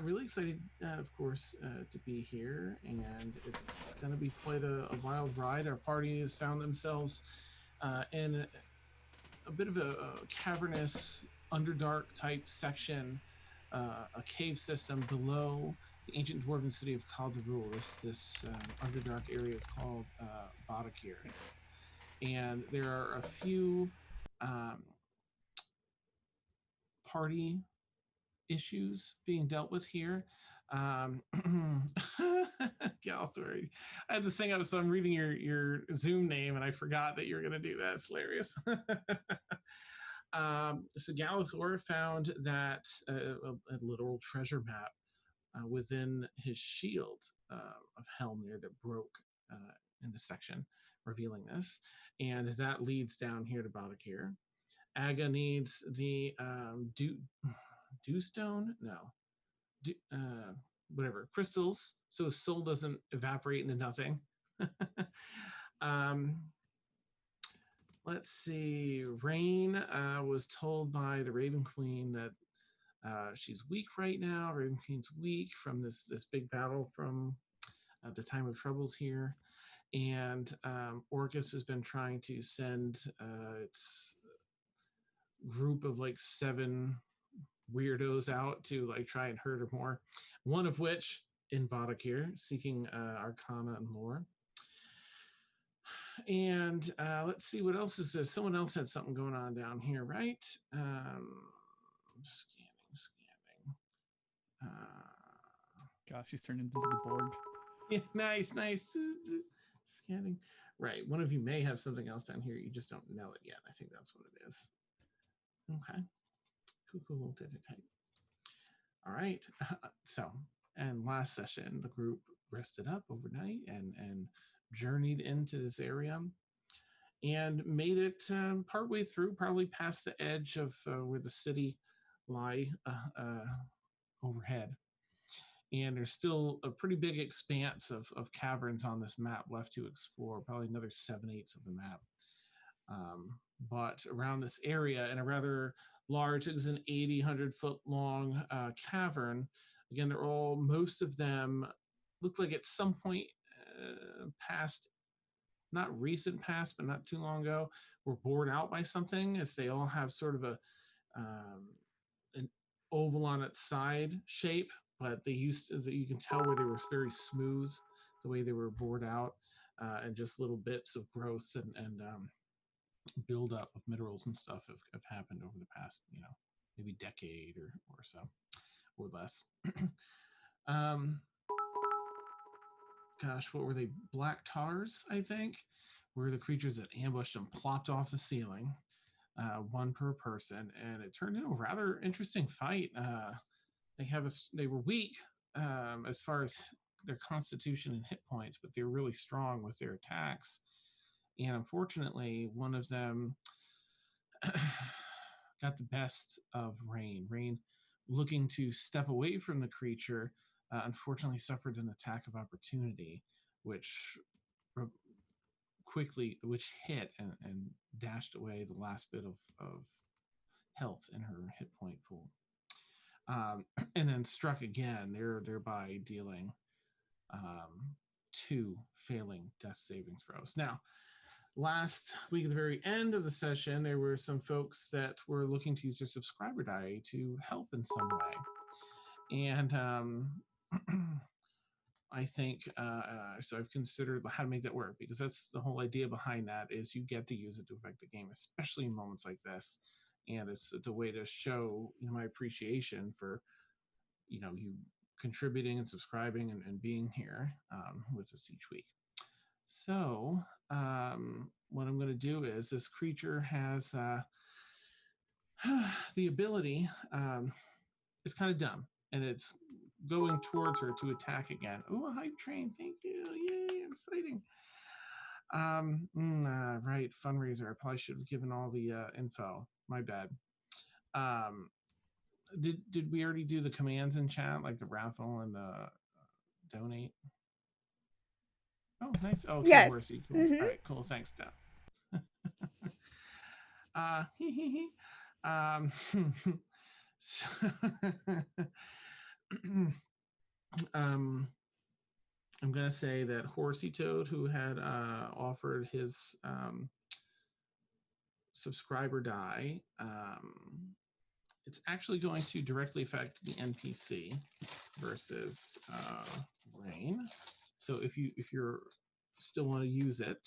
really excited, of course, to be here, and it's going to be quite a wild ride. Our party has found themselves in a bit of a cavernous, underdark type section, a cave system below the ancient dwarven city of Khal Daruhl. This underdark area is called Barakiir, and there are a few um, party issues being dealt with here. Galthroid. I had to think so I'm reading your Zoom name and I forgot that you were going to do that. It's hilarious. So Galthor found that a literal treasure map within his shield of Helmir that broke in the section, revealing this. And that leads down here to Balakir. Aga needs the dew stone? No. Whatever. Crystals, so his soul doesn't evaporate into nothing. um, let's see. Rain was told by the Raven Queen that she's weak right now. Raven Queen's weak from this big battle from the time of troubles here. And Orcus has been trying to send its group of like 7 weirdos out to like try and hurt her more. One of which in Barakiir, seeking arcana and lore. And let's see, what else is this? Someone else had something going on down here, right? Scanning. Gosh, she's turned into the Borg. Yeah, nice. Scanning. Right. One of you may have something else down here. You just don't know it yet. I think that's what it is. Okay. Cool. All right. So, and last session, the group rested up overnight and journeyed into this area and made it partway through, probably past the edge of where the city lie overhead. And there's still a pretty big expanse of caverns on this map left to explore, probably another 7/8 of the map. But around this area, in a rather large, it was an 100 foot long cavern. Again, most of them look like at some point past, not recent past, but not too long ago, were bored out by something, as they all have sort of an oval on its side shape, but you can tell where they were very smooth, the way they were bored out, and just little bits of growth and buildup of minerals and stuff have happened over the past, maybe decade or so, or less. Gosh, what were they? Black tars, I think, were the creatures that ambushed them, plopped off the ceiling, 1 per person, and it turned into a rather interesting fight. They were weak as far as their constitution and hit points, but they were really strong with their attacks. And unfortunately, one of them got the best of Rain. Rain, looking to step away from the creature, unfortunately suffered an attack of opportunity, which hit and dashed away the last bit of health in her hit point pool. And then struck again, thereby dealing 2 failing death saving throws. Now, last week at the very end of the session, there were some folks that were looking to use their subscriber die to help in some way. And I think, so I've considered how to make that work, because that's the whole idea behind that, is you get to use it to affect the game, especially in moments like this. And it's a way to show my appreciation for you contributing and subscribing and being here with us each week. So what I'm going to do is, this creature has the ability, it's kind of dumb, and it's going towards her to attack again. Oh, a hype train, thank you, yay, exciting. Right, fundraiser, I probably should have given all the info, my bad. Did we already do the commands in chat, like the raffle and the donate? Oh, nice. Oh, yes. Horsey. Cool. Mm-hmm. All right, cool. Thanks, Steph. I'm going to say that Horsey Toad, who had offered his subscriber die, it's actually going to directly affect the NPC versus Rain. So if you're still want to use it,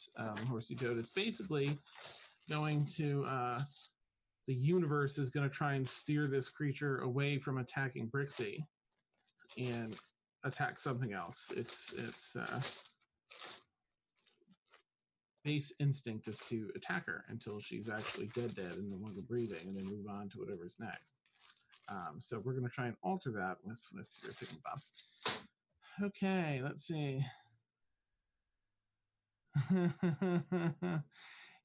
Horsey Toad, it's basically going to the universe is going to try and steer this creature away from attacking Brixie and attack something else. It's base instinct is to attack her until she's actually dead and no longer breathing, and then move on to whatever's next. So we're going to try and alter that with your thingamabob. Okay, let's see.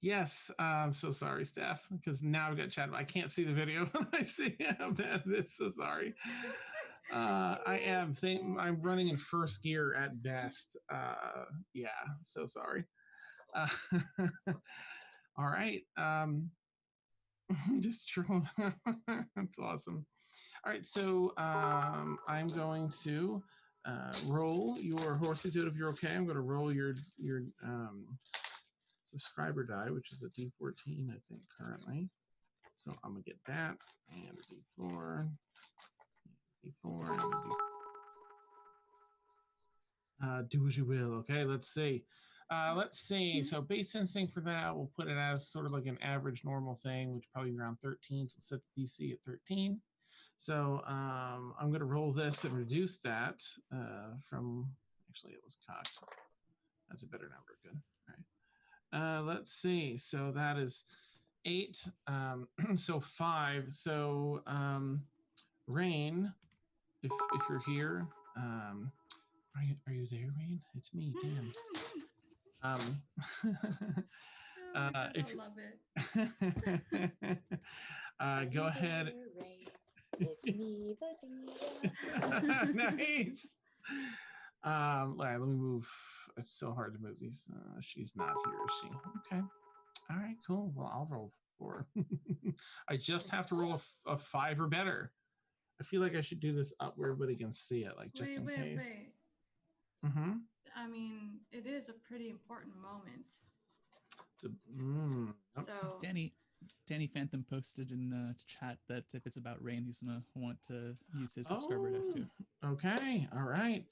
Yes, I'm so sorry, Steph, because now I've got chat. I can't see the video when I see how bad it is. So sorry. I'm running in first gear at best. Yeah, so sorry. All right. Just true. That's awesome. All right, so I'm going to roll your Horsey Toad if you're okay. I'm going to roll your subscriber die, which is a D14, I think, currently. So I'm going to get that and a D4, D4, and a D4. Do as you will. Okay, let's see. So base instinct for that, we'll put it as sort of like an average normal thing, which probably around 13. So set the DC at 13. So I'm going to roll this and reduce that from, actually it was cocked. That's a better number. Good. All right. Let's see. So that is 8. So 5. So Rain, if you're here, are you there, Rain? It's me, Dan. I love it. Go ahead. It's me, the DM. Nice. Let me move. It's so hard to move these. She's not here, is she? Okay. All right, cool. Well, I'll roll 4. I just have to roll a 5 or better. I feel like I should do this up where everybody can see it, like just in case. Wait. Mm-hmm. I mean, it is a pretty important moment. So Danny Phantom posted in chat that if it's about Rain, he's gonna want to use his subscriber dice too. Okay, all right.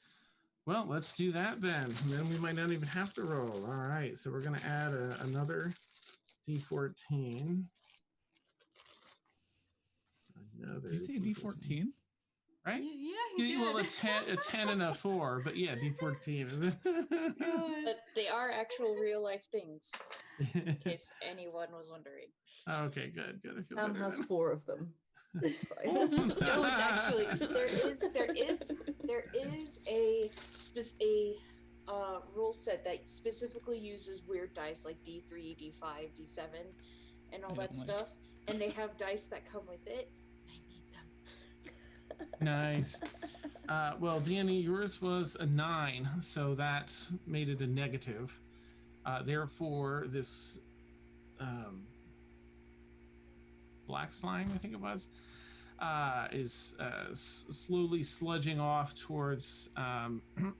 Well, let's do that then. Then we might not even have to roll. All right, so we're gonna add another D14. Did you say D14? Right? Yeah, he did. Well, a 10 and a 4, but yeah, D14. But they are actual real life things, in case anyone was wondering. Okay, good. I feel Sam has 4 of them. Don't actually. There is a rule set that specifically uses weird dice like D3, D5, D7, and all that stuff. And they have dice that come with it. Nice. Well, Danny, yours was a 9, so that made it a negative. Therefore, this black slime, I think it was, is slowly sludging off towards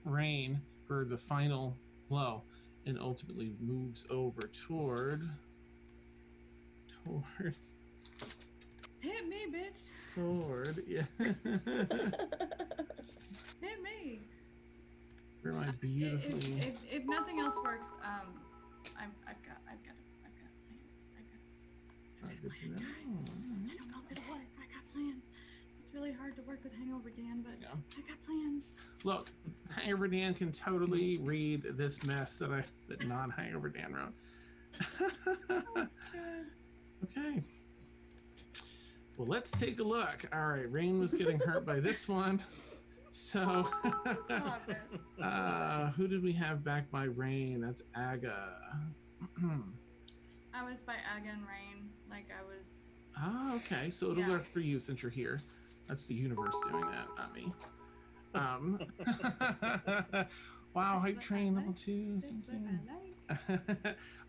Rain for the final blow, and ultimately moves over toward. Hit me, bitch. Forward, yeah. Hit me. Where am I beautifully? If nothing else works, I've got plans. Good to know. I don't know if it'll work. I got plans. It's really hard to work with Hangover Dan, but yeah. I got plans. Look, Hangover Dan can totally read this mess that non-Hangover Dan wrote. Oh, okay. Well, let's take a look. All right, Rain was getting hurt by this one. So, who did we have back by Rain? That's Aga. I was by Aga and Rain. Like I was. Oh, okay. So it'll work for you since you're here. That's the universe doing that, not me. Wow, hype train level 2. Thank you.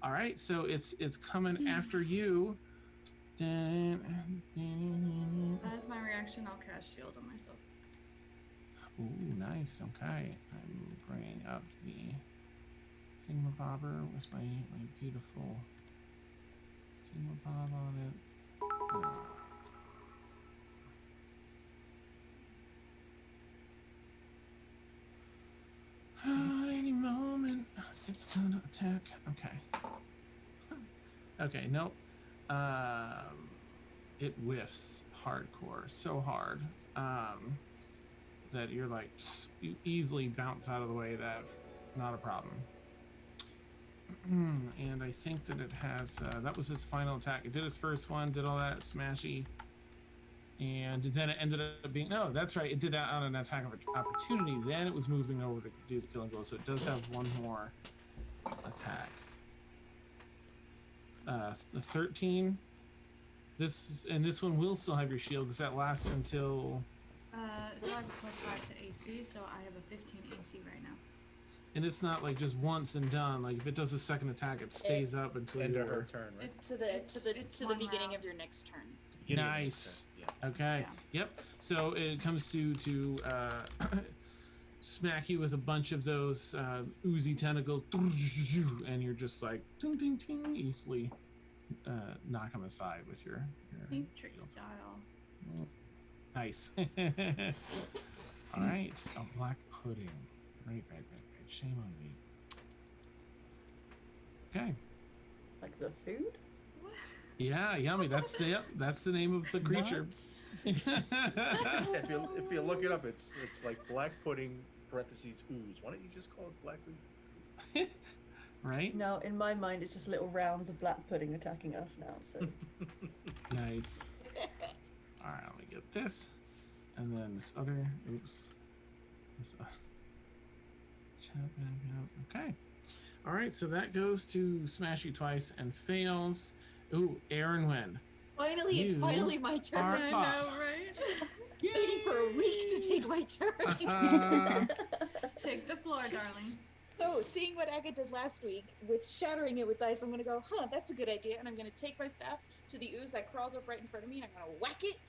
All right, so it's coming after you. As my reaction, I'll cast shield on myself. Ooh, nice. Okay. I'm bringing up the thingamabobber with my beautiful thingamabob on it. Any moment, it's gonna attack. Okay. Okay, nope. It whiffs hardcore, so hard that you're like, you easily bounce out of the way. That not a problem. And I think that it has, that was its final attack. It did its first one, did all that smashy. And then it ended up being, no, that's right. It did that on an attack of opportunity. Then it was moving over to do the killing blow. So it does have one more attack. The 13. This one will still have your shield because that lasts until. So I have a +5 to AC, so I have a 15 AC right now. And it's not like just once and done. Like if it does a second attack, it stays up until End your of her turn, right? To the beginning round. of your next turn. Nice. Yeah. Okay. Yeah. Yep. So it comes to smack you with a bunch of those oozy tentacles, and you're just like ting ting ting, easily knock them aside with your Matrix shield. style. Nice. All right. Oh, black pudding. Right. Shame on me. Okay. Like the food? What? Yeah, yummy. That's the name of the creature. If you look it up, it's like black pudding parentheses ooze. Why don't you just call it black ooze? Right? No, in my mind, it's just little rounds of black pudding attacking us now. So Nice. All right, let me get this, and then this other. Oops. This, okay. All right, so that goes to smash you twice and fails. Ooh, Aaron win. Finally, it's You finally my turn. are I know, off. right? Waiting for a week to take my turn. Take the floor, darling. So, seeing what Aga did last week with shattering it with dice, I'm going to go, that's a good idea. And I'm going to take my staff to the ooze that crawled up right in front of me, and I'm going to whack it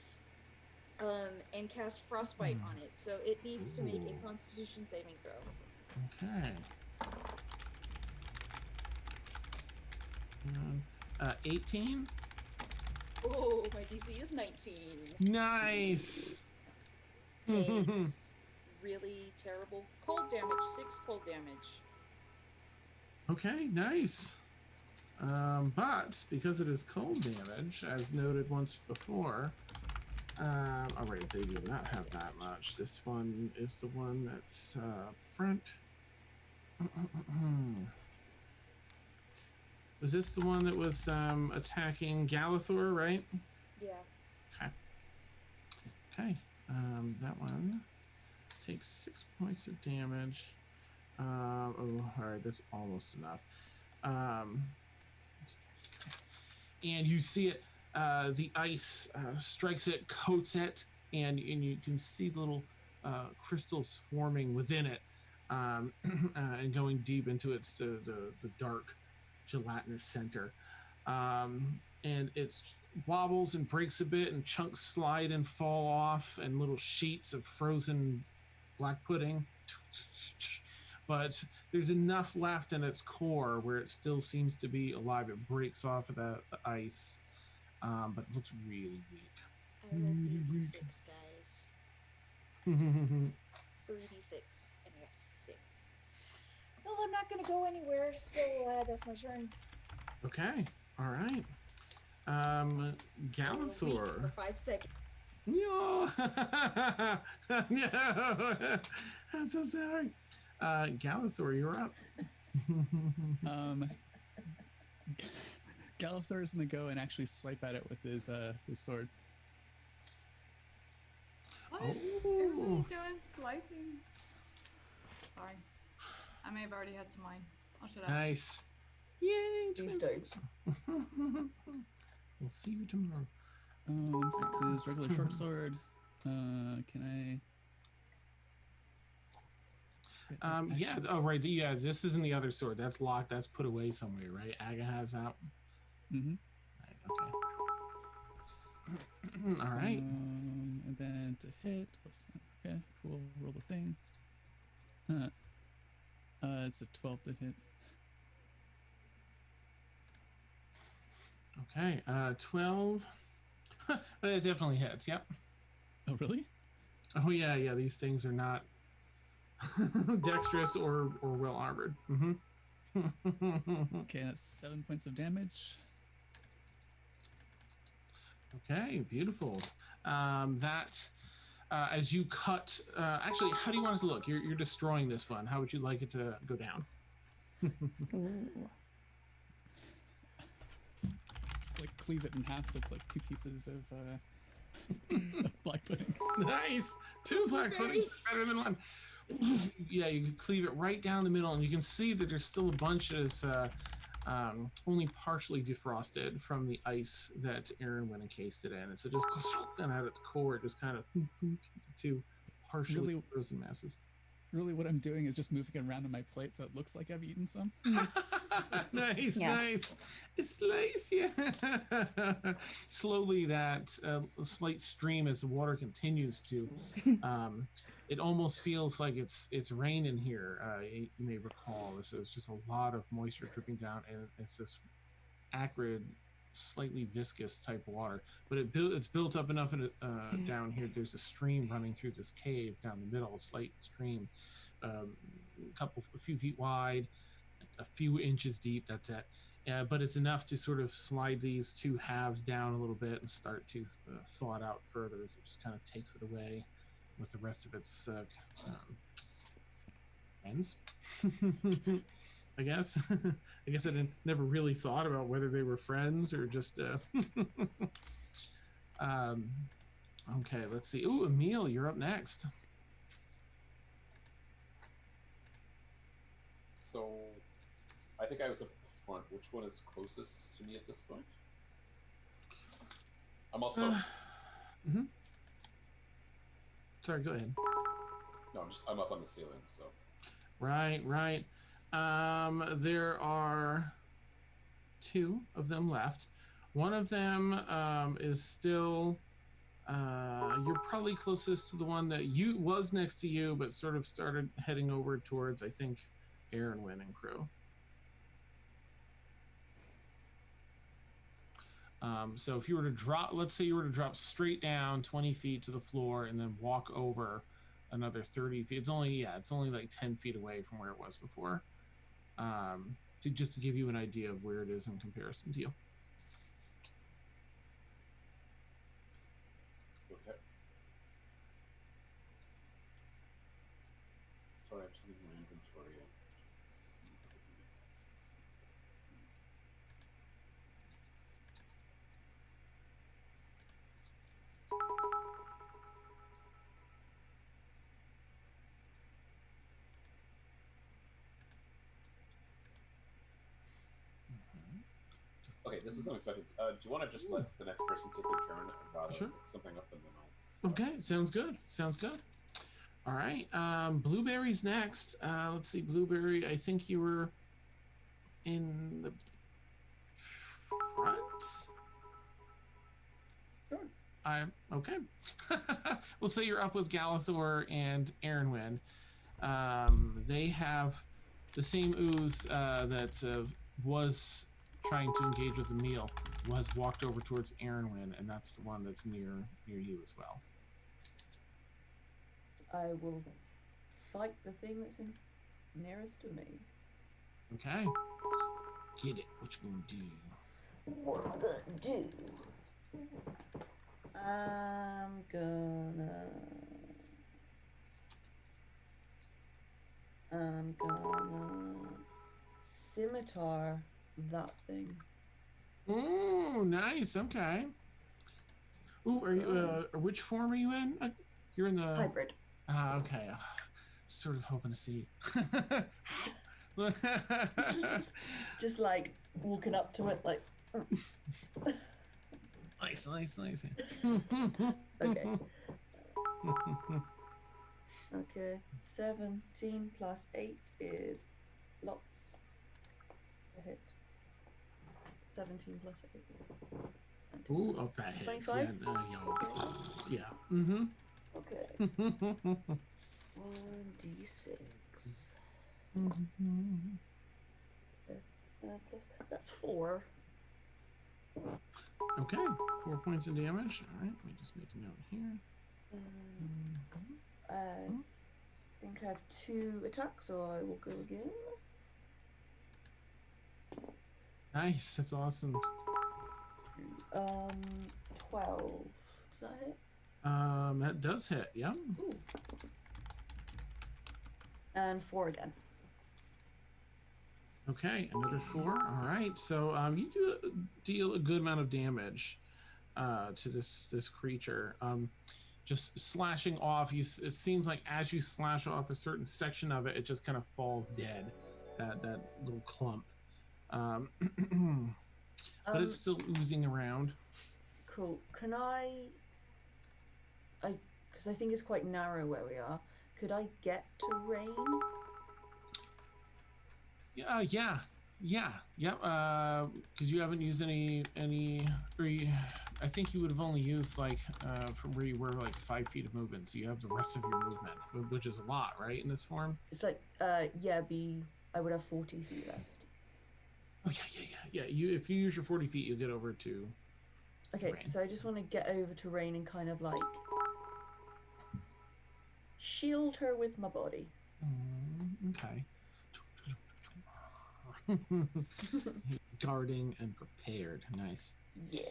and cast Frostbite on it. So it needs to make a Constitution saving throw. Okay. 18. Oh, my DC is 19. Nice. Takes really terrible cold damage, 6 cold damage. Okay, nice. But because it is cold damage, as noted once before, all right, they do not have that much. This one is the one that's front. Was this the one that was attacking Galathor, right? Yeah. Okay. That one takes 6 points of damage. Oh, all right, that's almost enough. And you see it, the ice strikes it, coats it, and you can see little crystals forming within it, and going deep into its the dark gelatinous center. And it wobbles and breaks a bit, and chunks slide and fall off, and little sheets of frozen black pudding. But there's enough left in its core where it still seems to be alive. It breaks off of the ice, but it looks really weak. I rolled 3d6, guys. 3d6, and I got 6. Well, I'm not going to go anywhere, so that's my turn. Okay, all right. I'm weak Galathor. for 5 seconds. No, no, I'm so sorry. Galathor, you're up. Galathor is gonna go and actually swipe at it with his sword. What? Oh. Everybody's doing swiping. Sorry. I may have already had some wine. I'll shut up. Nice. Yay, These twins. We'll see you tomorrow. Since it's regular short sword, can I? Yeah. Oh, right. Yeah, this isn't the other sword. That's locked. That's put away somewhere, right? Aga has that. Mm-hmm. Right, okay. All right. And then to hit, okay, cool. Roll the thing. It's a 12 to hit. Okay. 12. It definitely hits. Yep. Oh, really? Oh yeah, yeah. These things are not dexterous or well armored. Mm-hmm. Okay, that's 7 points of damage. Okay, beautiful. As you cut, actually, how do you want it to look? You're destroying this one. How would you like it to go down? Ooh. Just like cleave it in half, so it's like 2 pieces of black pudding. Nice. 2 black puddings better than 1. Yeah, you can cleave it right down the middle, and you can see that there's still a bunch that's only partially defrosted from the ice that Aaron went and encased it in. And so just and at its core, it just kind of two partially Really? frozen masses. Really, what I'm doing is just moving it around on my plate so it looks like I've eaten some. Nice, Yeah. nice. It's nice, yeah. Slowly, that slight stream as the water continues to. It almost feels like it's raining here. You may recall this is just a lot of moisture dripping down, and it's this acrid, slightly viscous type water. But it's built up enough down here. There's a stream running through this cave down the middle, a slight stream, a few feet wide, a few inches deep. That's it. But it's enough to sort of slide these 2 halves down a little bit and start to thaw it out further as it just kind of takes it away with the rest of its ends. I guess. I guess I never really thought about whether they were friends or just. Okay, let's see. Ooh, Emil, you're up next. So, I think I was up at the front. Which one is closest to me at this point? I'm also. Mm-hmm. Sorry, go ahead. No, I'm up on the ceiling, so. Right. There are 2 of them left. One of them is still. You're probably closest to the one that was next to you, but sort of started heading over towards, I think, Aaronwin and crew. So if you were to drop, let's say you were to drop straight down 20 feet to the floor and then walk over another 30 feet. It's only like 10 feet away from where it was before. Just to give you an idea of where it is in comparison to you. Okay. Sorry, I'm just looking at my inventory. Okay, this is unexpected. Do you want to just let the next person take their turn while I Sure. pick something up and then I'll... Okay, sounds good. All right, Blueberry's next. Let's see, Blueberry, I think you were in the front. Sure. Okay. We'll say you're up with Galathor and Aaronwin. They have the same ooze that was trying to engage with Emil, has walked over towards Aaronwin, and that's the one that's near you as well. I will fight the thing that's nearest to me. Okay. Get it. What you gonna do? What I'm gonna do? I'm gonna scimitar that thing. Oh, nice. Okay. Ooh, are you? Which form are you in? You're in the Hybrid. Okay. Sort of hoping to see. Just like walking up to it, like. Nice. Okay. Okay. 17 plus 8 is lots to hit. 17 plus 8. Ooh, up that hits. 25? Yeah. Mm-hmm. Okay. 1d6. That's 4. Okay, 4 points of damage. All right, let me just make a note here. I think I have 2 attacks, so I will go again. Nice, that's awesome. 12. Does that hit? That does hit. Yeah. Ooh. And 4 again. Okay, another 4. All right, so you do deal a good amount of damage to this creature. Just slashing off. It seems like as you slash off a certain section of it, it just kind of falls dead. That little clump. But it's still oozing around. Cool. Can because I think it's quite narrow where we are. Could I get to rain? Yeah. Because you haven't used any. I think you would have only used like from where you were like 5 feet of movement. So you have the rest of your movement, which is a lot, right? In this form. It's like I would have 40 feet left. Oh yeah. If you use your 40 feet, you'll get over to. Okay, rain. so I just want to get over to rain and kind of like shield her with my body. Okay. Guarding and prepared. Nice. Yeah.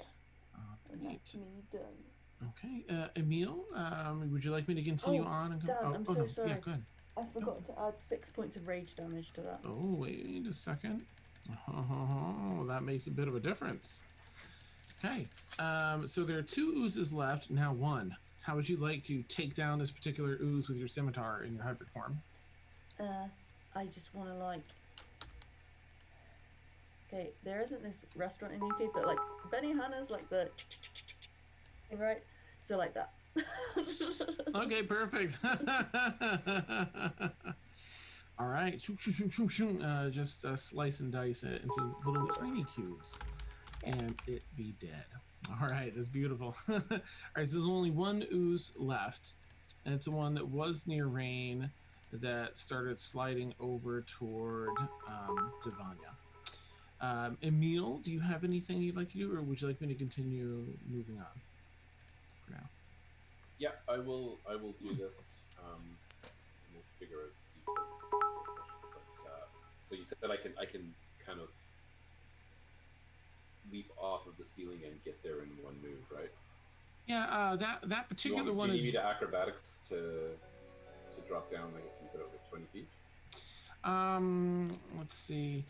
Right. That's me done. Okay. Emil, would you like me to continue on? And Dan, I'm so no. sorry. Yeah, good. I forgot to add 6 points of rage damage to that. Oh, wait a second. Oh, that makes a bit of a difference. Okay. So there are 2 oozes left, now 1. How would you like to take down this particular ooze with your scimitar in your hybrid form? I just want to like... Okay, there isn't this restaurant in UK, but like Benihana's like the... Right? So like that. Okay, perfect. All right. Just slice and dice it into little tiny cubes. And it be dead. All right, that's beautiful. All right, so there's only 1 ooze left, and it's the one that was near Rain that started sliding over toward Devanya. Emil, do you have anything you'd like to do, or would you like me to continue moving on for now? Yeah, I will do this. We'll figure out details. But, so you said that I can kind of leap off of the ceiling and get there in 1 move, right? Yeah, that particular one do you is. need acrobatics to drop down? Like you said, it was like 20 feet. Let's see.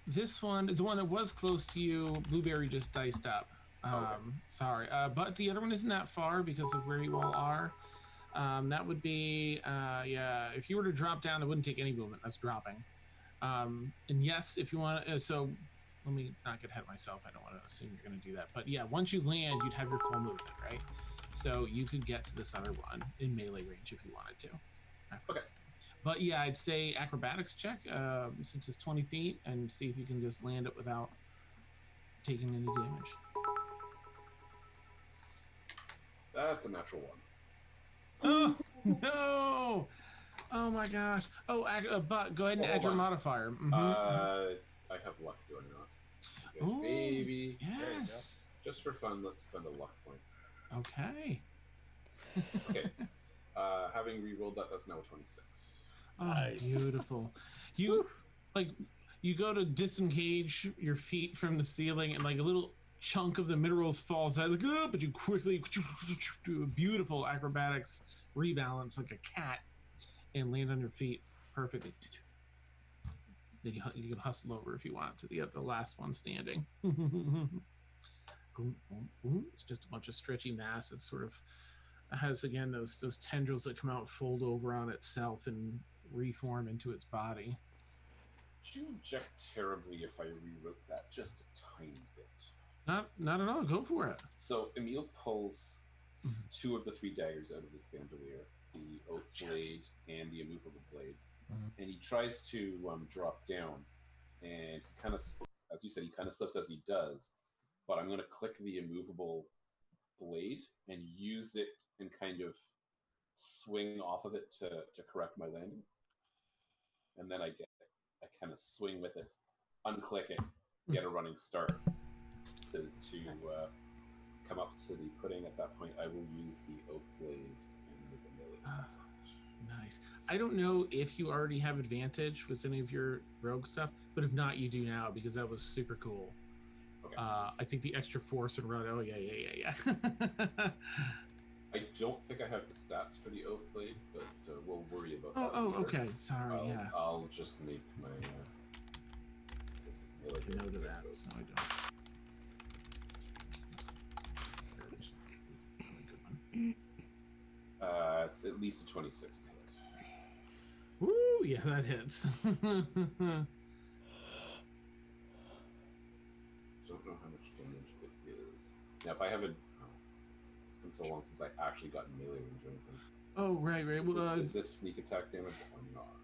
This one, the one that was close to you, Blueberry just diced up. Okay. Sorry, but the other one isn't that far because of where you all are. That would be, yeah. If you were to drop down, it wouldn't take any movement. That's dropping. And yes, if you want, so. Let me not get ahead of myself. I don't want to assume you're going to do that. But yeah, once you land, you'd have your full movement, right? So you could get to this other one in melee range if you wanted to. Okay. But yeah, I'd say acrobatics check since it's 20 feet and see if you can just land it without taking any damage. That's a natural 1. Oh, no! Oh my gosh. Oh, but go ahead and add your modifier. I have luck, do I not? Yes, Oh, baby. yes. Just for fun, let's spend a luck point. Okay. Okay. Having re-rolled that, that's now a 26. Oh, Nice. beautiful. You you go to disengage your feet from the ceiling, and like a little chunk of the minerals falls out. Like, oh, but you quickly do a beautiful acrobatics rebalance like a cat and land on your feet perfectly. Then you can hustle over if you want to the last one standing. It's just a bunch of stretchy mass that sort of has again those tendrils that come out, fold over on itself, and reform into its body. Would you object terribly if I rewrote that just a tiny bit? Not at all. Go for it. So Emil pulls 2 of the 3 daggers out of his bandolier, the oath blade and the immovable blade, and he tries to drop down, and he kind of, as you said, he kind of slips as he does, but I'm going to click the immovable blade and use it and kind of swing off of it to correct my landing. And then I kind of swing with it, unclick it, get a running start to come up to the pudding. At that point, I will use the oath blade and make a melee attack. Nice. I don't know if you already have advantage with any of your rogue stuff, but if not, you do now because that was super cool. Okay. I think the extra force and run. Oh yeah. I don't think I have the stats for the oath blade, but we'll worry about that. Oh, later. okay. Sorry. Yeah. I'll just make my melee Note of so it that. goes. No, I don't. It's at least a 26 to hit. Woo! Yeah, that hits. Don't know how much damage it is. Now, if I have it's been so long since I actually got melee range or anything. Oh, right. Well, Is this sneak attack damage or not?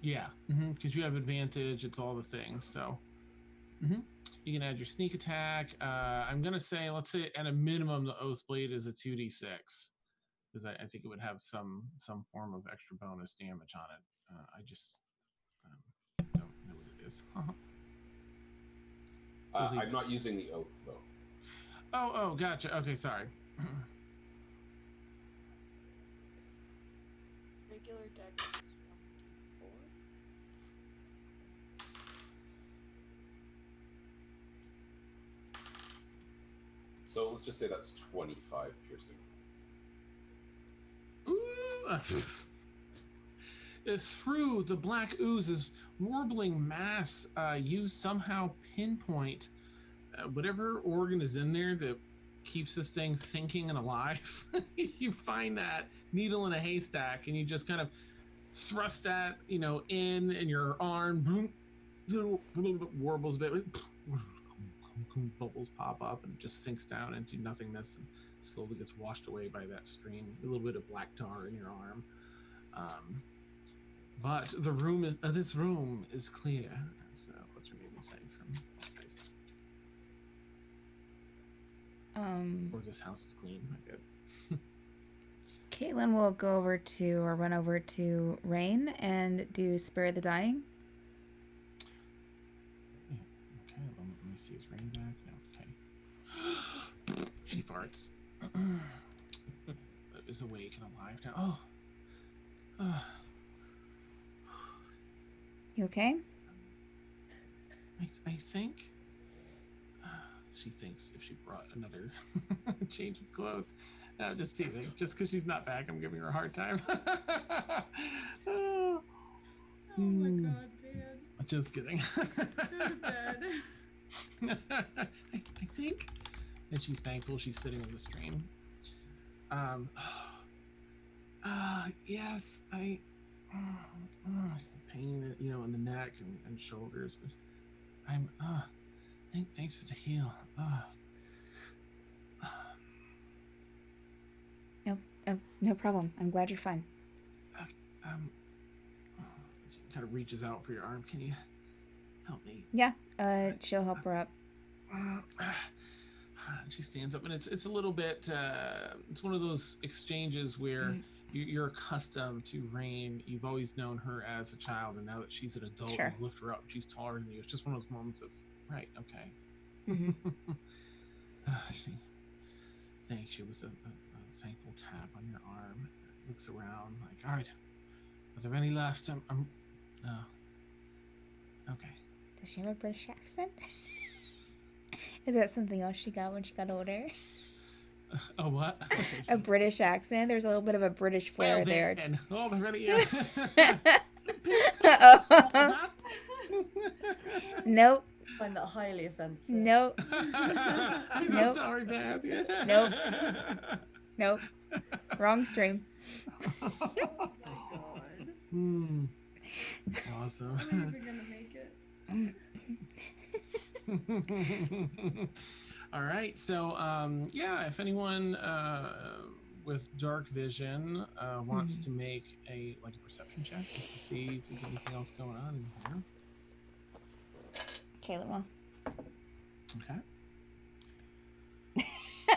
Yeah, because you have advantage. It's all the things. So, you can add your sneak attack. I'm gonna say, let's say at a minimum, the oath blade is a 2d6, because I think it would have some form of extra bonus damage on it. I just don't know what it is. So I'm not using the oath though. Oh, gotcha. Okay, sorry. Regular deck is 1d4. So let's just say that's 25 piercing. Ooh. Through the black ooze's warbling mass, you somehow pinpoint whatever organ is in there that keeps this thing thinking and alive. You find that needle in a haystack, and you just kind of thrust that, in your arm. Boom, warbles a bit. Bubbles pop up and just sinks down into nothingness and slowly gets washed away by that stream. A little bit of black tar in your arm. But the room, this room is clear. So what's your name say from? Or this house is clean. Good. Caitlin will go over to or run over to Rain and do Spare the Dying. Okay, let me see his Rain back. No, okay. She farts. Is awake and alive now. Oh. You okay? I think she thinks if she brought another change of clothes. No, just teasing. Just because she's not back, I'm giving her a hard time. Oh my god, Dan. Just kidding. Go to bed. I think, and she's thankful she's sitting in the stream. Yes, pain, in the neck and shoulders, but I'm, thanks for the heal. No problem. I'm glad you're fine. She kind of reaches out for your arm. Can you help me? Yeah, she'll help her up. She stands up, and it's a little bit, it's one of those exchanges where you're accustomed to Rain. You've always known her as a child, and now that she's an adult, Sure. you lift her up. She's taller than you. It's just one of those moments of, right, okay. She thanks you with a thankful tap on your arm. Looks around like, all right, are there any left? No. Okay. Does she have a British accent? Is that something else she got when she got older? Oh, what? A British accent? There's a little bit of a British flair there. Oh, they're ready. Nope. I find that highly offensive. Nope. I'm so Nope. sorry, Dad. Nope. Nope. Wrong stream. Oh my god. Awesome. I'm not even gonna make it. All right, so if anyone with dark vision wants to make a perception check just to see if there's anything else going on in here. Caleb will. Okay.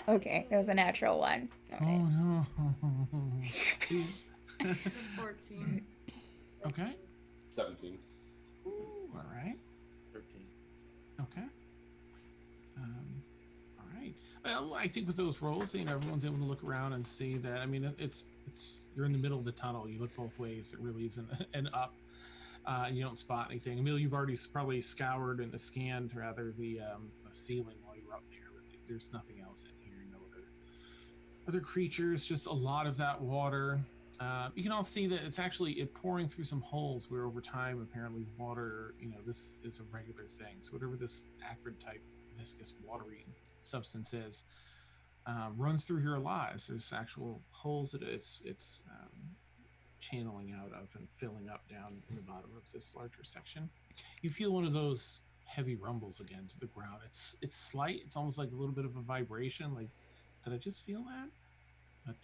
Okay, it was a natural one. All right. Oh no. 14. Okay. 17. Ooh, all right. 13. Okay. All right. Well, I think with those rolls, everyone's able to look around and see that. I mean, it's you're in the middle of the tunnel. You look both ways. It really isn't an up. You don't spot anything. Emil, you've already probably scoured and scanned rather the ceiling while you were up there. There's nothing else in here. No other creatures. Just a lot of that water. You can all see that it's pouring through some holes where over time apparently water. This is a regular thing. So whatever this acrid type viscous watery substance is, runs through here a lot. There's actual holes that it's channeling out of and filling up down in the bottom of this larger section. You feel one of those heavy rumbles again to the ground. It's slight. It's almost like a little bit of a vibration. Like, did I just feel that? But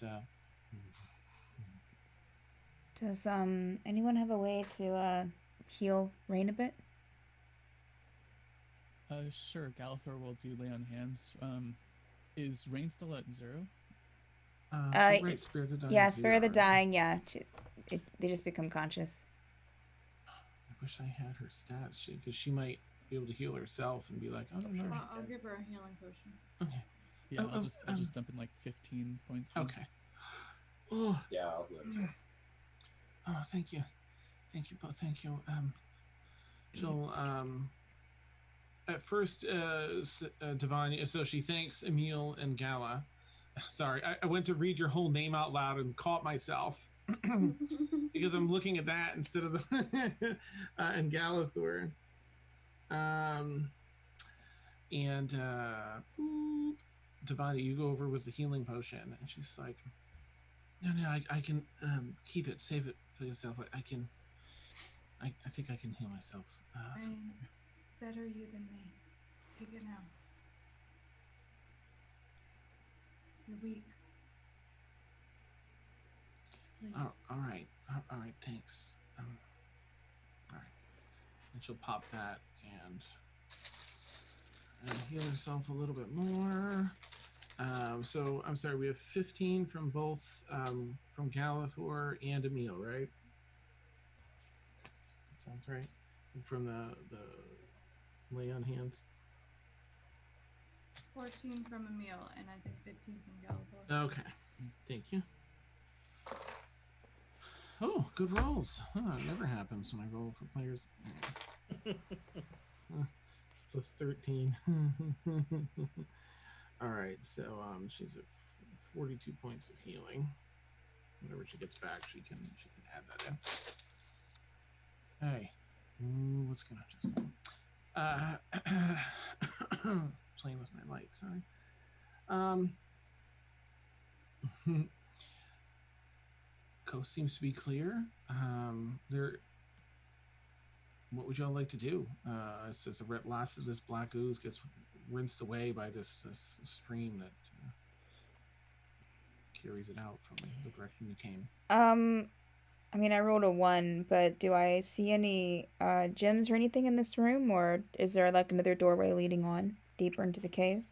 Does anyone have a way to heal Rain a bit? Sure. Galathor will do lay on hands. Is Rain still at 0? right, spare the dying. Yeah, spare the 0. dying. Yeah, they just become conscious. I wish I had her stats, because she might be able to heal herself and be like, oh no. I'll give her a healing potion. Okay. Yeah, I'll just dump in like 15 points. in. Okay. Oh. Yeah, I'll let you. Oh, thank you. Thank you. She'll at first Divine, so she thanks Emil and Gala. Sorry, I went to read your whole name out loud and caught myself because I'm looking at that instead of the and Galathor. Divine, you go over with the healing potion, and she's like, no, I can keep it, save it for yourself. I think I can heal myself. Rain, better you than me. Take it now. You're weak. Please. Oh, all right, thanks. All right, and she'll pop that and heal herself a little bit more. So I'm sorry, we have 15 from both from Galathor and Emil, right? That sounds right. From the lay on hands. 14 from Emil, and I think 15 from Galathor. Okay, thank you. Oh, good rolls. It never happens when I roll for players. Plus 13. All right, so she's at 42 points of healing. Whenever she gets back, she can add that in. Hey, what's going on? Just playing with my light. Sorry. Coast seems to be clear. What would y'all like to do? As the last of this black ooze gets rinsed away by this stream that carries it out from the direction you came. I mean, I rolled a 1, but do I see any gems or anything in this room, or is there like another doorway leading on deeper into the cave?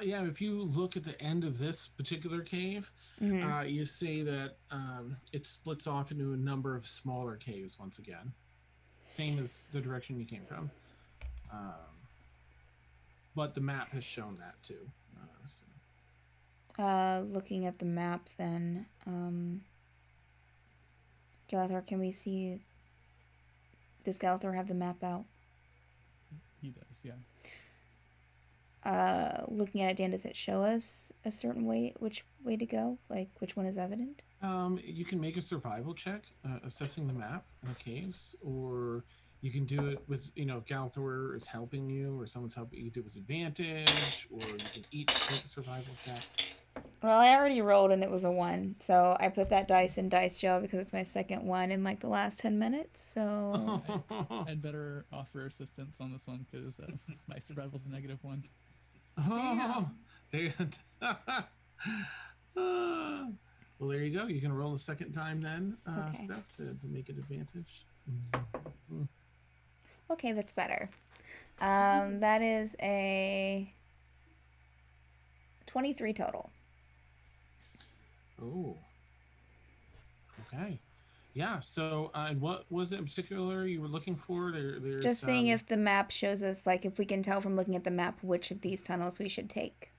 Yeah, if you look at the end of this particular cave, you see that it splits off into a number of smaller caves once again. Same as the direction you came from. But the map has shown that too. Looking at the map then, Galathor, can we see... Does Galathor have the map out? He does, yeah. Looking at it, Dan, does it show us a certain way, which way to go? Like, which one is evident? You can make a survival check, assessing the map in the caves, or you can do it with, if Galathor is helping you, or someone's helping you do it with advantage, or you can each make a survival check. Well, I already rolled and it was a 1, so I put that dice in Dice Jail because it's my second one in like the last 10 minutes, so... I'd better offer assistance on this one because my survival's a -1. Oh, there. Well, there you go. You can roll the second time then, Okay. Steph, to make an advantage. Okay, that's better. That is a 23 total. Oh. Okay. Yeah. So, and what was it in particular you were looking for? There's Just seeing if the map shows us, like, if we can tell from looking at the map which of these tunnels we should take.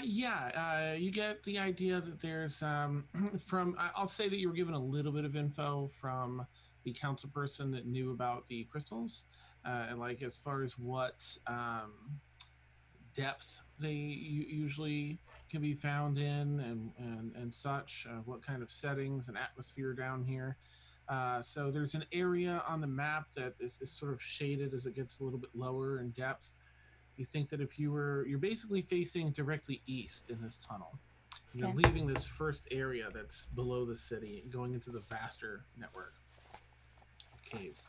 Yeah, you get the idea that there's from. I'll say that you were given a little bit of info from the council person that knew about the crystals, and like as far as what depth they usually can be found in, and such. What kind of settings and atmosphere down here. So there's an area on the map that is sort of shaded as it gets a little bit lower in depth. You think that if you're basically facing directly east in this tunnel, you're Okay. leaving this first area that's below the city, going into the vaster network of caves.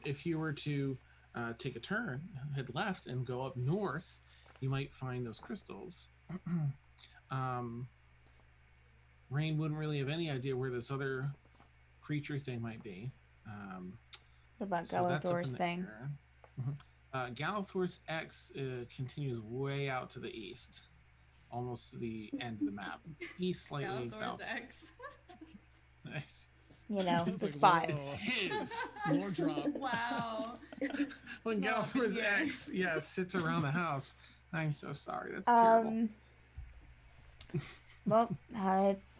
If you were to take a turn, head left, and go up north, you might find those crystals. Rain wouldn't really have any idea where this other creature thing might be. What about So that's up Galathor's in the thing? air. Galathor's X continues way out to the east, almost to the end of the map. East, slightly Galathor's south. X. Nice. You know, It's the like, spot. whoa. His. Lore drop. Wow. When It's not up in Galathor's here. X, sits around the house. I'm so sorry. That's terrible. Well,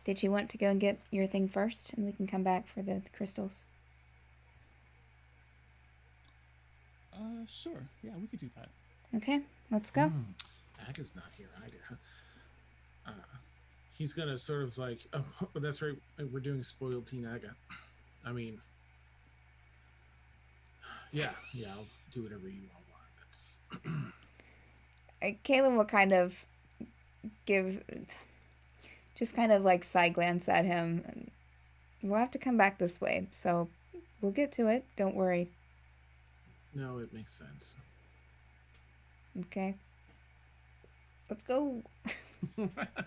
did you want to go and get your thing first, and we can come back for the crystals? Sure. Yeah, we could do that. Okay, let's go. Aga's not here either. He's gonna sort of like, oh, that's right. We're doing spoiled teen Aga. I mean, yeah, I'll do whatever you all want. That's Kaylin will kind of just kind of like side glance at him. We'll have to come back this way, so we'll get to it. Don't worry. No, it makes sense. Okay. Let's go. Okay.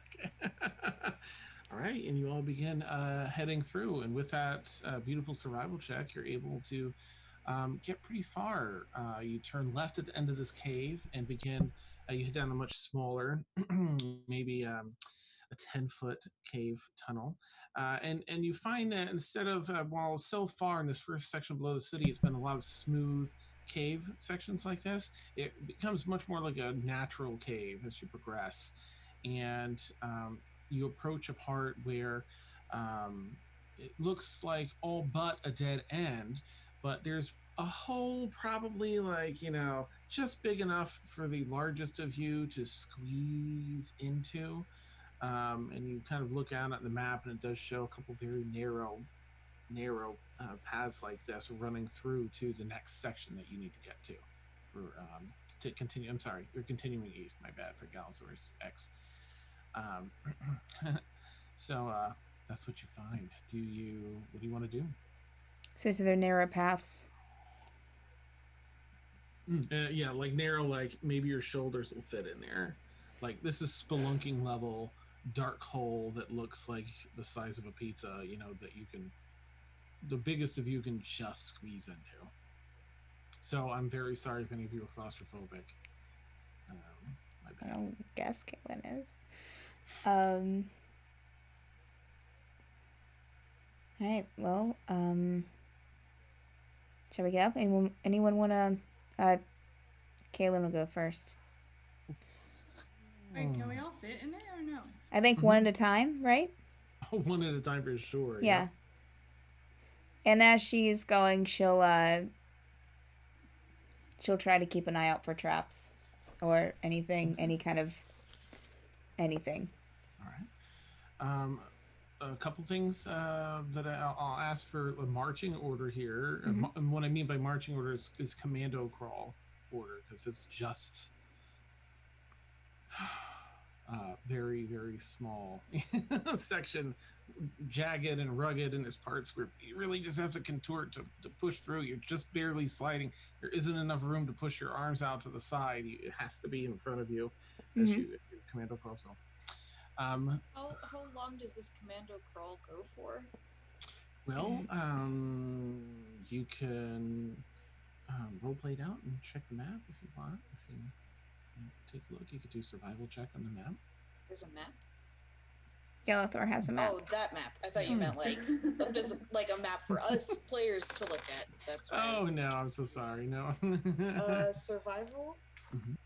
All right, and you all begin heading through, and with that beautiful survival check, you're able to get pretty far. You turn left at the end of this cave and begin. You hit down a much smaller, maybe a 10-foot cave tunnel, and you find that instead of while so far in this first section below the city, it's been a lot of smooth cave sections like this. It becomes much more like a natural cave as you progress, and you approach a part where it looks like all but a dead end, but there's a hole probably like, just big enough for the largest of you to squeeze into. And you kind of look out at the map, and it does show a couple very narrow paths like this running through to the next section that you need to get to for to continue. I'm sorry, you're continuing east. My bad for Galathor's X. So that's what you find. What do you want to do? So they're narrow paths. Yeah, like narrow, like maybe your shoulders will fit in there. Like this is spelunking level dark hole that looks like the size of a pizza, that you can, the biggest of you can just squeeze into. So I'm very sorry if any of you are claustrophobic. My bad. I don't guess Caitlin is. All right, well, shall we go? Anyone want to, Caitlin will go first. Wait, can we all fit in there or no? I think one at a time, right? One at a time for sure. Yeah. And as she's going, she'll try to keep an eye out for traps or anything, any kind of anything. All right. A couple things that I'll ask for a marching order here. And what I mean by marching order is commando crawl order, because it's just very, very small section, jagged and rugged, and there's parts where you really just have to contort to push through. You're just barely sliding. There isn't enough room to push your arms out to the side. It has to be in front of you as you commando crawl. So, how long does this commando crawl go for? well, you can role play it out and check the map if you want. Take a look. You could do survival check on the map. There's a map. Galathor has a map. Oh, that map. I thought you meant like a physical, like a map for us players to look at. That's right. Oh no, I'm so sorry. No. Survival. Mhm.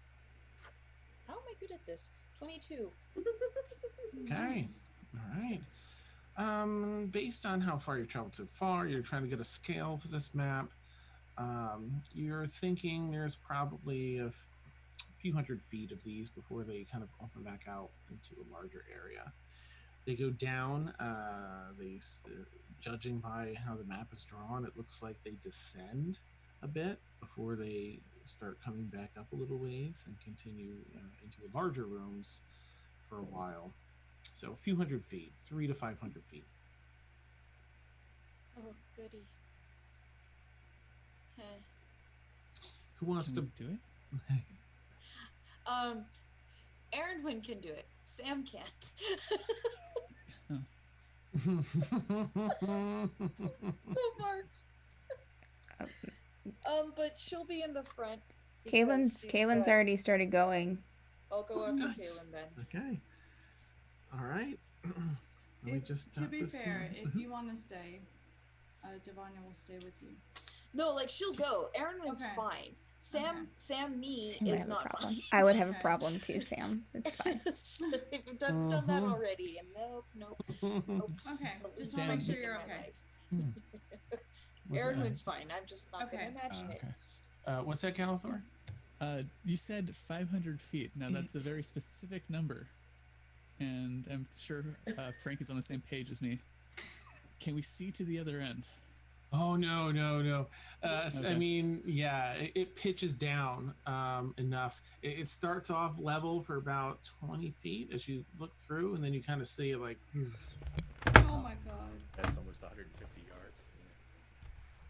How am I good at this? 22. Okay. All right. Based on how far you traveled so far, you're trying to get a scale for this map. You're thinking there's probably a few hundred feet of these before they kind of open back out into a larger area. They go down. Judging by how the map is drawn, it looks like they descend a bit before they start coming back up a little ways and continue into larger rooms for a while. So a few hundred feet, 300 to 500 feet. Oh, goody. Heh. Who wants Can to we do it? Aaron can do it. Sam can't. So much. But she'll be in the front. because she's Kaylin's got- already started going. I'll go after Nice. Kaylin then. Okay. All right. Let me just To jot be this fair, down. if you want to stay, Devanya will stay with you. No, like she'll go. Aaron's Okay. fine. Sam, me Sam would is have a not problem. fine. I would have a Okay. problem too, Sam. It's fine. We've done that Mhm. already, and nope. Okay, At just least want to Sam. make sure in you're my okay. life. Was Aaron's fine. I'm just not Okay. gonna imagine that- it. okay. What's that, Galathor? You said 500 feet. Now that's a very specific number, and I'm sure Frank is on the same page as me. Can we see to the other end? Oh no. I Okay. mean, yeah, it pitches down enough. It starts off level for about 20 feet as you look through, and then you kind of see like. Oh my god. That's almost 150 yards.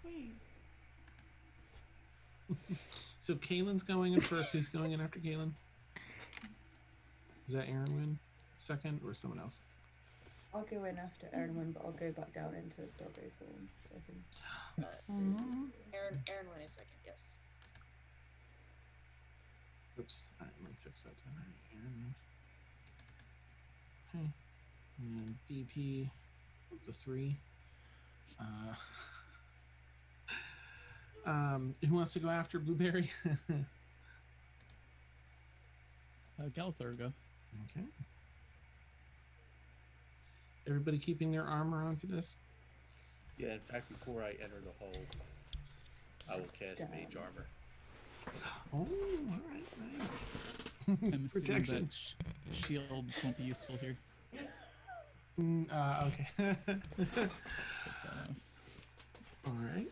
Wait. So Kaylin's going in first. Who's going in after Kaylin? Is that Aaron win second or someone else? I'll go in after Erwin, but I'll go back down into doggo form. So I can... Aaron went a second. Yes. Oops. All right, let me fix that. All right, Aaron. Okay. And then BP, the 3. Who wants to go after Blueberry? Galathor go. Okay. Everybody keeping their armor on for this? Yeah, in fact, before I enter the hole, I will cast Damn. Mage Armor. Oh, all right, nice. I'm assuming Protection. that shields won't be useful here. Okay. Take that off. All right.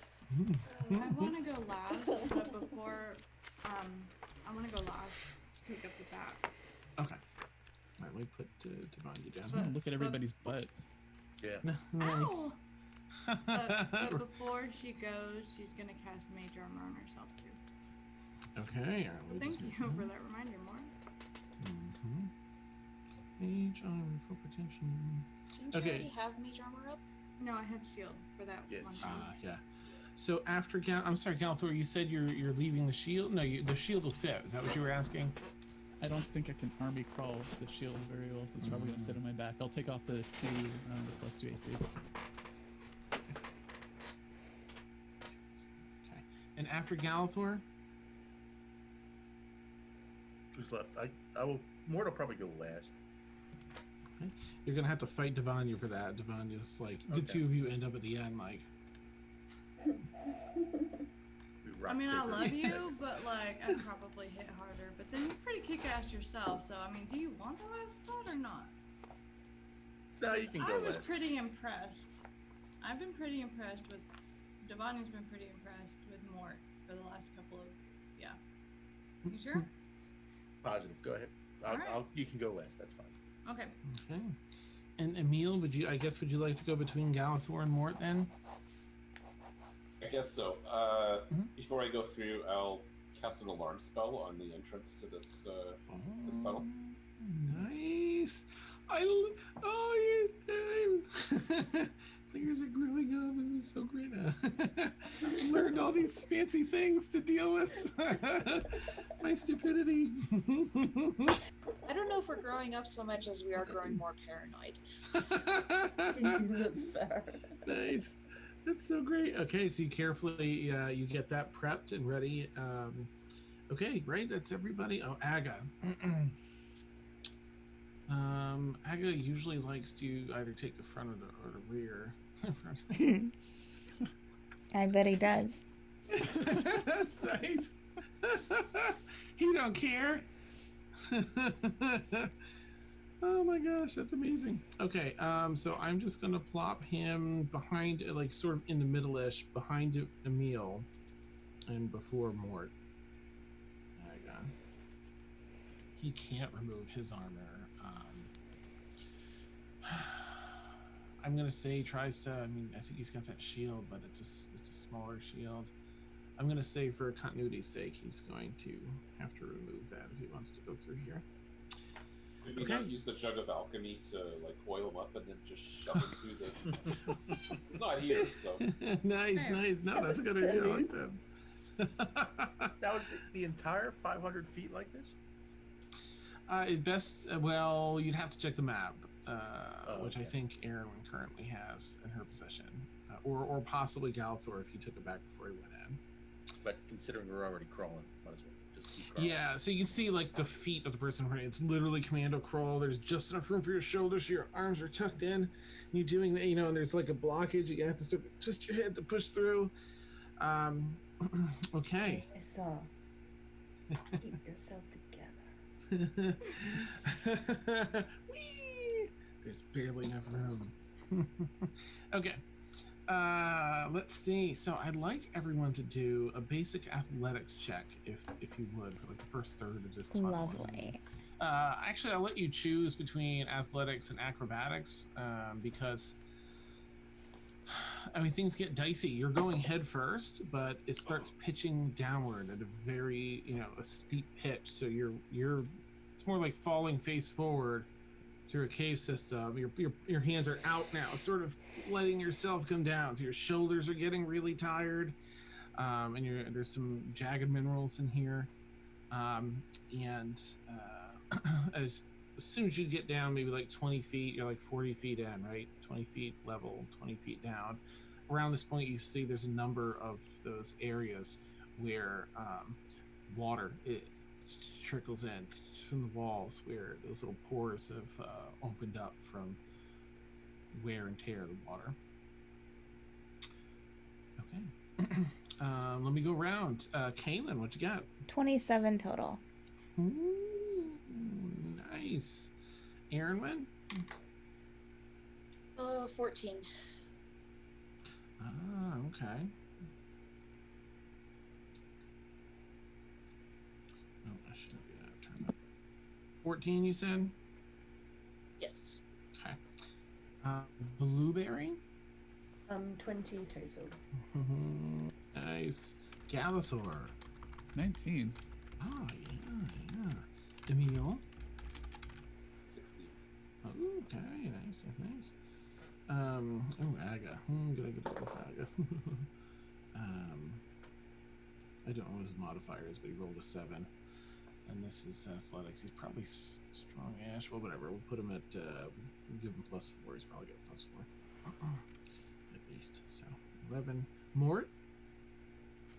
I want to go last, but before, I want to go last to take up the back. Okay. All right, let me put Devon Just down. want to look at everybody's butt. Yeah. Nice. Ow! But before she goes, she's gonna cast Mage Armor on herself too. Okay. So thank you for that reminder, Mark. Mm-hmm. Mage armor for protection. Didn't Okay. you already have mage armor up? No, I had shield for that Yes. one time. Yeah. So after I'm sorry, Galathor, you said you're leaving the shield. No, the shield will fit. Is that what you were asking? I don't think I can army crawl the shield very well, so it's probably going to sit on my back. I'll take off the the +2 AC. Okay. And after Galathor, Who's left? I will. Mort will probably go last. you're gonna have to fight Devanya for that. Devanya's like the Okay. two of you end up at the end like. We I rock, mean, I paper, love scissors. you, but like, I'd probably hit harder. But then you're pretty kick-ass yourself, so I mean, do you want the last spot or not? No, you can I go was last. pretty impressed. I've been pretty impressed with. Devonya's been pretty impressed with Mort for the last couple of. Yeah. You sure? Positive. Go ahead. Alright. You can go last. That's fine. Okay. Okay. And Emil, would you like to go between Galathor and Mort then? I guess so. Mhm. Before I go through, I'll cast an alarm spell on the entrance to this tunnel. Nice. players are growing up. This is so great. Learned all these fancy things to deal with my stupidity. I don't know if we're growing up so much as we are growing more paranoid. That's fair. Nice. That's so great. Okay, so you carefully you get that prepped and ready. Okay, great. That's everybody. Oh, Aga. Aga usually likes to either take the front or the rear. I bet he does. That's nice. He don't care. Oh my gosh, that's amazing. Okay, so I'm just gonna plop him behind, like sort of in the middle-ish, behind Emil and before Mort. There you go. He can't remove his armor. I'm gonna say he tries to. I mean, I think he's got that shield, but it's a smaller shield. I'm gonna say for continuity's sake, he's going to have to remove that if he wants to go through here. Maybe not use the jug of alchemy to like oil him up and then just shove him through the. It's not here, so. Nice. No, that's a good idea. I like that. That was the entire 500 feet like this? At best, well, you'd have to check the map, which I okay. think Erin currently has in her possession, or possibly Galthor if he took it back before he went in. But considering we're already crawling, might as well just keep crawling. Yeah, so you can see like the feet of the person running. It's literally commando crawl. There's just enough room for your shoulders, so your arms are tucked in. You're doing that, and there's like a blockage. You have to sort of twist your head to push through. Okay. Keep yourself together. Whee! There's barely enough room. Okay. Let's see. So I'd like everyone to do a basic athletics check, if you would, for like the first third of this tunnel. Lovely. Actually, I'll let you choose between athletics and acrobatics, because I mean things get dicey. You're going head first, but it starts pitching downward at a very a steep pitch. So you're it's more like falling face forward through a cave system. Your hands are out now, sort of letting yourself come down. So your shoulders are getting really tired, and there's some jagged minerals in here, and as soon as you get down, maybe like 20 feet, you're like 40 feet in, right? 20 feet level, 20 feet down. Around this point, you see there's a number of those areas where water trickles in from the walls, where those little pores have opened up from wear and tear of the water. Okay. Let me go around. Kaylin, what you got? 27 total. Ooh, nice. Aaronman? 14. Ah, okay. Oh, I shouldn't do that. Turn that. 14, you said? Yes. Okay. Blueberry? 20 total. Nice. Galithor? 19. Oh, yeah. Emil? 60. Oh, okay, nice. Aga. Gotta get with Aga. I don't know what his modifier is, but he rolled a 7. And this is athletics. He's probably strong-ish. Well, whatever. We'll put him at, we'll give him +4. He's probably got +4. At least. So, 11. Mort?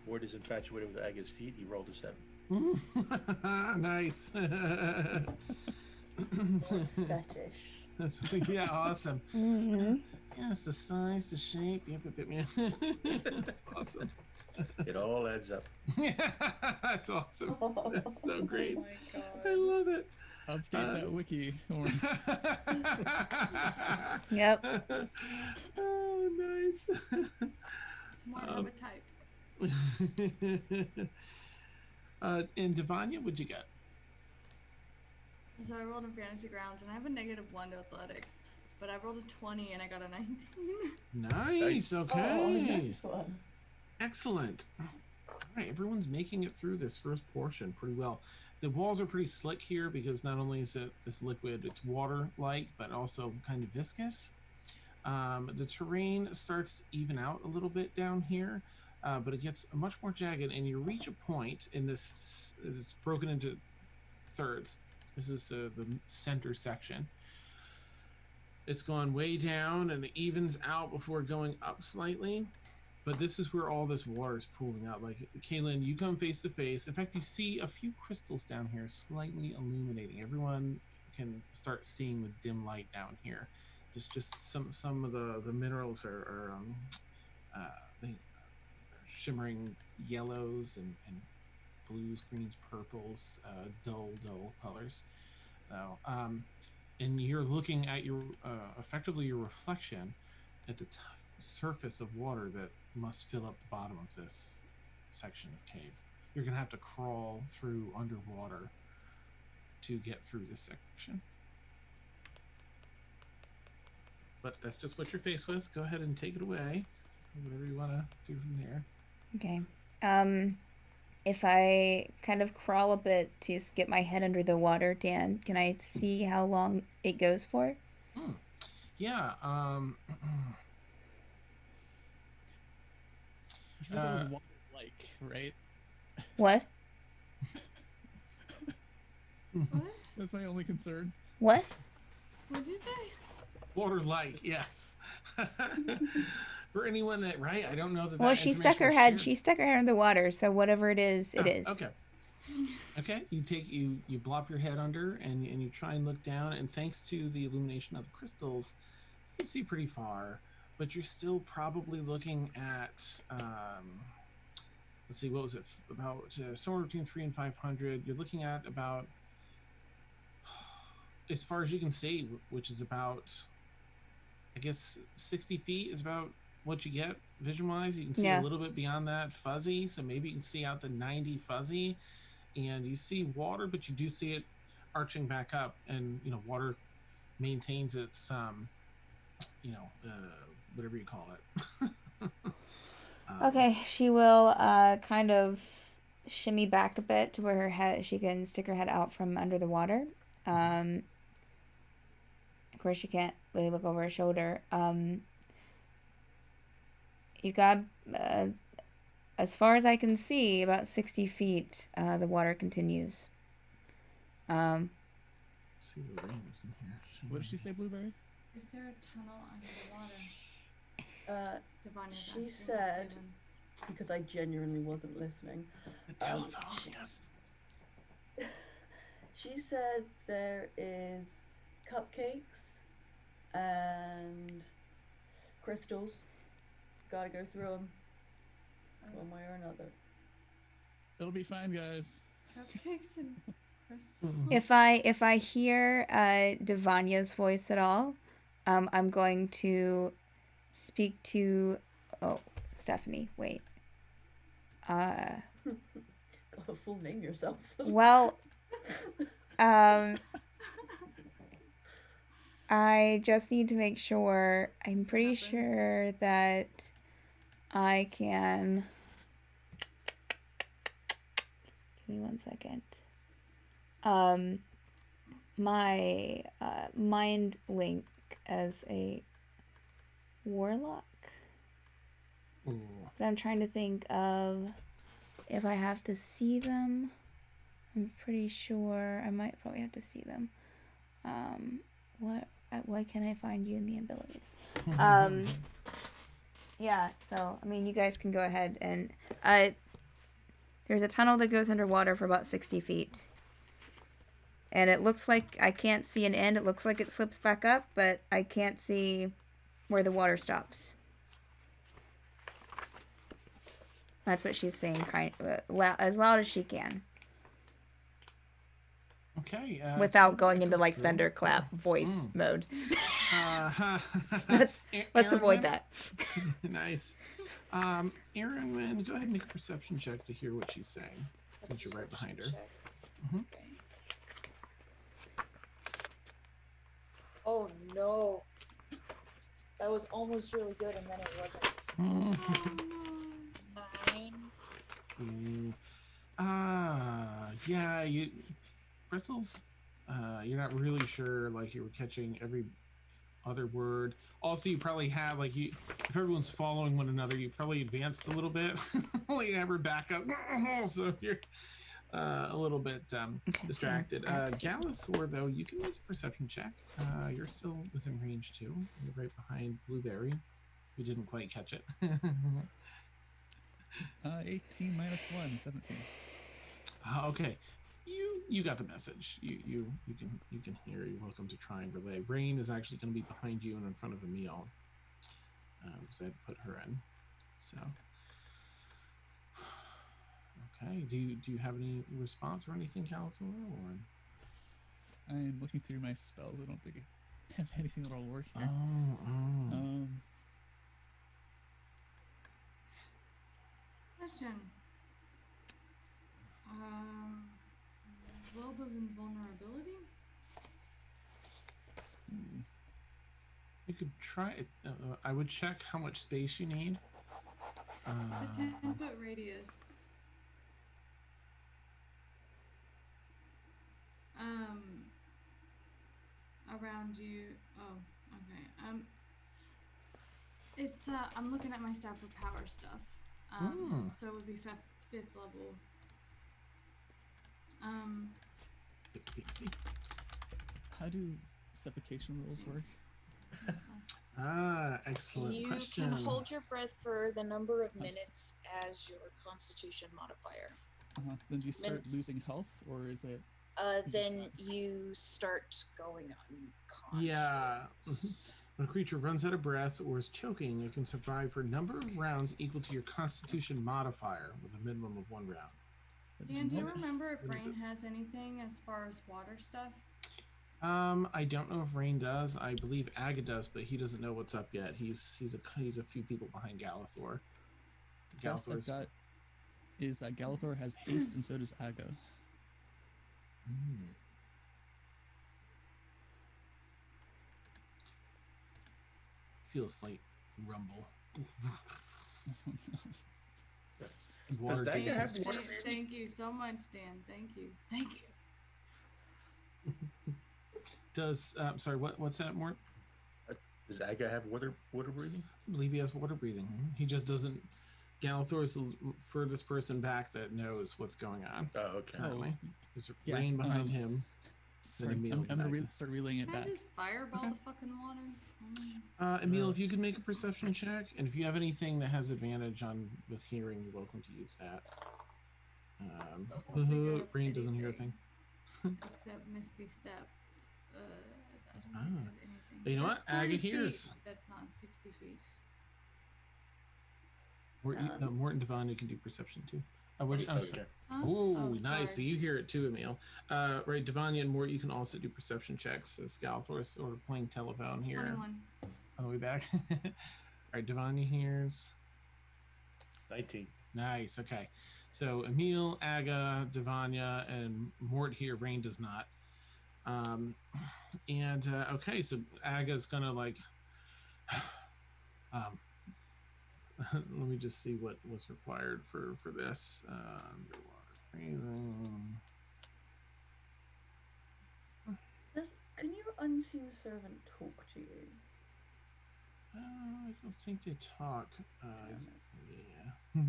Mort is infatuated with Aga's feet. He rolled a 7. Nice. Fetish. Yeah, awesome. Mm-hmm. Yes, the size, the shape. Yep. That's awesome. It all adds up. Yeah, that's awesome. That's so great. Oh my god. I love it. Update that wiki. Orange. Yep. Oh, nice. It's more of a type. And Devanya, what'd you get? So I rolled in Fantasy Grounds, and I have a -1 to athletics, but I rolled a 20 and I got a 19. Nice. Okay. Oh, nice one. Excellent. All right, everyone's making it through this first portion pretty well. The walls are pretty slick here because not only is it this liquid, it's water-like, but also kind of viscous. The terrain starts to even out a little bit down here, but it gets much more jagged, and you reach a point in this. It's broken into thirds. This is the center section. It's gone way down and it evens out before going up slightly. But this is where all this water is pooling out. Like, Kaylin, you come face to face. In fact, you see a few crystals down here slightly illuminating. Everyone can start seeing with dim light down here. Just some of the minerals are shimmering yellows and blues, greens, purples, dull colors. So, and you're looking at your effectively your reflection at the surface of water that must fill up the bottom of this section of cave. You're gonna have to crawl through underwater to get through this section. But that's just what you're faced with. Go ahead and take it away. Whatever you want to do from there. Okay. If I kind of crawl a bit to get my head under the water, Dan, can I see how long it goes for? Yeah. You said it was water-like, right? What? What? That's my only concern. What? What'd you say? Water-like, yes. For anyone that, right? I don't know that. Well, that she information stuck her was head. shared. She stuck her head in the water. So whatever it is, it is. Okay. Okay. You blop your head under and you try and look down, and thanks to the illumination of the crystals, you see pretty far, but you're still probably looking at let's see, what was it, about somewhere between 300 and 500. You're looking at about, as far as you can see, which is about, I guess 60 feet is about what you get vision wise. You can see a little bit beyond that fuzzy, so maybe you can see out to 90 fuzzy, and you see water, but you do see it arching back up, and water maintains its whatever you call it. Okay, she will kind of shimmy back a bit to where her head, she can stick her head out from under the water. Of course, she can't really look over her shoulder. You got, as far as I can see, about 60 feet, the water continues. See the rain is in here. What did she say, Blueberry? Is there a tunnel under the water? Devania's She asking said, Kaylin. because I genuinely wasn't listening. The telephone, yes. She said there is cupcakes and crystals. Gotta go through them one way or another. It'll be fine, guys. Cupcakes and crystals. If I hear Devania's voice at all, I'm going to speak to Stephanie. Wait. Got a full name yourself. Well, I just need to make sure. I'm pretty sure that I can. Give me 1 second. My mind link as a warlock. Ooh. But I'm trying to think of if I have to see them. I'm pretty sure I might probably have to see them. Why can't I find you in the abilities? Yeah, so, I mean, you guys can go ahead and, there's a tunnel that goes underwater for about 60 feet. And it looks like I can't see an end. It looks like it slips back up, but I can't see where the water stops. That's what she's saying, as loud as she can. Okay. Without going into like thunderclap voice mode. Let's avoid that. Nice. Aaron, go ahead and make a perception check to hear what she's saying. Since you're right behind her. Okay. Oh no. That was almost really good, and then it wasn't. 9. Crystals, you're not really sure, like you were catching every other word. Also, you probably have like if everyone's following one another, you probably advanced a little bit. Only ever back up. So if you're a little bit distracted. Galithor, though, you can make a perception check. You're still within range too. You're right behind Blueberry. We didn't quite catch it. 18 minus 1, 17. Okay. You got the message. You can hear. You're welcome to try and relay. Rain is actually going to be behind you and in front of Emil. Because I put her in. So okay. Do you have any response or anything, Galithor? Or I'm looking through my spells. I don't think I have anything that'll work here. Question. Globe of Invulnerability? You could try it. I would check how much space you need. It's a 10-foot radius. Around you. Oh, okay. It's I'm looking at my staff of power stuff. So it would be 5th level. How do suffocation rules work? Excellent You question. can hold your breath for the number of minutes as your constitution modifier. Then do you start losing health, or is it? Then you start going unconscious. Yeah. When a creature runs out of breath or is choking, it can survive for a number of rounds equal to your constitution modifier with a minimum of 1 round. Dan, do you remember if Rain has anything as far as water stuff? I don't know if Rain does. I believe Aga does, but he doesn't know what's up yet. He's a few people behind Galithor. Best I've got is that Galithor has haste, and so does Aga. Feel a slight rumble. Does Aga have water? Thank you so much, Dan. Thank you. Thank you. Does sorry, what's that, Mort? Does Aga have water breathing? I believe he has water breathing. He just doesn't. Galithor is the furthest person back that knows what's going on. Oh, okay. Currently. There's Rain behind him. Sorry, I'm gonna start relaying it back. Can I just fireball the fucking water? Emil, if you could make a perception check, and if you have anything that has advantage on with hearing, you're welcome to use that. Rain doesn't hear a thing. Except Misty Step. I don't think I have anything. You know what? That's 30 Aga hears. feet. That's not 60 feet. Mort and Devon, you can do perception too. Okay. Huh? Oh, nice. So sorry. you hear it too, Emil. Right, Devanya and Mort, you can also do perception checks as Galithor is sort of playing telephone here. 21. On the way back. All right, Devanya hears. 19. Nice. Okay. So Emil, Aga, Devanya, and Mort here. Rain does not. Okay, so Aga's gonna like. Let me just see what's required for this. Underwater breathing. Can your unseen servant talk to you? I don't think they talk. Yeah.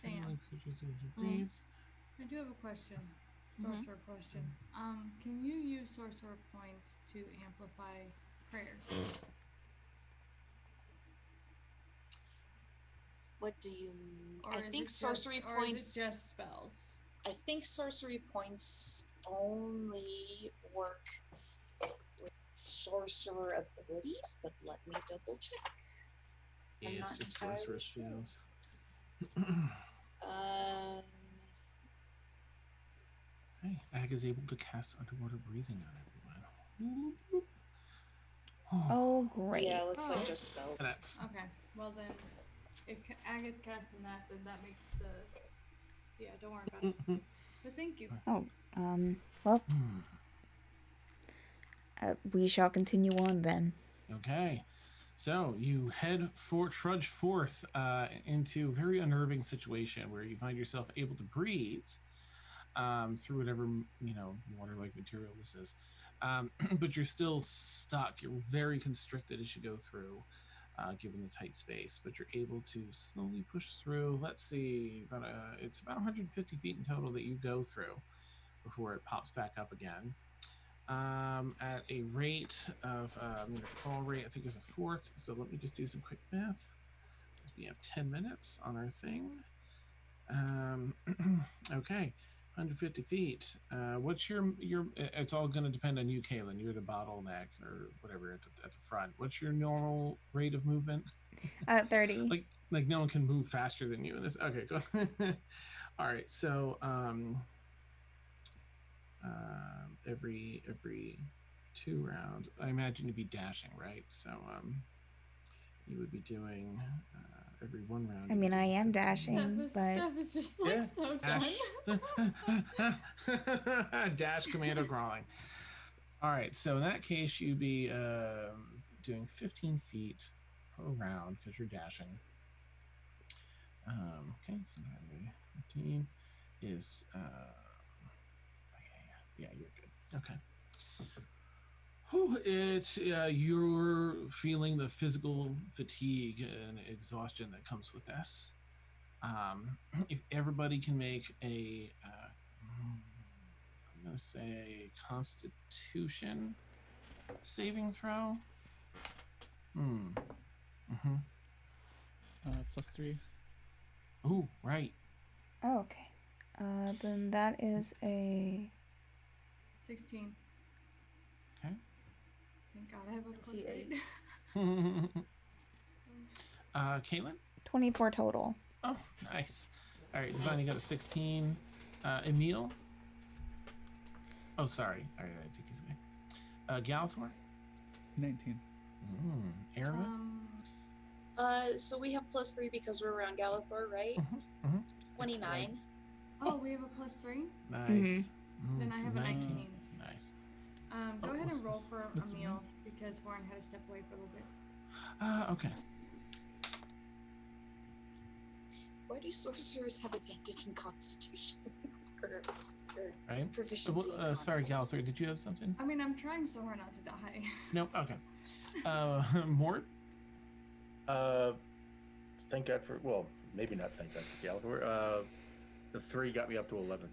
Sam. I do have a question. Sorcerer question. Can you use sorcerer points to amplify prayers? What do you? Or I is think it sorcery just, points. Or is it just spells? I think sorcery points only work with sorcerer abilities, but let me double check. I'm not it's just entirely sorcerer's sure. skills. Hey, Aga's able to cast underwater breathing on everyone. Oh, great. Yeah, it looks like just spells. Okay. Well then, if Aga's casting that, then that makes. Yeah, don't worry about it. But thank you. Oh, well, we shall continue on then. Okay, so you trudge forth into a very unnerving situation where you find yourself able to breathe through whatever water-like material this is. But you're still stuck. You're very constricted as you go through, given the tight space. But you're able to slowly push through. Let's see, it's about 150 feet in total that you go through before it pops back up again. At a rate of, fall rate, I think is a fourth. So let me just do some quick math. We have 10 minutes on our thing. Okay, 150 feet. What's your? It's all going to depend on you, Kaylin. You're the bottleneck or whatever at the front. What's your normal rate of movement? 30. Like no one can move faster than you in this. Okay, go. All right, so every 2 rounds, I imagine you'd be dashing, right? So you would be doing every 1 round. I mean, I am dashing, but Steph is just like so done. Dash commando crawling. All right, so in that case, you'd be doing 15 feet per round because you're dashing. Okay, so 15 is yeah, you're good. Okay. It's you're feeling the physical fatigue and exhaustion that comes with this. If everybody can make a, I'm gonna say Constitution saving throw. +3. Oh, right. oh, okay. Then that is a 16. Okay. Thank God I have a +8. Caitlin? 24 total. Oh, nice. All right, Devon, you got a 16. Emil? Oh, sorry. All right, I take these away. Galathor? 19. Aaron? So we have +3 because we're around Galathor, right? 29. Oh, we have a +3? Nice. Then I have a 19. Nice. Go ahead and roll for That's Emil because Warren had to step away for a little bit. Okay. Why do sorcerers have advantage in Constitution? or Right. proficiency in Sorry, concepts? Galathor, did you have something? I mean, I'm trying so hard not to die. Nope. Okay. Mort? Thank God for, well, maybe not thank God for Galathor. The 3 got me up to 11.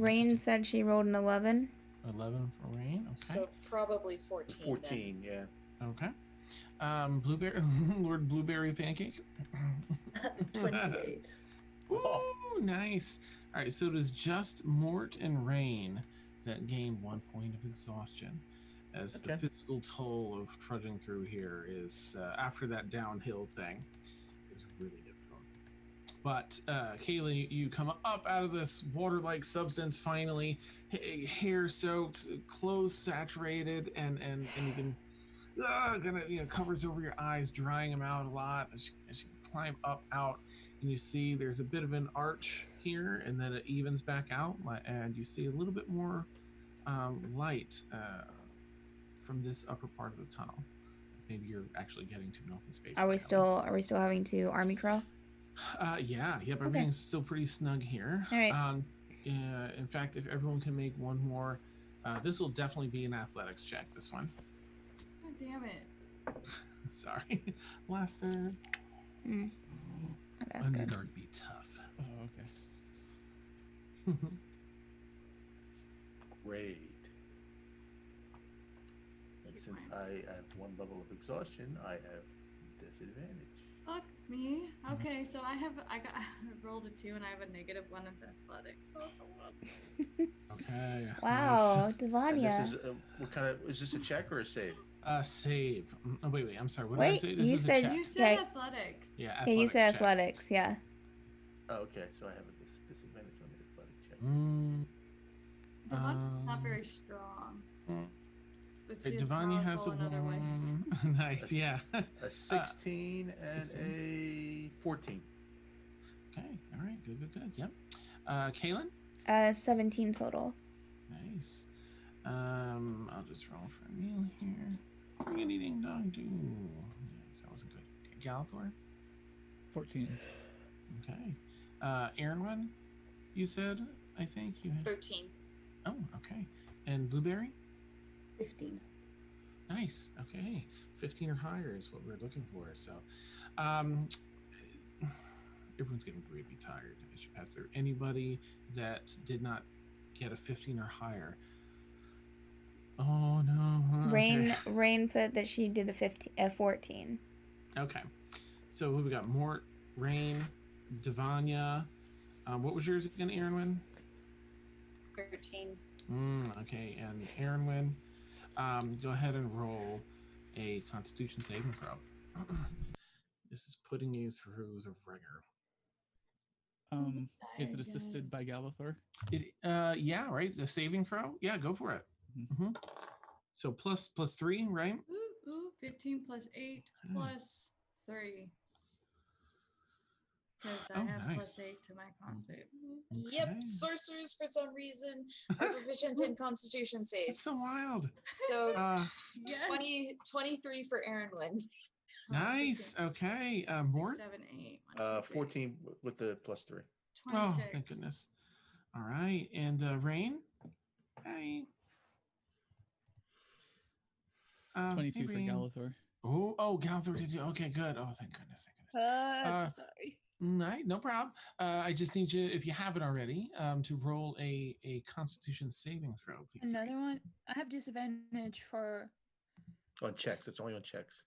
Rain said she rolled an 11. 11 for Rain. Okay. So probably 14. 14, yeah. Okay. Blueberry, Lord Blueberry Pancake. 28. Ooh, nice. All right, so it is just Mort and Rain that gain 1 point of exhaustion, as the physical toll of trudging through here is after that downhill thing is really difficult. But Kaylee, you come up out of this water-like substance finally, hair soaked, clothes saturated, and you can covers over your eyes, drying them out a lot as you climb up out, and you see there's a bit of an arch here, and then it evens back out, and you see a little bit more light from this upper part of the tunnel. Maybe you're actually getting to an open space. Are we still having to army crawl? Yeah, yep. Everything's still pretty snug here. All right. In fact, if everyone can make one more, this will definitely be an athletics check. This one. God damn it. Sorry. Last third. That's good. Underdark be tough. Oh, okay. Great. And since I have 1 level of exhaustion, I have disadvantage. Fuck me. Okay, so I rolled a 2 and I have a -1 in athletics, so it's a 1. Okay. Wow, Nice. Devania. And this is what kind of, is this a check or a save? Save. Oh, wait. I'm sorry. What did I Wait, say? you is a said- check. You said Yeah. athletics. Yeah. Yeah, you said check. athletics. Yeah. Oh, okay, so I have a disadvantage on the athletic check. Devon's not very strong. But she is Devania has a powerful in other ways. 1. Nice. Yeah. A 16 and 16. a 14. Okay. All right. Good. Yep. Kaylin? 17 total. Nice. I'll just roll for Emil here. Ring a ding dong doo. Yes, that wasn't good. Okay, Galathor? 14. Okay. Aaron, you said, I think you had 13. Oh, okay. And Blueberry? 15. Nice. Okay. 15 or higher is what we're looking for. So, um, everyone's getting really tired as you pass through. Anybody that did not get a 15 or higher? Oh no. Okay. Rain put that she did a 14. Okay. So who we got? Mort, Rain, Devanya. What was yours again, Aaronwyn? 13. Okay, and Aaronwyn, go ahead and roll a Constitution saving throw. This is putting you through the ringer. Is it assisted by Galathor? Yeah, right. The saving throw. Yeah, go for it. Mm-hmm. So plus 3, right? Ooh, 15 plus 8 plus 3. Because I have nice. plus 8 to my con save. Okay. Yep, sorcerers for some reason are proficient in Constitution saves. That's so wild. So Yes. 23 for Aaronwyn. Nice. Okay. Mort? 6, 7, 8. 1, 2, 3. 14 with the plus 3. 26. Oh, thank goodness. All right. And Rain? Hey. 22 hey, for Rain. Galathor. Oh, Galathor did you? Okay, good. Oh, thank goodness. Sorry. No problem. I just need you, if you haven't already, to roll a Constitution saving throw, please. Another one? I have disadvantage for... On checks. It's only on checks.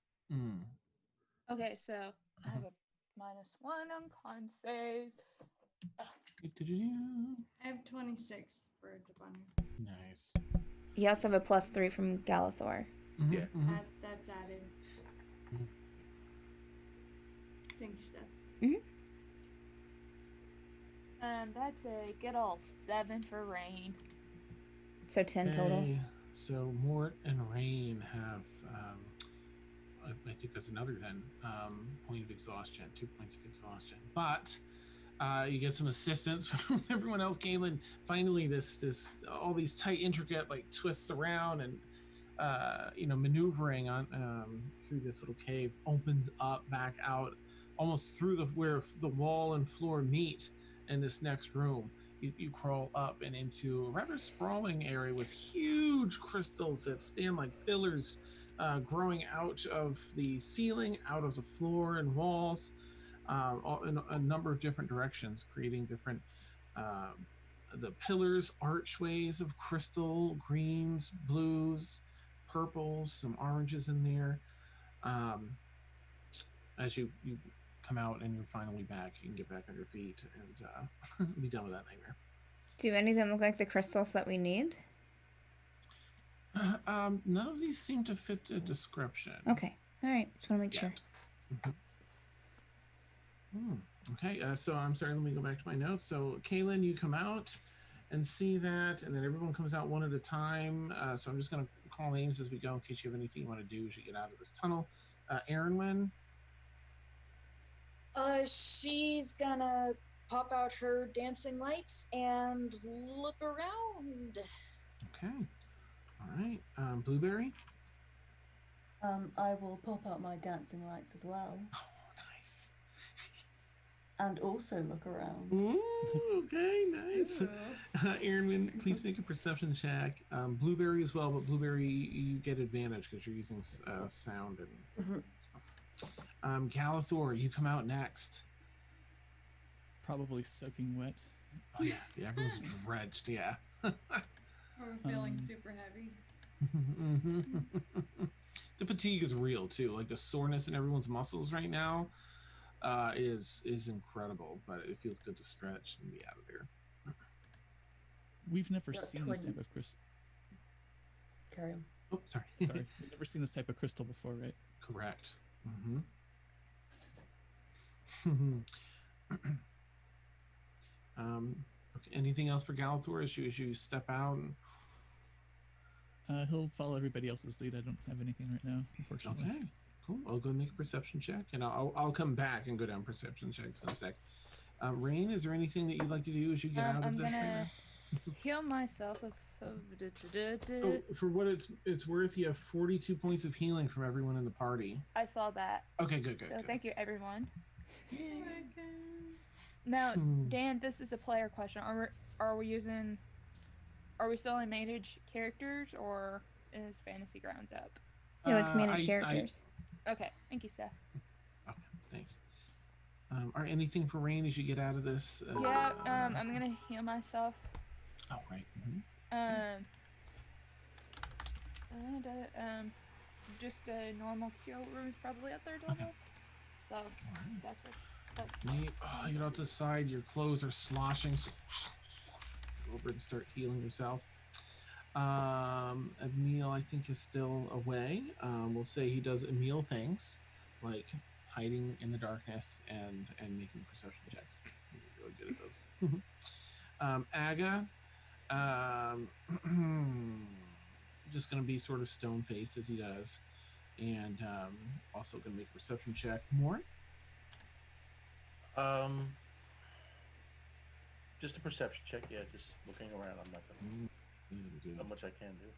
Okay, so I have a -1 on con save. I have 26 for Devon. Nice. You also have a +3 from Galathor. Yeah. That's added. Thank you, Steph. That's a good old 7 for Rain. So 10 total. Okay. So Mort and Rain have, I think that's another then, point of exhaustion, 2 points of exhaustion. But you get some assistance from everyone else. Galen, finally, all these tight, intricate like twists around and maneuvering on through this little cave opens up back out, almost through where the wall and floor meet in this next room. You crawl up and into a rather sprawling area with huge crystals that stand like pillars, growing out of the ceiling, out of the floor and walls, in a number of different directions, creating different the pillars, archways of crystal, greens, blues, purples, some oranges in there. As you come out and you're finally back, you can get back on your feet and be done with that nightmare. Do any of them look like the crystals that we need? None of these seem to fit a description. Okay. All right. Just want to make sure. Okay, so I'm sorry, let me go back to my notes. So, Kaylin, you come out and see that, and then everyone comes out one at a time. So I'm just going to call names as we go in case you have anything you want to do as you get out of this tunnel. Aaronwyn? She's gonna pop out her dancing lights and look around. Okay. All right. Blueberry? I will pop out my dancing lights as well. Oh, nice. And also look around. Ooh, okay, nice. Aaronwyn, please make a perception check. Blueberry as well, but Blueberry, you get advantage because you're using sound and Galathor, you come out next. Probably soaking wet. Oh yeah, everyone's drenched. Yeah. Or feeling super heavy. The fatigue is real too. Like the soreness in everyone's muscles right now is incredible, but it feels good to stretch and be out of there. We've never seen this type of crystal. Carry on. Oh, sorry. Sorry, we've never seen this type of crystal before, right? Correct. Okay, anything else for Galathor as you step out? He'll follow everybody else's lead. I don't have anything right now, unfortunately. Okay, cool. I'll go make a perception check, and I'll come back and go down perception checks in a sec. Rain, is there anything that you'd like to do as you get out of I'm this? gonna heal myself with. Oh, for what it's worth, you have 42 points of healing from everyone in the party. I saw that. Okay, good. So thank you, everyone. Yay. Now, Dan, this is a player question. Are we are we still in Mage characters, or is Fantasy Grounds up? No, it's managed characters. Okay, thank you, Steph. Okay, thanks. All right, anything for Rain as you get out of this? Yeah, I'm gonna heal myself. Oh, right. Just a normal heal room is probably at 3rd level. Okay. So that's what. You know, to the side, your clothes are sloshing. So over and start healing yourself. Emil, I think, is still away. We'll say he does Emil things, like hiding in the darkness and making perception checks. He's really good at those. Aga, just going to be sort of stone-faced as he does, and also going to make a perception check. Mort? Just a perception check. Yeah, just looking around. I'm not gonna. How much I can do.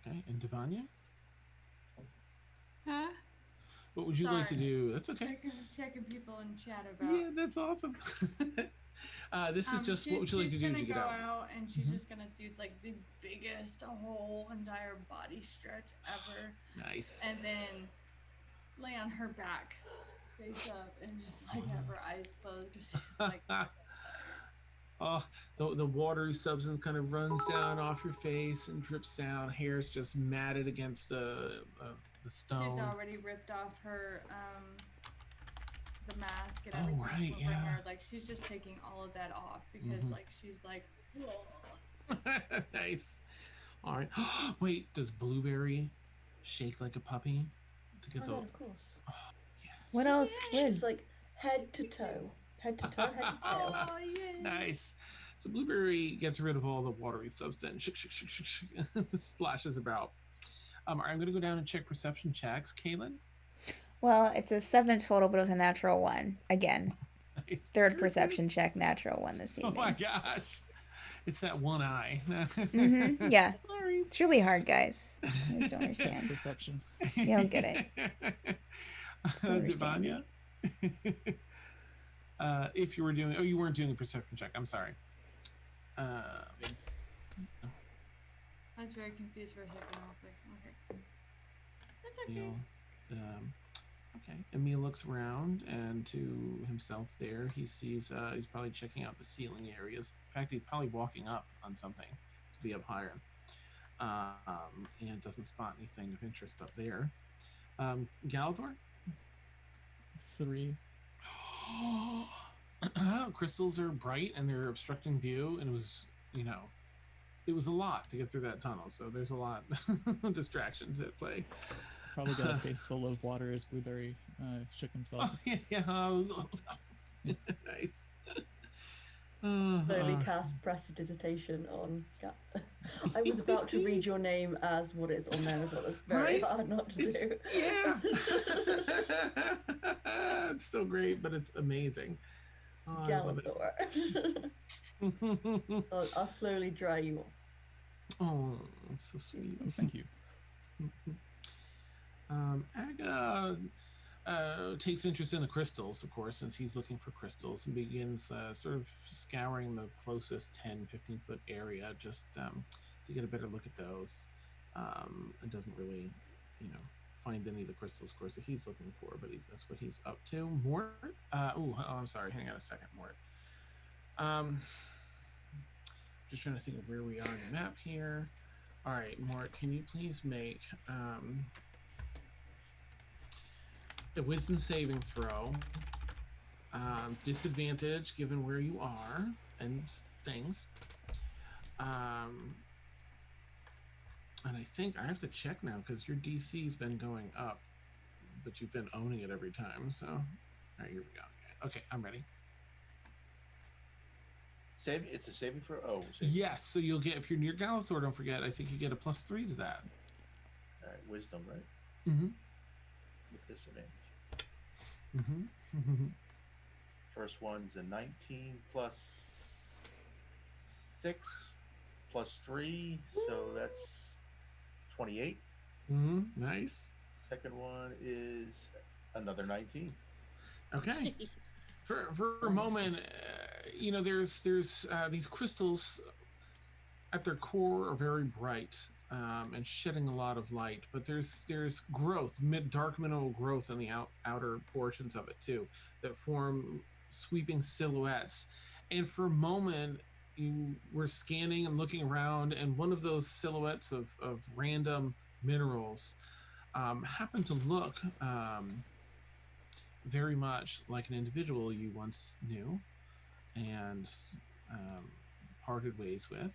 Okay, and Devanya? Huh? What would you like to Sorry. do? That's okay. Checking people in chat about. Yeah, that's awesome. This is just what would you like to do as you get out? She's gonna go out and she's just gonna do like the biggest whole entire body stretch ever. Nice. And then lay on her back, face up, and just like have her eyes closed because she's like. Oh, the watery substance kind of runs down off your face and drips down. Hair's just matted against the stone. She's already ripped off her the mask and everything right, over yeah. her. Like she's just taking all of that off because like she's like. Nice. All right. Wait, does Blueberry shake like a puppy to get Oh, the? no, of course. Oh, yes. What else would? She's like head to toe. Head to toe, head to tail. Oh yeah. Nice. So Blueberry gets rid of all the watery substance. Splashes about. I'm going to go down and check perception checks. Kaylin? Well, it's a 7 total, but it was a natural 1. Again. Nice. 3rd perception check, natural 1 this evening. Oh my gosh. It's that one eye. Yeah. Sorry. It's really hard, guys. You guys don't That's understand. perception. You don't get it. Don't understand Devanya? If you were doing, you weren't doing a perception check. I'm sorry. I was very confused for a second. I was like, okay, that's okay. Okay. Emil looks around, and to himself there, he sees he's probably checking out the ceiling areas. In fact, he's probably walking up on something to be up higher, and doesn't spot anything of interest up there. Galthor? 3. Crystals are bright and they're obstructing view, and it was a lot to get through that tunnel, so there's a lot of distractions at play. Probably got a face full of water as Blueberry shook himself. Oh, yeah. Nice. Slowly cast prestidigitation on. I was about to read your name as what is on there as well. It's very hard not to do. Yeah. It's so great, but it's amazing. Oh, I love it. I'll slowly dry you off. Oh, that's so sweet. Oh, thank you. Aga takes interest in the crystals, of course, since he's looking for crystals, and begins sort of scouring the closest 10-15 foot area just to get a better look at those. And doesn't really, find any of the crystals, of course, that he's looking for, but that's what he's up to. Mort? I'm sorry. Hang on a second, Mort. Just trying to think of where we are on the map here. All right, Mort, can you please make a wisdom saving throw? Disadvantage given where you are and things. And I think I have to check now because your DC's been going up, but you've been owning it every time. So, all right, here we go. Okay, I'm ready. It's a saving throw. Oh, yes. So you'll get, if you're near Galithor, don't forget. I think you get a +3 to that. All right, wisdom, right? Mm-hmm. With disadvantage. Mm-hmm. First one's a 19 plus 6 plus 3, so that's 28. Mm-hmm. Nice. Second one is another 19. Okay. Jeez. For a moment, there's these crystals. at their core are very bright and shedding a lot of light, but there's growth, dark mineral growth in the outer portions of it too, that form sweeping silhouettes. And for a moment, you were scanning and looking around, and one of those silhouettes of random minerals happened to look very much like an individual you once knew and parted ways with.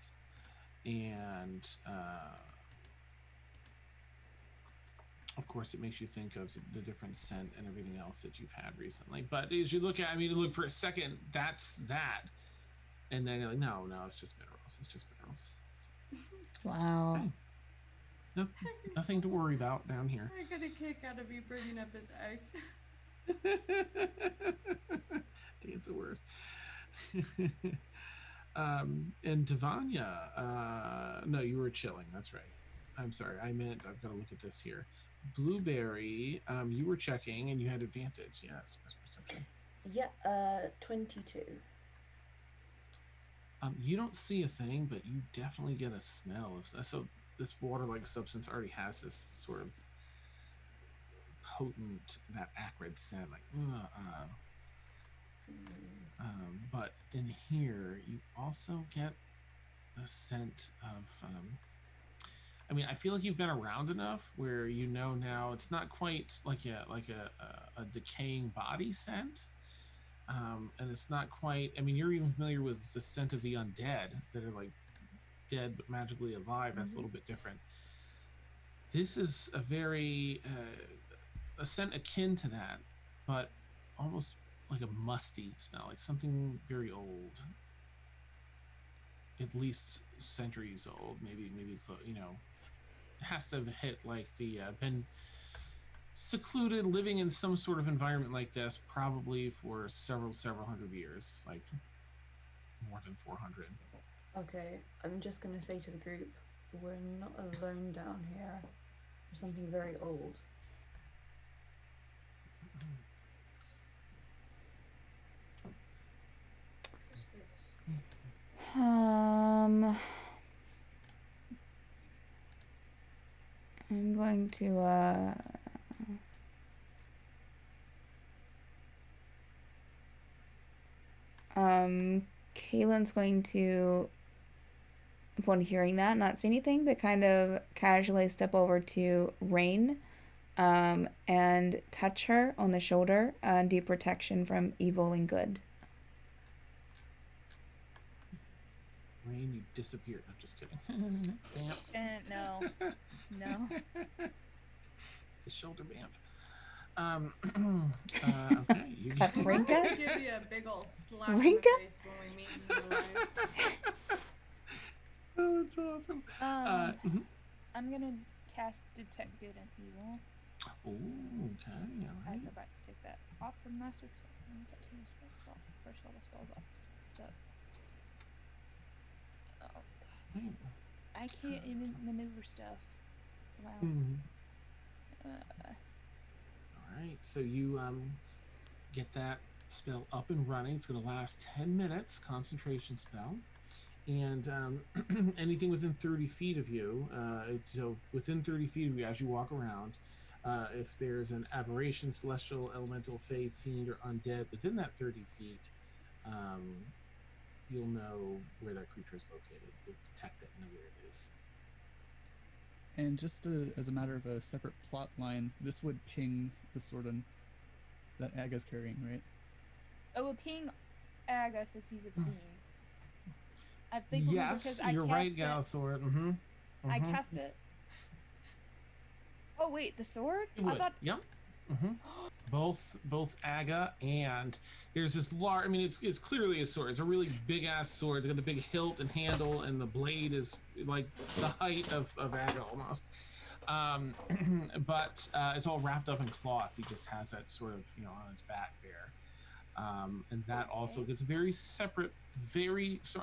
And of course, it makes you think of the different scent and everything else that you've had recently. But as you look at, you look for a second, that's that. And then you're like, no, it's just minerals. It's just minerals. Wow. Okay. No, nothing to worry about down here. I got a kick out of you bringing up his ex. Dan's the worst. And Devanya, no, you were chilling. That's right. I'm sorry. I meant, I've got to look at this here. Blueberry, you were checking and you had advantage. Yes, best perception. Yeah, 22. You don't see a thing, but you definitely get a smell of. So this water-like substance already has this sort of potent, that acrid scent, like. But in here, you also get a scent of. I feel like you've been around enough where you know now it's not quite like a decaying body scent. And it's not quite, you're even familiar with the scent of the undead that are like dead but magically alive. That's a little bit different. This is a very, a scent akin to that, but almost like a musty smell, like something very old. At least centuries old, maybe, it has to have hit like the, been secluded, living in some sort of environment like this, probably for several hundred years, like more than 400. Okay, I'm just going to say to the group, we're not alone down here. There's something very old. I'm going to Kaylin's going to, upon hearing that, not say anything, but kind of casually step over to Rain and touch her on the shoulder and do protection from evil and good. Rain, you disappeared. I'm just kidding. Bamf. No. It's the shoulder bamf. Okay. You Rinka? I'm gonna give you a big old slap in the Rinka? face when we meet in real life. Oh, that's awesome. I'm gonna cast Detect Good and Evil. Oh, okay. All I right. forgot to take that off from last week, so I'm gonna get his spells off. First level spells off. So. Oh, God. Right. I can't even maneuver stuff. Wow. Mhm. All right, so you get that spell up and running. It's going to last 10 minutes, concentration spell. And anything within 30 feet of you, so within 30 feet of you as you walk around, if there's an aberration, celestial, elemental, fae, fiend, or undead within that 30 feet, you'll know where that creature is located. You'll detect it and know where it is. And just as a matter of a separate plot line, this would ping the sword that Aga's carrying, right? It will ping Aga since he's a fiend. I think Yes, because I you're cast right, it. Galathor. Mm-hmm. I cast it. Oh wait, the sword? It would. I thought. Yep. Mm-hmm. Both Aga and there's this large. It's clearly a sword. It's a really big ass sword. It's got the big hilt and handle, and the blade is like the height of Aga almost. But it's all wrapped up in cloth. He just has that sort of on his back there, and that also gets very separate.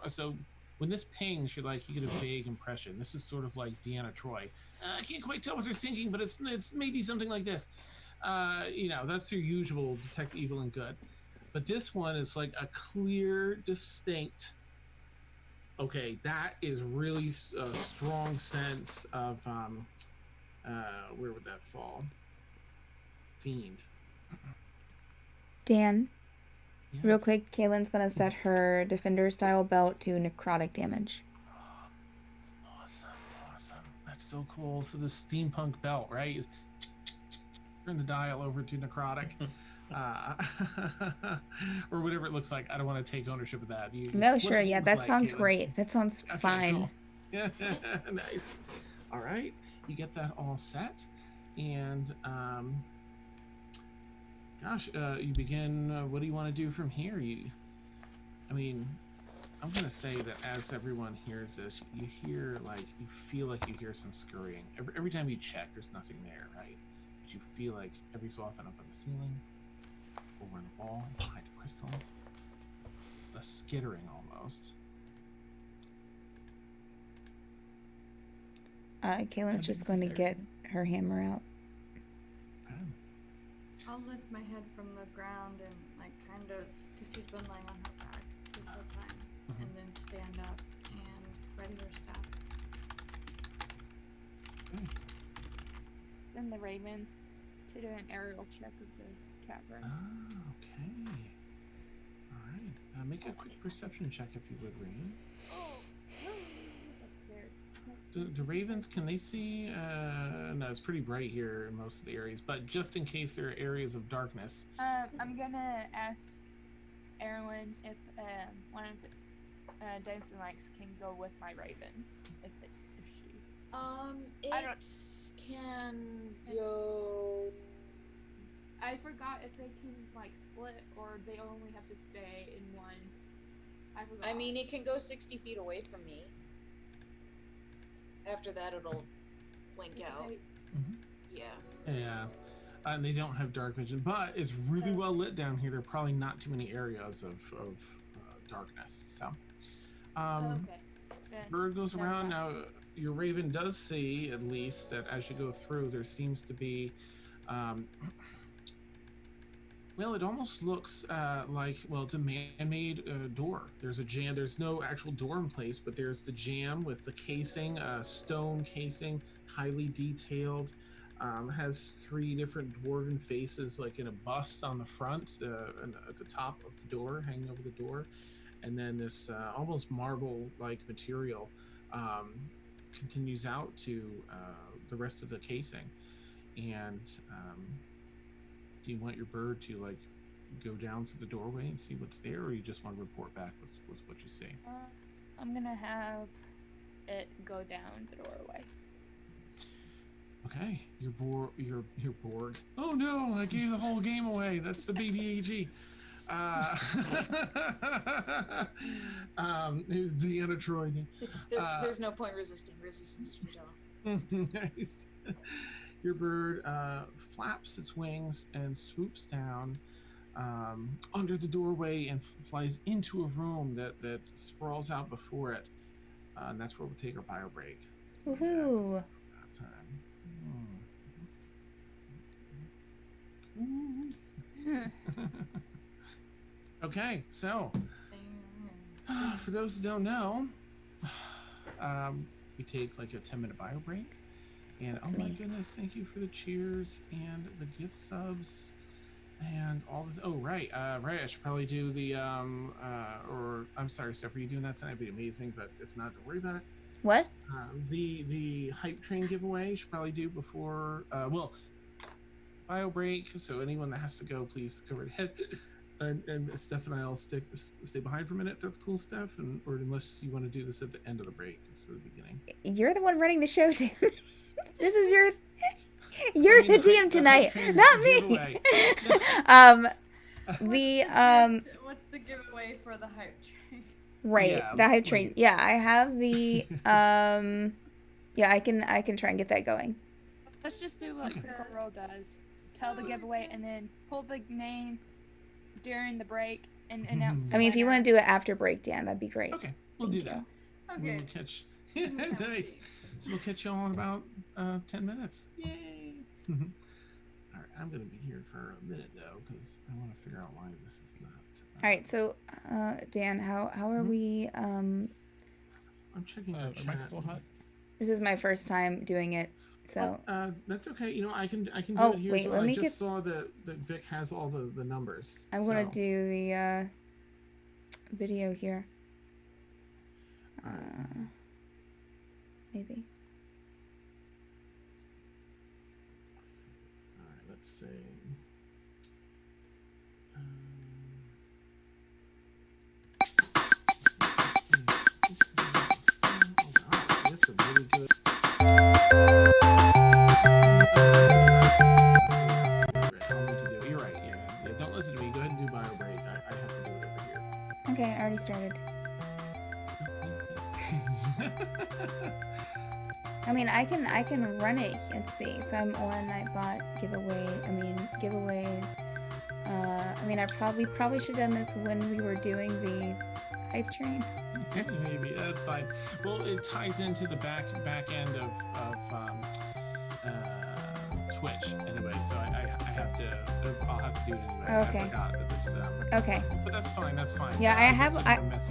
So when this pings, you get a vague impression. This is sort of like Deanna Troy. I can't quite tell what they're thinking, but it's maybe something like this. That's your usual detect evil and good. But this one is like a clear, distinct Okay, that is really a strong sense of where would that fall? Fiend. Dan, Yes. real quick, Kaylin's gonna set her defender style belt to necrotic damage. Awesome. That's so cool. So the steampunk belt, right? Turn the dial over to necrotic. Or whatever it looks like. I don't want to take ownership of that. No, sure, yeah, that sounds great. That sounds Okay, fine. cool. Yeah, nice. All right, you get that all set, and you begin. What do you want to do from here? I'm gonna say that as everyone hears this, you feel like you hear some scurrying. Every time you check, there's nothing there, right? But you feel like every so often up on the ceiling, over on the wall, behind a crystal, a skittering almost. Kaylin's just going to get her hammer out. I'll lift my head from the ground and kind of, because she's been laying on her back this whole time, and then stand up and ready her staff. Send the raven to do an aerial check of the cavern. Okay. All right. Make a quick perception check if you would, Raven. Oh, that's scared. The ravens, can they see? No, it's pretty bright here in most of the areas, but just in case there are areas of darkness. I'm gonna ask Erwin if one of the Dancing Lights can go with my raven. If she. It can go. I forgot if they can split or they only have to stay in one. I forgot. I mean, it can go 60 feet away from me. After that, it'll blink out. Yeah. Yeah. And they don't have dark vision, but it's really well lit down here. There are probably not too many areas of darkness. So, Okay. Bird goes around. Now, your raven does see, at least, that as you go through, there seems to be, well, it almost looks it's a man-made door. There's a jam. There's no actual door in place, but there's the jam with the casing, stone casing, highly detailed. Has 3 different dwarven faces, like in a bust on the front, and at the top of the door, hanging over the door, and then this almost marble-like material continues out to the rest of the casing. And do you want your bird to go down to the doorway and see what's there, or you just want to report back with what you see? I'm gonna have it go down the doorway. Okay, your Borg. Oh no, I gave the whole game away. That's the BBAG. It was Deanna Troy. There's no point resisting. Resistance is futile. Nice. Your bird flaps its wings and swoops down under the doorway and flies into a room that sprawls out before it. And that's where we'll take our bio break. Woohoo! Okay, so for those who don't know, we take a 10-minute bio break. And That's my me. goodness, thank you for the cheers and the gift subs and all the right. I should probably do the or I'm sorry, Steph, are you doing that tonight? It'd be amazing, but if not, don't worry about it. What? The hype train giveaway should probably do before bio break. So anyone that has to go, please go right ahead. And Steph and I'll stay behind for a minute. If that's cool, Steph, or unless you want to do this at the end of the break instead of the beginning. You're the one running the show, dude. This is you're the DM tonight, not me. What's the giveaway for the hype train? Right, Yeah, the hype train. Yeah, I have the yeah, I can try and get that going. Let's just do what Critical Role does. Tell the giveaway and then pull the name during the break and announce the I mean, if you winner. want to do it after break, Dan, that'd be great. Okay, we'll Thank do that. Okay. We'll catch. Nice. So we'll catch you all in about 10 minutes. Yay! All right, I'm gonna be here for a minute though, because I want to figure out why this is not. All right, so Dan, how are we I'm checking. Are the mics chat. still hot? This is my first time doing it, so. That's okay. You know, I can do Oh, it here. wait, as well. let me I just get- saw that Vic has all the numbers. I'm gonna so. do the video here. Maybe. All right, let's see. That's a really good. You're right. Yeah. Don't listen to me. Go ahead and do bio break. I have to do it over here. Okay, I already started. I mean, I can run it. Let's see. So I'm on Nightbot giveaways. I mean, I probably should have done this when we were doing the hype train. Maybe that's fine. Well, it ties into the back end of Twitch anyway, so I'll have to do it anyway. Okay. I forgot that this. Okay. But that's fine. That's fine. Yeah, I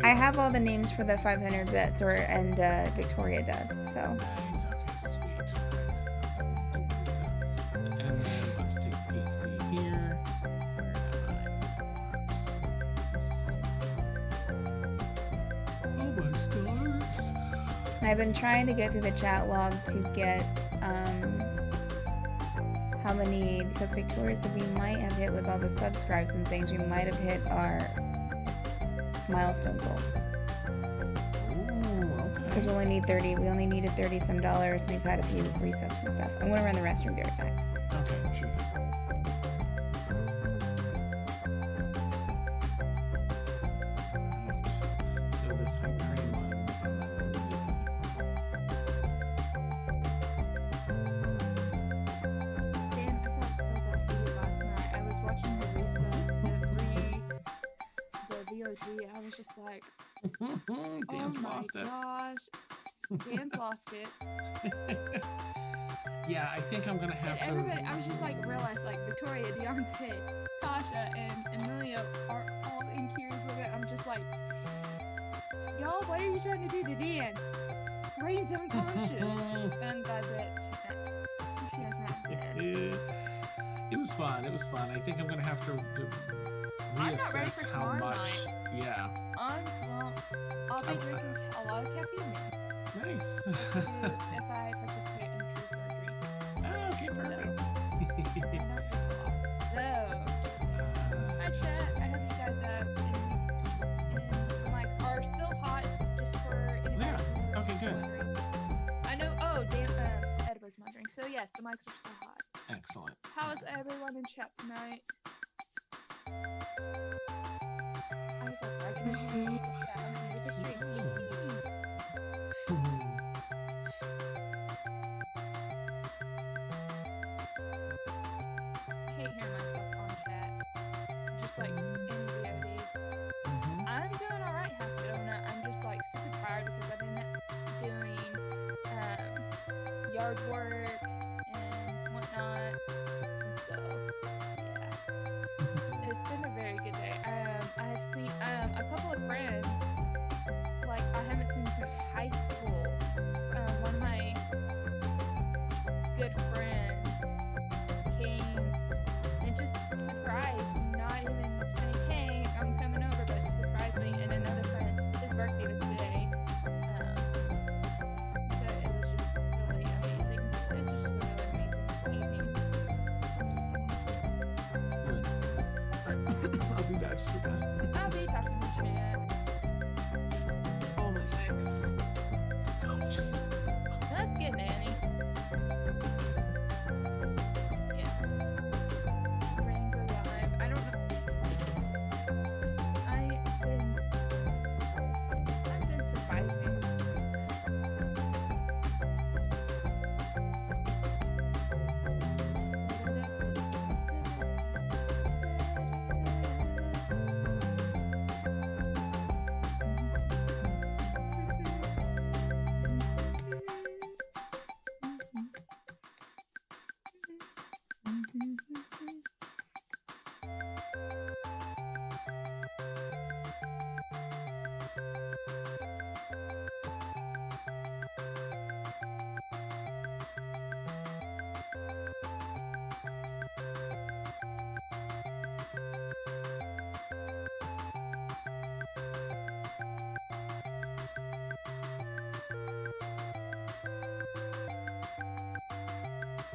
I have all the names for the 500 bits, and Victoria does. So. Nice. Okay, sweet. And then let's take a peek. See here. Oh my stars. I've been trying to get through the chat log to get how many, because Victoria said we might have hit with all the subscribes and things, we might have hit our milestone goal. Ooh, okay. Because we only needed $30 some, and we've had a few resubs and stuff. I'm gonna run the restroom, be right back. Okay, sure thing. So this hype train one. Dan, I felt so bad for you last night. I was watching the VOD, and I was just like, Dan's oh my lost it. gosh. Dan's lost it. Yeah, I think I'm gonna have And to. everybody, I was just like, realized like Victoria, Deontay, Tasha, and Amelia are all in Kira's limit. I'm just like, y'all, what are you trying to do to Dan? Rain's unconscious. And that's it. She has not dead. It was fun. It was fun. I think I'm gonna have to I'm not ready for reassess how tomorrow much. night. Yeah. Well, I'll be drinking a lot of caffeine then. Nice. If I participate in Truth or Drink. Okay, perfect. So, hi chat. I hope you guys and the mics are still hot, just for anybody Yeah. who's Okay, good. wondering. I know. Oh, Dan, Ediba's wondering. So yes, the mics are still hot. Excellent. How is everyone in chat tonight? I was like, I can with the stream. Can't hear myself on chat. Just like in VOD. I'm doing alright, half donut. I'm just like super tired because I've been doing yard work and whatnot. And so yeah. It's been a very good day. I have seen a couple of friends like I haven't seen since high school. One of my good friends came and just surprised, not even saying, hey, I'm coming over, but surprised me. And another friend, his birthday was today. So it was just really amazing.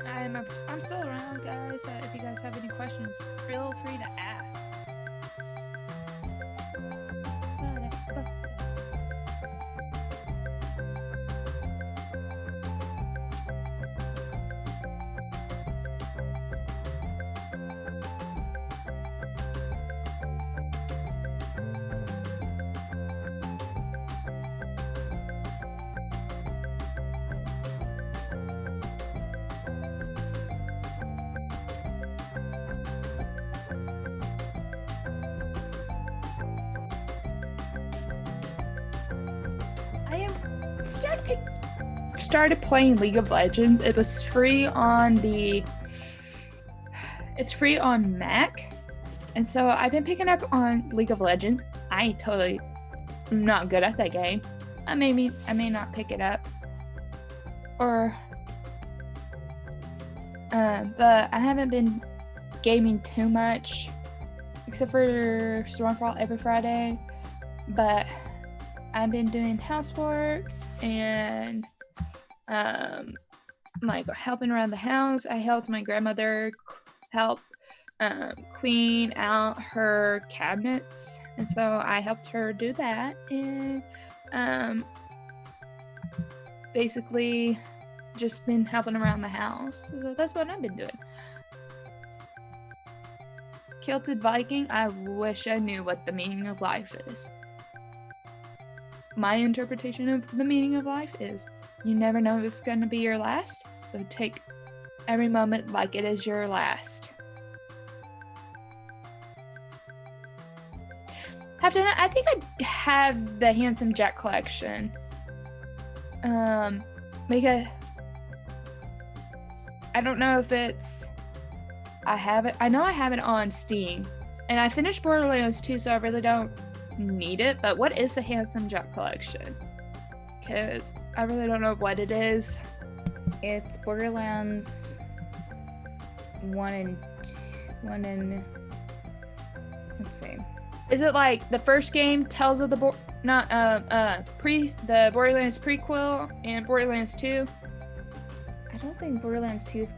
I'm still around, guys. If you guys have any questions, feel free to ask. Started playing League of Legends. It was free on it's free on Mac, and so I've been picking up on League of Legends. I totally am not good at that game. I may not pick it up, or but I haven't been gaming too much, except for Stormfall every Friday. But I've been doing housework and like helping around the house. I helped my grandmother help clean out her cabinets, and so I helped her do that, and basically just been helping around the house. So that's what I've been doing. Kilted Viking, I wish I knew what the meaning of life is. My interpretation of the meaning of life is you never know if it's going to be your last, so take every moment like it is your last. I think I have the Handsome Jack collection. Because I don't know if it's... I know I have it on Steam. And I finished Borderlands 2, so I really don't need it. But what is the Handsome Jack collection? Because I really don't know what it is. It's Borderlands 1 and let's see. Is it like the first game tells of the the Borderlands prequel and Borderlands 2? I don't think Borderlands 2 is...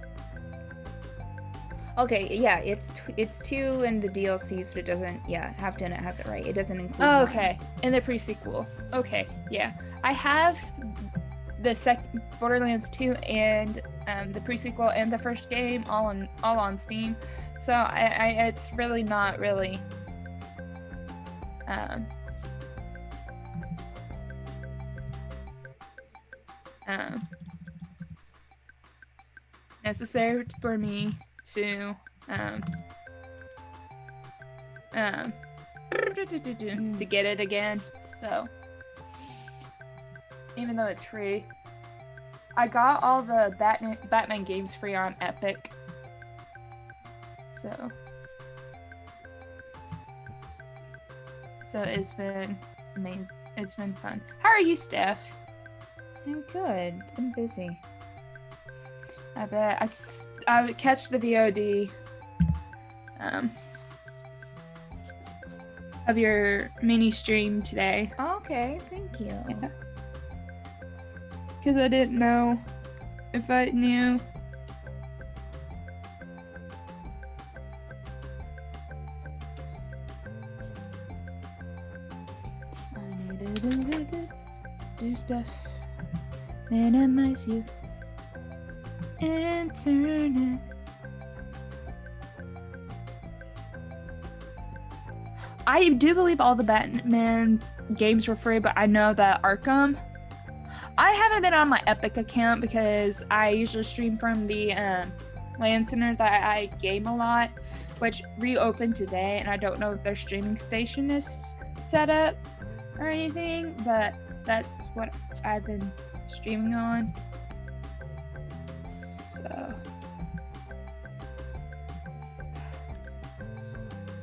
Okay, yeah, it's 2 and the DLCs, but it doesn't... Yeah, Half Done It has it right. It doesn't include... Oh, okay, and the pre-sequel. Okay, yeah. I have the Borderlands 2 and the pre-sequel and the first game all on Steam. So I it's really not really... necessary for me to to get it again. So even though it's free, I got all the Batman games free on Epic. So it's been amazing. It's been fun. How are you, Steph? I'm good. I'm busy. I bet I would catch the VOD of your mini stream today. Oh, okay, thank you. Yeah. Because I didn't know if I knew. Do stuff, minimize you, internet. I do believe all the Batman games were free, but I know that Arkham. I haven't been on my Epic account because I usually stream from the LAN center that I game a lot, which reopened today, and I don't know if their streaming station is set up or anything, but that's what I've been streaming on. So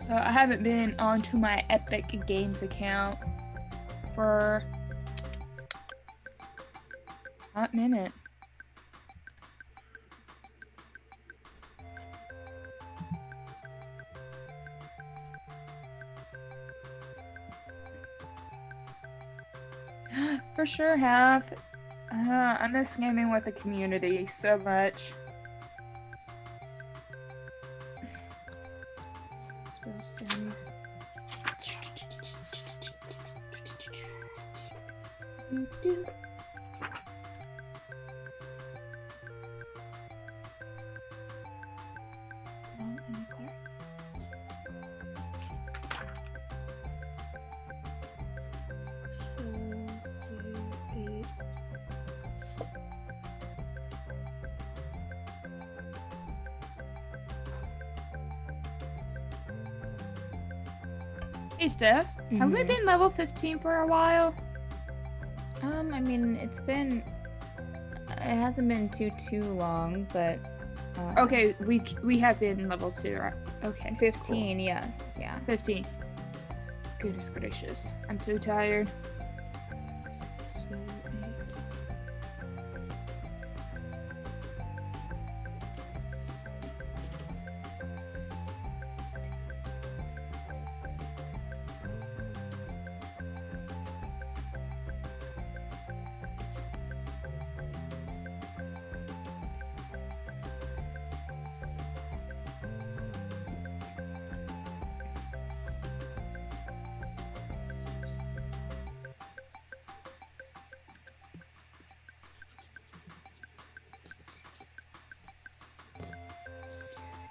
I haven't been onto my Epic Games account for a hot minute. For sure have. I miss gaming with the community so much. Hey, Steph, have we been level 15 for a while? I mean, it hasn't been too long, but Okay, we have been level 2, right? Okay. 15, yes, yeah. 15. Goodness gracious. I'm too tired.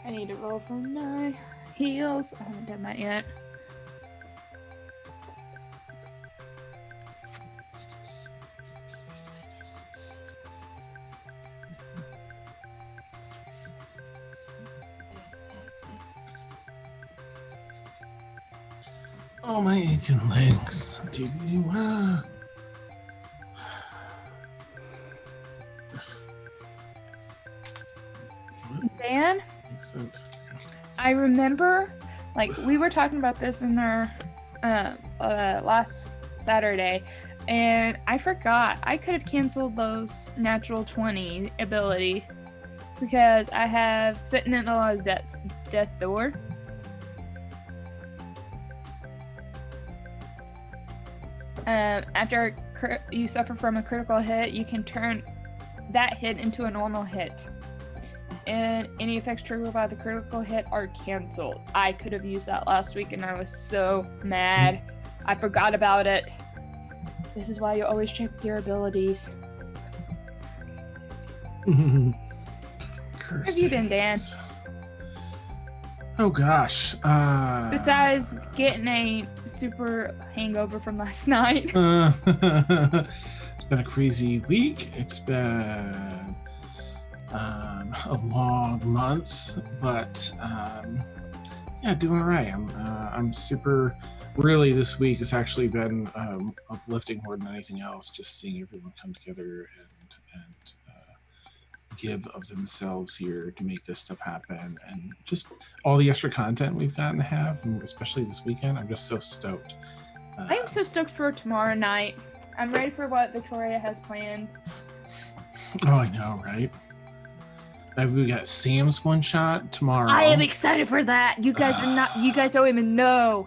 I need to roll for my heals. I haven't done that yet. Oh, my aching legs. Do you Dan? Makes sense. I remember, like, we were talking about this in our last Saturday, and I forgot I could have canceled those natural 20 ability because I have Sentinel's death door. After you suffer from a critical hit, you can turn that hit into a normal hit. And any effects triggered by the critical hit are canceled. I could have used that last week and I was so mad. I forgot about it. This is why you always check your abilities. Where have you been, Dan? Oh gosh. Besides getting a super hangover from last night. It's been a crazy week. It's been a long month, but yeah, doing all right. I'm super. Really, this week has actually been uplifting more than anything else. Just seeing everyone come together and give of themselves here to make this stuff happen, and just all the extra content we've gotten to have, and especially this weekend. I'm just so stoked. I am so stoked for tomorrow night. I'm ready for what Victoria has planned. Oh, I know, right? We got Sam's one shot tomorrow. I am excited for that. You guys are not. You guys don't even know.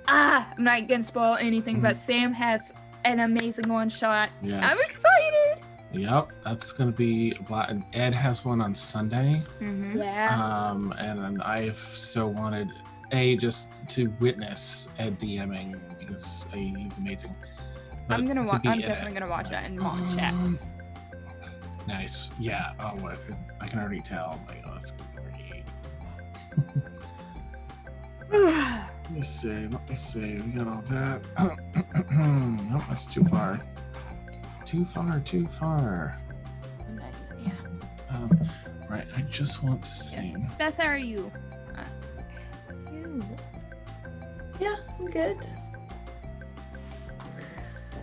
I'm not gonna spoil anything, but Sam has an amazing one shot. Yes. I'm excited. Yep, that's gonna be a lot. And Ed has one on Sunday. Mm-hmm. Yeah. And then I've so wanted just to witness Ed DMing because he's amazing. But I'm definitely gonna watch that and mom chat. Nice. Yeah. Oh, I can already tell. Like, oh, that's gonna be great. Let me see. We got all that. Nope, that's too far. Too far. Yeah. Right. I just want to see. Beth, how are you? Yeah, I'm good.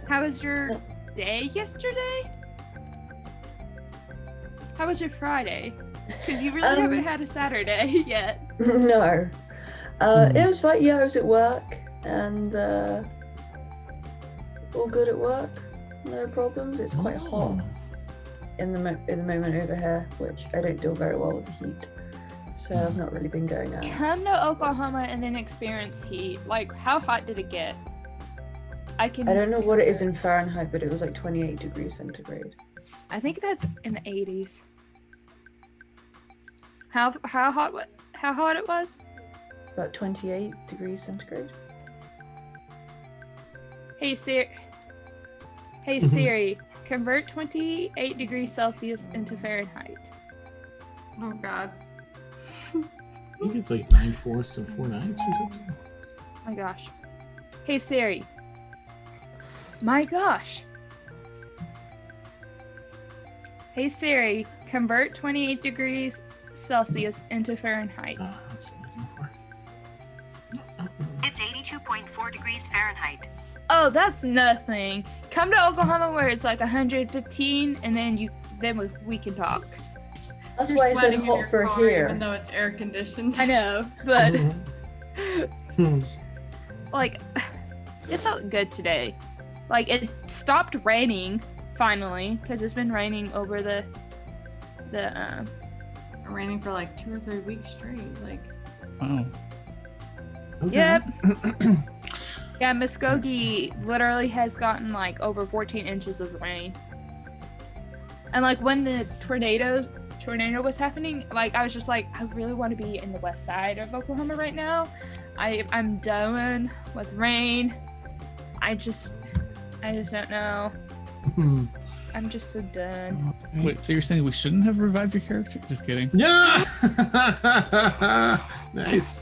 How was your day yesterday? How was your Friday? Because you really haven't had a Saturday yet. No. It was fine. Yeah, I was at work and all good at work. No problems. It's quite hot in the moment over here, which I don't deal very well with the heat. So I've not really been going out. Come to Oklahoma and then experience heat. Like, how hot did it get? I don't know what it is in Fahrenheit, but it was like 28 degrees centigrade. I think that's in the 80s. How hot it was? About 28 degrees centigrade. Hey, Sarah. Hey Siri, convert 28 degrees Celsius into Fahrenheit. Oh God. I think it's like 9/4 and 4/9 or something. My gosh. Hey Siri. My gosh. Hey Siri, convert 28 degrees Celsius into Fahrenheit. That's what I'm looking for. It's 82.4 degrees Fahrenheit. Oh, that's nothing. Come to Oklahoma where it's like 115, and then we can talk. That's You're why it's sweating so in your hot for car, here. even though it's air conditioned. I know, but Hmm. like, it felt good today. Like, it stopped raining finally because it's been raining over the Raining for like 2 or 3 weeks straight. Like, Wow. Okay. Yep. Yeah, Muskogee literally has gotten like over 14 inches of rain. And like when the tornado was happening, like I was just like, I really want to be in the west side of Oklahoma right now. I'm done with rain. I just don't know. I'm just so done. Wait, so you're saying we shouldn't have revived your character? Just kidding. Yeah. Nice.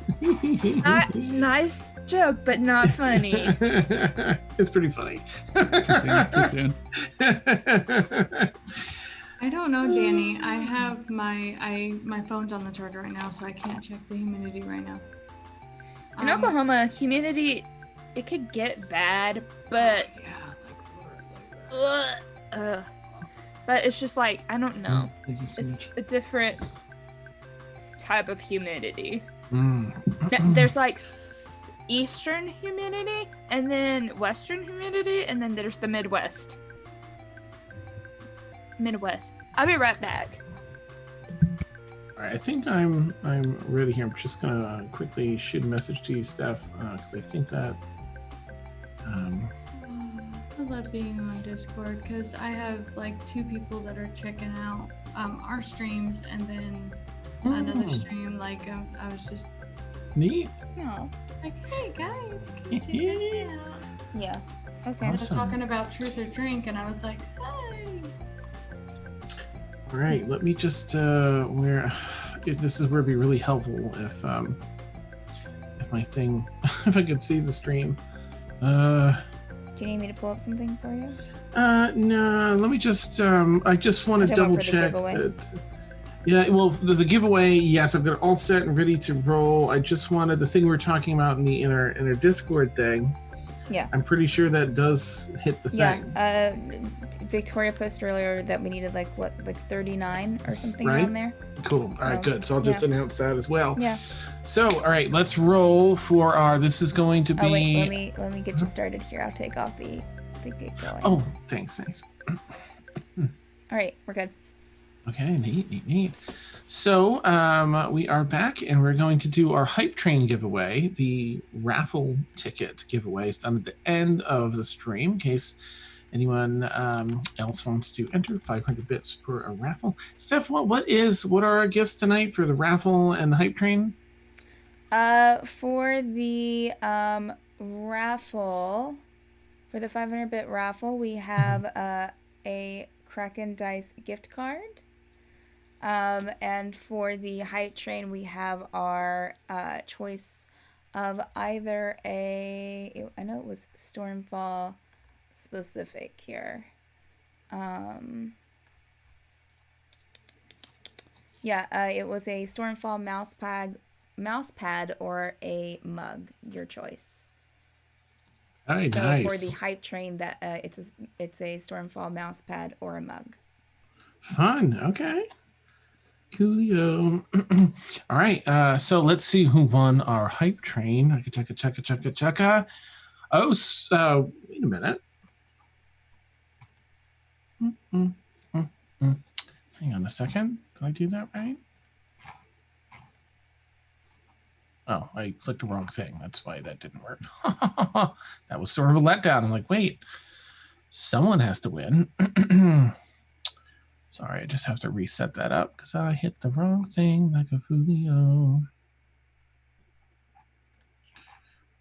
Nice joke, but not funny. It's pretty funny. Too soon. Too soon. I don't know, Danny. I have my phone's on the charger right now, so I can't check the humidity right now. In Oklahoma, humidity, it could get bad, but but it's just like, I don't know. It's a different type of humidity. There's like eastern humidity, and then western humidity, and then there's the Midwest. I'll be right back. All right, I think I'm ready here. I'm just gonna quickly shoot a message to you, Steph, because I think that. I love being on Discord because I have like 2 people that are checking out our streams, and then another stream. Like I was just Neat. No. like, hey guys, can you check this out? Yeah. Okay. I was Awesome. talking about truth or drink, and I was like, hi. All right, let me just this is where it'd be really helpful if my thing if I could see the stream. Do you need me to pull up something for you? No, let me just I just want to What about double for the check giveaway? that. Yeah, well, the giveaway, yes, I've got it all set and ready to roll. I just wanted the thing we were talking about in our Discord thing. Yeah. I'm pretty sure that does hit the thing. Yeah. Victoria posted earlier that we needed like 39 or something Right. on there. Cool. All right, So, good. So I'll just announce that as well. Yeah. So, all right, let's roll for our. This is going to be. Oh wait, let me get you started here. I'll take off the gate going. Oh, thanks. All right, we're good. Okay, neat. So we are back, and we're going to do our hype train giveaway. The raffle ticket giveaway is done at the end of the stream, in case anyone else wants to enter. 500 bits for a raffle. Steph, what are our gifts tonight for the raffle and the hype train? For the raffle, for the 500-bit raffle, we have a Kraken Dice gift card. And for the hype train, we have our choice of either I know it was Stormfall specific here. It was a Stormfall mouse pad or a mug, your choice. Very So nice. for the hype train, that it's a Stormfall mouse pad or a mug. Fun. Okay. Coolio. All right. So let's see who won our hype train. Checka. Oh, wait a minute. Hang on a second. Did I do that right? Oh, I clicked the wrong thing. That's why that didn't work. That was sort of a letdown. I'm like, wait, someone has to win. Sorry, I just have to reset that up because I hit the wrong thing like a foolio.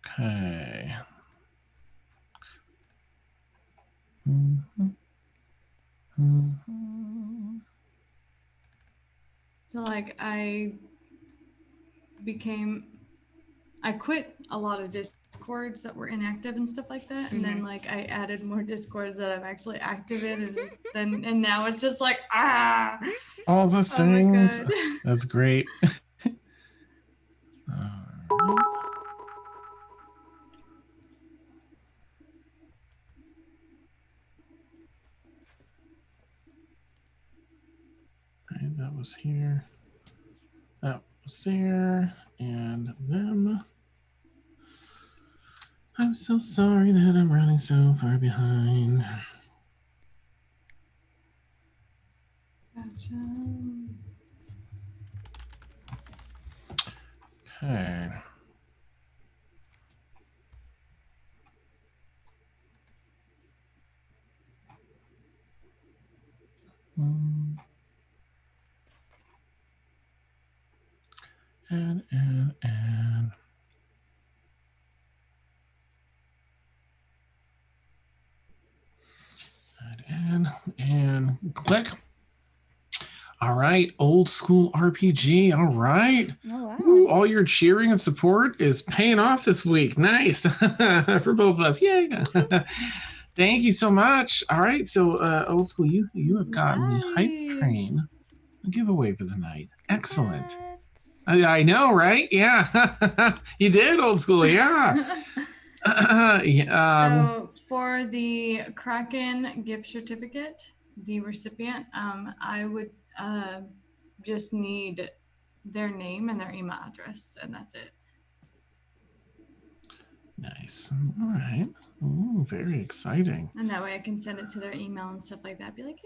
Okay. So like I quit a lot of discords that were inactive and stuff like that, and then like I added more discords that I'm actually active in, and now it's just like all the things. Oh my God. That's great. Okay, that was here. That was there, and them. I'm so sorry that I'm running so far behind. Gotcha. Okay. And and click. All right, old school RPG. All right. Oh, wow. Ooh, all your cheering and support is paying off this week. Nice. For both of us. Yay. Thank you so much. All right, so old school, you have gotten the hype train giveaway for the night. Excellent. I know, right? Yeah. You did, old school. Yeah. So for the Kraken gift certificate, the recipient, I would just need their name and their email address, and that's it. Nice. All right. Ooh, very exciting. And that way I can send it to their email and stuff like that. Be like,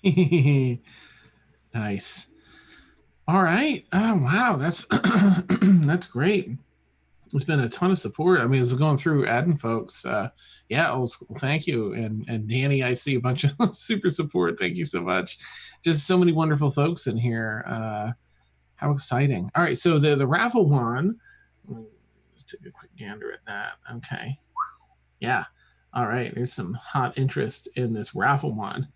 hey. Nice. All right. Oh, wow. That's that's great. It's been a ton of support. I mean, as going through adding folks, yeah, old school. Thank you. And Danny, I see a bunch of super support. Thank you so much. Just so many wonderful folks in here. How exciting. All right. So the raffle one, let's take a quick gander at that. Okay. Yeah. All right. There's some hot interest in this raffle one.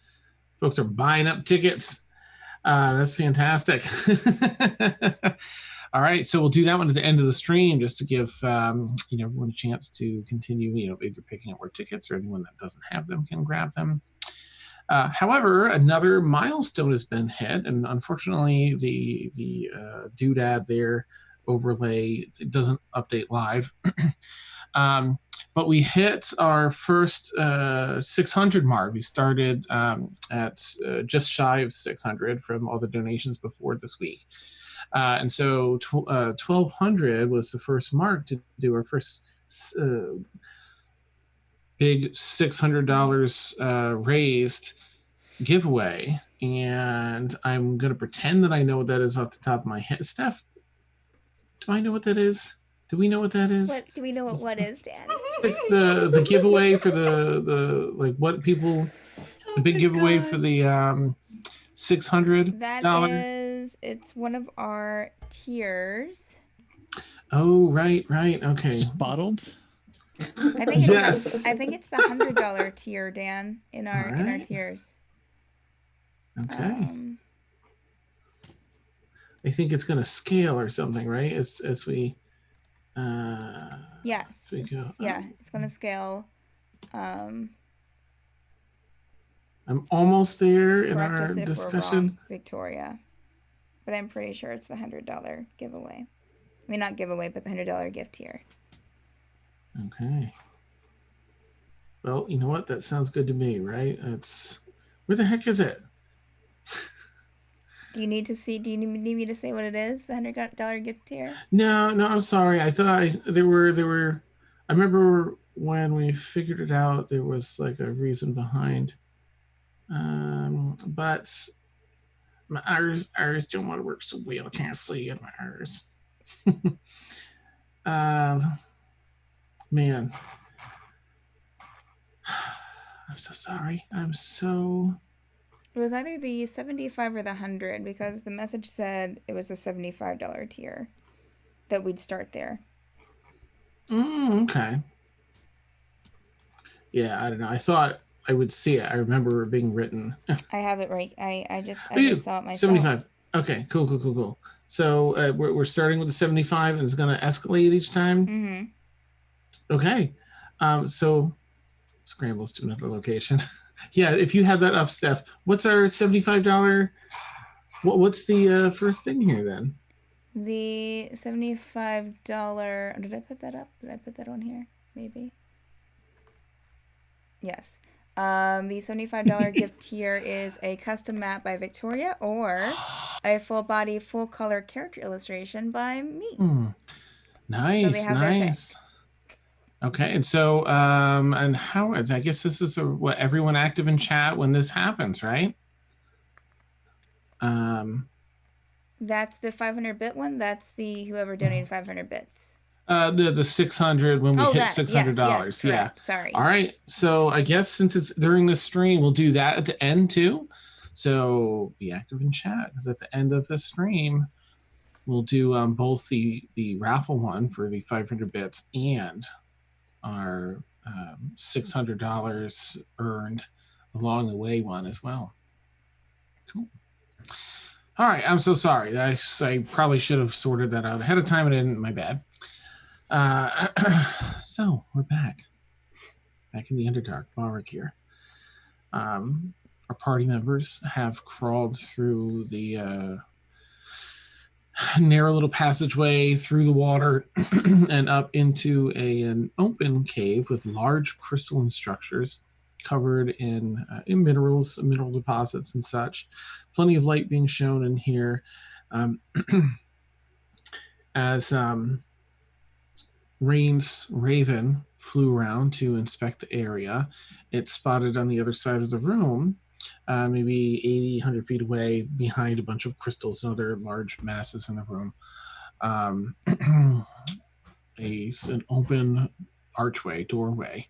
Folks are buying up tickets. That's fantastic. All right, so we'll do that one at the end of the stream just to give everyone a chance to continue, either picking up more tickets or anyone that doesn't have them can grab them. However, another milestone has been hit, and unfortunately, the doodad there overlay doesn't update live. But we hit our first 600 mark. We started at just shy of 600 from all the donations before this week. And so 1,200 was the first mark to do our first big $600 raised giveaway. And I'm going to pretend that I know what that is off the top of my head. Steph, do I know what that is? Do we know what that is? What do we know what is, Dan? Like the giveaway for the like what people the big giveaway for the $600. That is, it's one of our tiers. Oh, right. Okay. It's just bottled. I think it's I think it's the $100 tier, Dan, in our tiers. Okay. I think it's gonna scale or something, right? As we yes. It's gonna scale. I'm almost there in our if discussion. We're wrong, Victoria, but I'm pretty sure it's the $100 giveaway. I mean, not giveaway, but the $100 gift tier. Okay. Well, you know what? That sounds good to me, right? It's where the heck is it? Do you need me to say what it is? The $100 gift tier? No, I'm sorry. I thought there were. I remember when we figured it out, there was like a reason behind. But my eyes don't want to work so well. I can't see in my eyes. Man, I'm so sorry. It was either the 75 or the 100 because the message said it was the $75 tier that we'd start there. Okay. Yeah, I don't know. I thought I would see it. I remember it being written. I have it right. I just You just saw it myself. 75. Okay, cool. So we're starting with the 75, and it's going to escalate each time. Mm-hmm. Okay. So scrambles to another location. Yeah, if you have that up, Steph, what's our $75? What's the first thing here then? The $75. Did I put that up? Did I put that on here? Maybe. Yes. The $75 gift tier is a custom map by Victoria or a full body, full color character illustration by me. Nice, so they have nice. Okay, and so and how? I guess this is what everyone active in chat when this happens, right? That's the 500 bit one. That's the whoever donated 500 bits. The 600 when we hit $600. Yes, yeah. Sorry. All right. So I guess since it's during the stream, we'll do that at the end too. So be active in chat because at the end of the stream, we'll do both the raffle one for the 500 bits and our $600 earned along the way one as well. Cool. All right. I'm so sorry. I probably should have sorted that out ahead of time. And didn't. My bad. So we're back in the Underdark, Barakiir. Our party members have crawled through the narrow little passageway through the water and up into an open cave with large crystalline structures covered in minerals, mineral deposits and such. Plenty of light being shown in here. As Rain's raven flew around to inspect the area, it spotted on the other side of the room, maybe 80, 100 feet away, behind a bunch of crystals and other large masses in the room, an open doorway.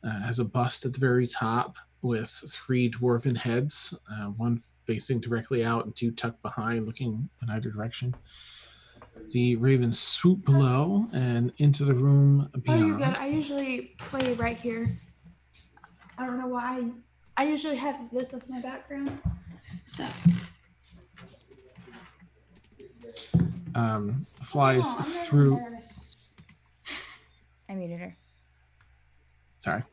Has a bust at the very top with 3 dwarven heads, one facing directly out and 2 tucked behind, looking in either direction. The ravens swoop below and into the room beyond. Oh, you're good. I usually play right here. I don't know why. I usually have this as my background. So. Flies through. I muted her. Sorry.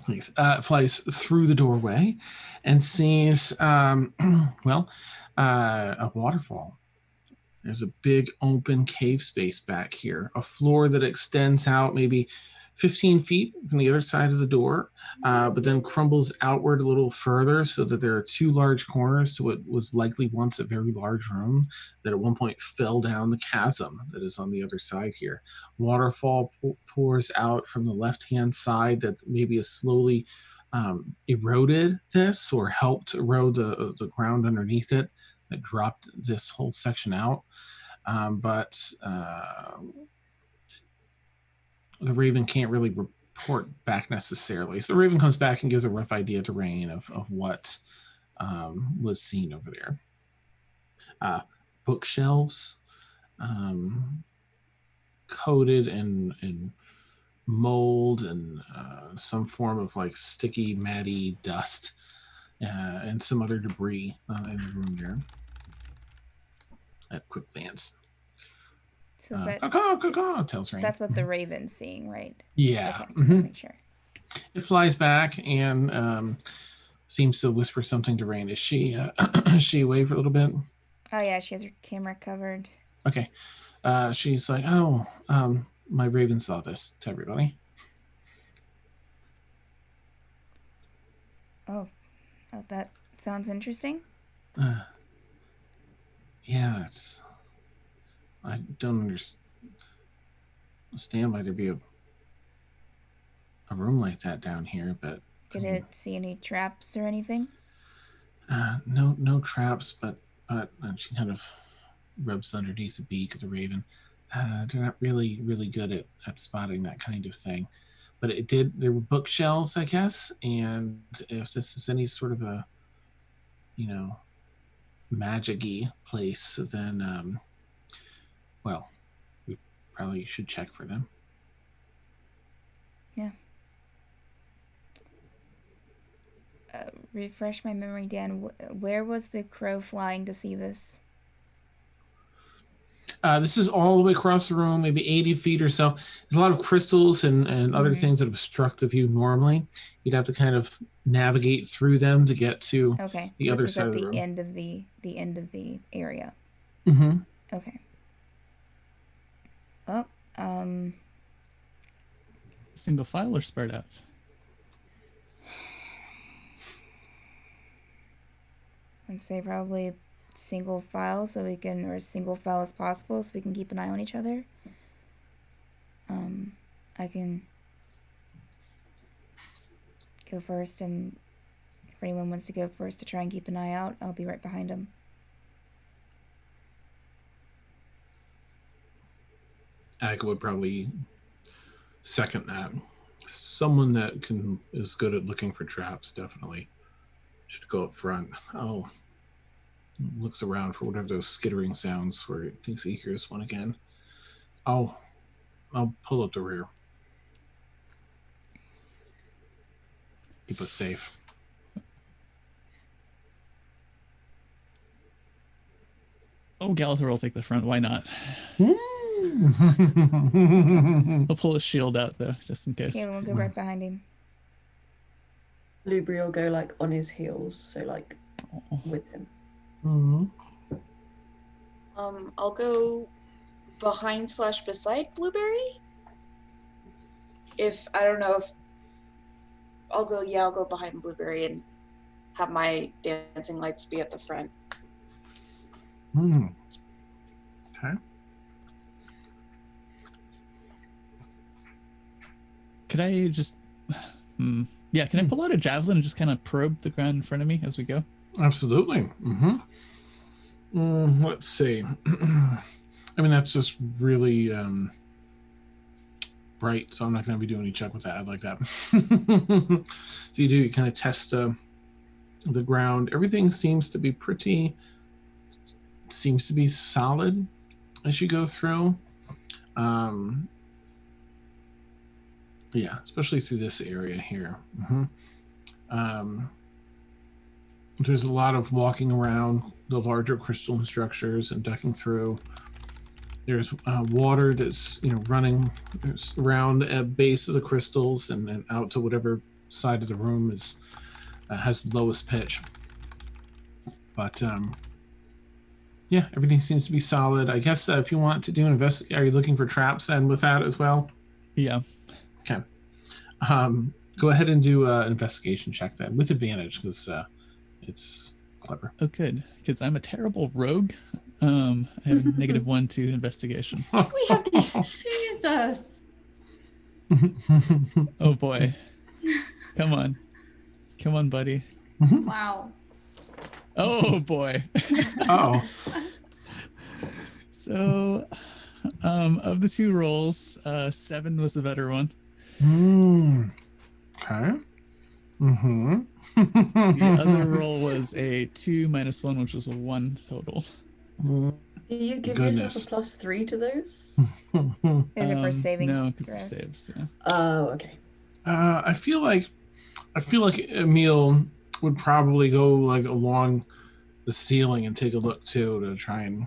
Please. Flies through the doorway and sees, a waterfall. There's a big open cave space back here, a floor that extends out maybe 15 feet from the other side of the door, but then crumbles outward a little further so that there are 2 large corners to what was likely once a very large room that at one point fell down the chasm that is on the other side here. Waterfall pours out from the left-hand side that maybe has slowly eroded this or helped erode the ground underneath it that dropped this whole section out. But the raven can't really report back necessarily. So the raven comes back and gives a rough idea to Rain of what was seen over there. Bookshelves coated in mold and some form of like sticky, matty dust and some other debris in the room there. At quick glance. So is that caw, tells Rain. That's what the raven's seeing, right? Yeah. Okay, just make sure. It flies back and seems to whisper something to Rain. Is she away for a little bit? Oh yeah, she has her camera covered. Okay. She's like, oh, my raven saw this to everybody. Oh, that sounds interesting. Yeah, I don't understand why there'd be a room like that down here, but did it see any traps or anything? No traps, but she kind of rubs underneath the beak of the raven. They're not really good at spotting that kind of thing, but there were bookshelves, I guess, and if this is any sort of a magic-y place, then we probably should check for them. Yeah. refresh my memory, Dan. Where was the crow flying to see this? This is all the way across the room, maybe 80 feet or so. There's a lot of crystals and other things that obstruct the view normally. You'd have to kind of navigate through them to get to the other side of the room. End of the end of the area. Mm-hmm. Okay. Oh, Single file or spread out? I'd say probably single file so we can, or as single file as possible so we can keep an eye on each other. I can go first, and if anyone wants to go first to try and keep an eye out, I'll be right behind them. Aga would probably second that. Someone that is good at looking for traps definitely should go up front. Oh, looks around for whatever those skittering sounds where he thinks he hears one again. I'll pull up the rear. Keep us safe. Oh, Galathor will take the front. Why not? I'll pull his shield out though, just in case. Okay, we'll go right behind him. Blueberry will go like on his heels, so like with him. Mm-hmm. I'll go behind / beside Blueberry. If I don't know if I'll go behind Blueberry and have my dancing lights be at the front. Okay. Could I just can I pull out a javelin and just kind of probe the ground in front of me as we go? Absolutely. Let's see. I mean, that's just really bright, so I'm not going to be doing any check with that. I'd like that. So you kind of test the ground. Everything seems to be solid as you go through. Yeah, especially through this area here. There's a lot of walking around the larger crystalline structures and ducking through. There's water that's running around the base of the crystals and then out to whatever side of the room has the lowest pitch. But yeah, everything seems to be solid. I guess if you want to do an investigation, are you looking for traps then with that as well? Yeah. Okay. Go ahead and do an investigation check then with advantage because it's clever. Oh, good. Because I'm a terrible rogue. I have -1 to investigation. We have Jesus. Oh boy. Come on, buddy. Wow. Oh boy. Oh. So, of the 2 rolls, 7 was the better one. Okay. The other roll was a 2 - 1, which was a 1 total. Do you give yourself a +3 to those? Is it for saving? No, because of saves. Yeah. Oh, okay. I feel like Emil would probably go like along the ceiling and take a look too to try and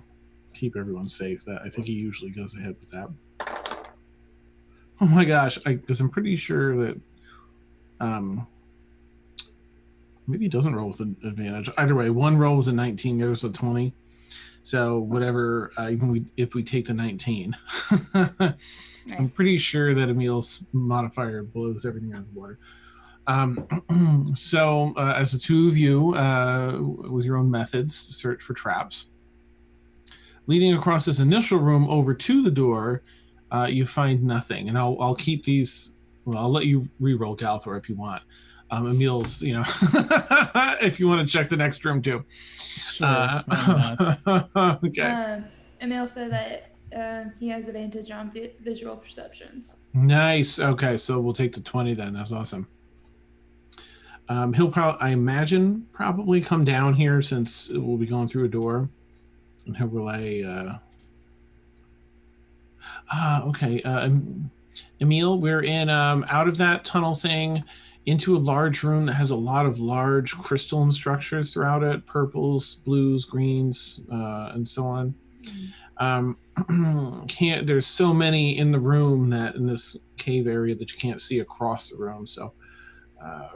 keep everyone safe. That I think he usually goes ahead with that. Oh my gosh, because I'm pretty sure that maybe he doesn't roll with an advantage. Either way, one roll was a 19, the other's a 20. So whatever, even if we take the 19, nice. I'm pretty sure that Emil's modifier blows everything out of the water. So as the 2 of you, with your own methods, search for traps. Leading across this initial room over to the door, you find nothing. And I'll keep these, well, I'll let you re-roll Galathor if you want. Emil's, if you want to check the next room too. Sure. Okay. Emil said that he has advantage on visual perceptions. Nice. Okay, so we'll take the 20 then. That's awesome. He'll probably come down here since we'll be going through a door, and he'll relay. Okay. Emil, we're in out of that tunnel thing. into a large room that has a lot of large crystalline structures throughout it, purples, blues, greens, and so on. There's so many in the room that in this cave area that you can't see across the room. So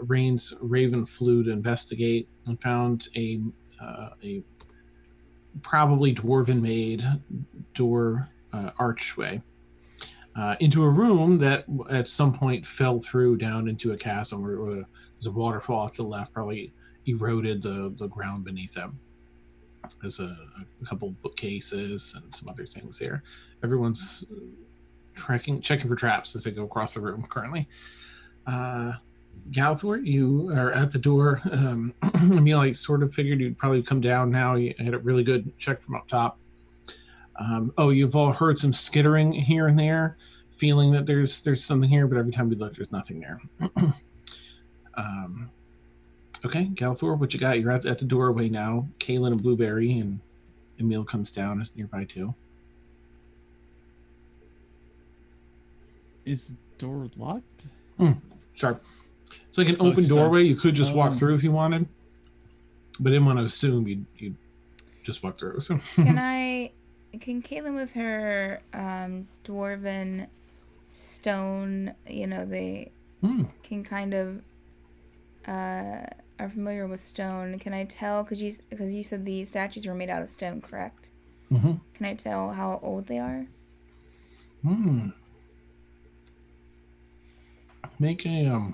Raven flew to investigate and found a probably dwarven made door archway into a room that at some point fell through down into a chasm, or there's a waterfall off to the left, probably eroded the ground beneath them. There's a couple bookcases and some other things there. Everyone's checking for traps as they go across the room currently. Galthor, you are at the door. Emil, I sort of figured you'd probably come down now. You had a really good check from up top. You've all heard some skittering here and there, feeling that there's something here, but every time we look, there's nothing there. Okay, Galthor, what you got? You're at the doorway now. Kaylin and Blueberry, and Emil comes down is nearby too. Is door locked? Sorry. It's like an open doorway. You could just walk through if you wanted, but I didn't want to assume you'd just walk through. So. Can Caitlin with her dwarven stone, they can kind of are familiar with stone. Can I tell, because you said the statues were made out of stone, correct? Mm-hmm. Can I tell how old they are? Make a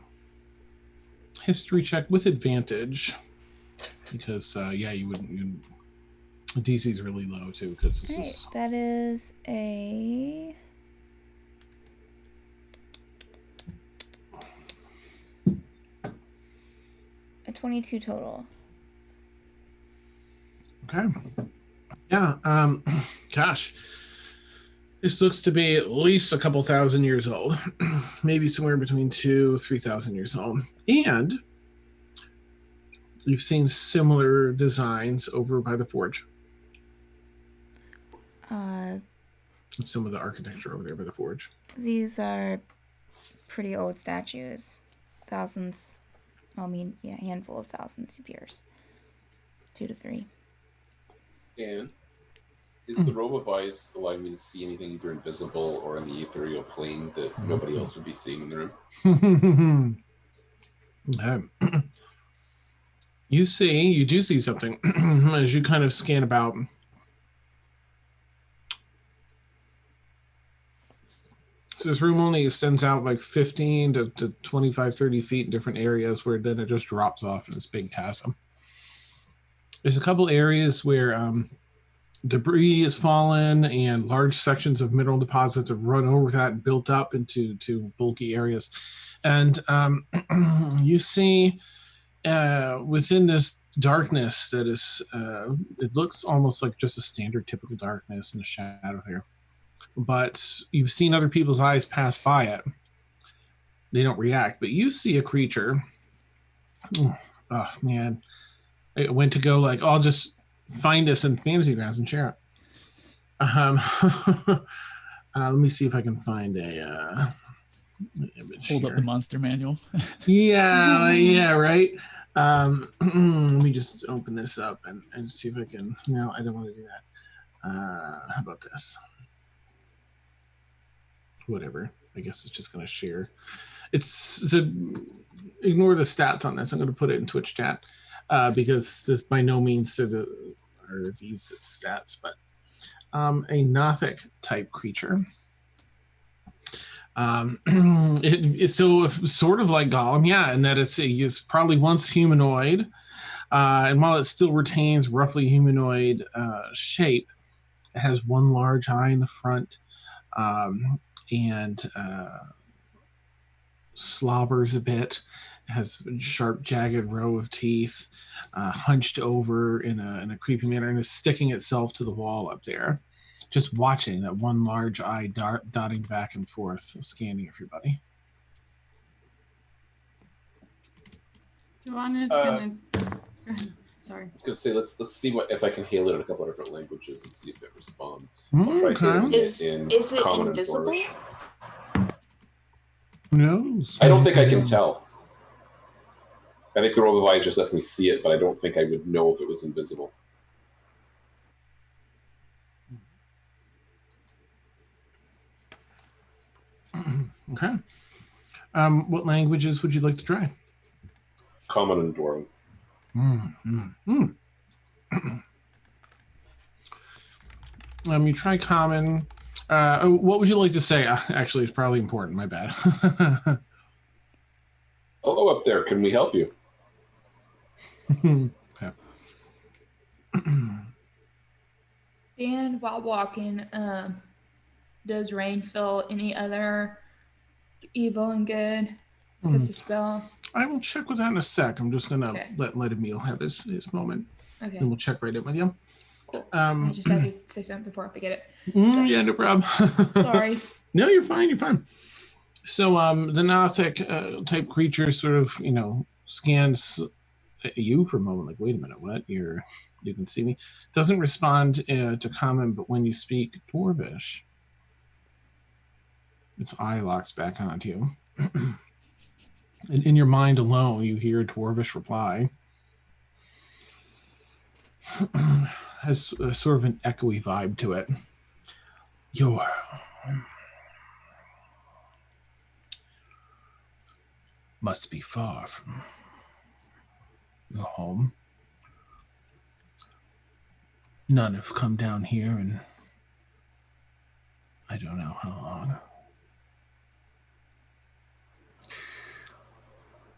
history check with advantage, because you wouldn't. DC is really low too, because this is. That is a 22 total. Okay. Yeah. Gosh, this looks to be at least a couple thousand years old, maybe somewhere between 2,000-3,000 years old, and you've seen similar designs over by the forge. Some of the architecture over there by the forge. These are pretty old statues. Thousands, a handful of thousands of years. 2 to 3. And is the robe of ice allowing me to see anything either invisible or in the ethereal plane that nobody else would be seeing in the room? Okay. You do see something as you kind of scan about. So this room only extends out like 15 to 25, 30 feet in different areas, where then it just drops off in this big chasm. There's a couple areas where debris has fallen and large sections of mineral deposits have run over that and built up into bulky areas. And you see within this darkness that is, it looks almost like just a standard typical darkness and a shadow here. But you've seen other people's eyes pass by it. They don't react, but you see a creature. Oh man. I went to go like, I'll just find this in Fantasy Grounds and share it. Let me see if I can find a image. Hold up the monster manual. yeah, right. Let me just open this up and see if I can. No, I don't want to do that. How about this? Whatever. I guess it's just going to share. So ignore the stats on this. I'm going to put it in Twitch chat because this by no means are these stats, but a Nothic type creature. It's so sort of like Gollum, and that it's probably once humanoid, and while it still retains roughly humanoid shape, it has one large eye in the front, and slobbers a bit. It has a sharp, jagged row of teeth, hunched over in a creepy manner, and is sticking itself to the wall up there, just watching that one large eye dotting back and forth, scanning everybody. Joanna's gonna. Go ahead. Sorry. I was gonna say let's see if I can hail it in a couple of different languages and see if it responds. I'll try hailing it Is it Common and invisible? Dwarvish. Who knows? I don't think I can tell. I think the robe of eyes just lets me see it, but I don't think I would know if it was invisible. Okay. What languages would you like to try? Common and Dwarven. You try common. What would you like to say? Actually, it's probably important. My bad. Hello up there. Can we help you? Okay. And while walking, does Rain feel any other evil and good? Because the spell. I will check with that in a sec. I'm just gonna let Emil have his moment. Okay. And we'll check right in with you. Cool. I just had to say something before I forget it. Yeah, no problem. Sorry. No, you're fine. You're fine. So the Nothic type creature sort of, scans you for a moment. Like, wait a minute, what? You can see me. Doesn't respond to common, but when you speak Dwarvish, its eye locks back onto you. And in your mind alone, you hear a Dwarvish reply. Has sort of an echoey vibe to it. You're must be far from your home. None have come down here in I don't know how long.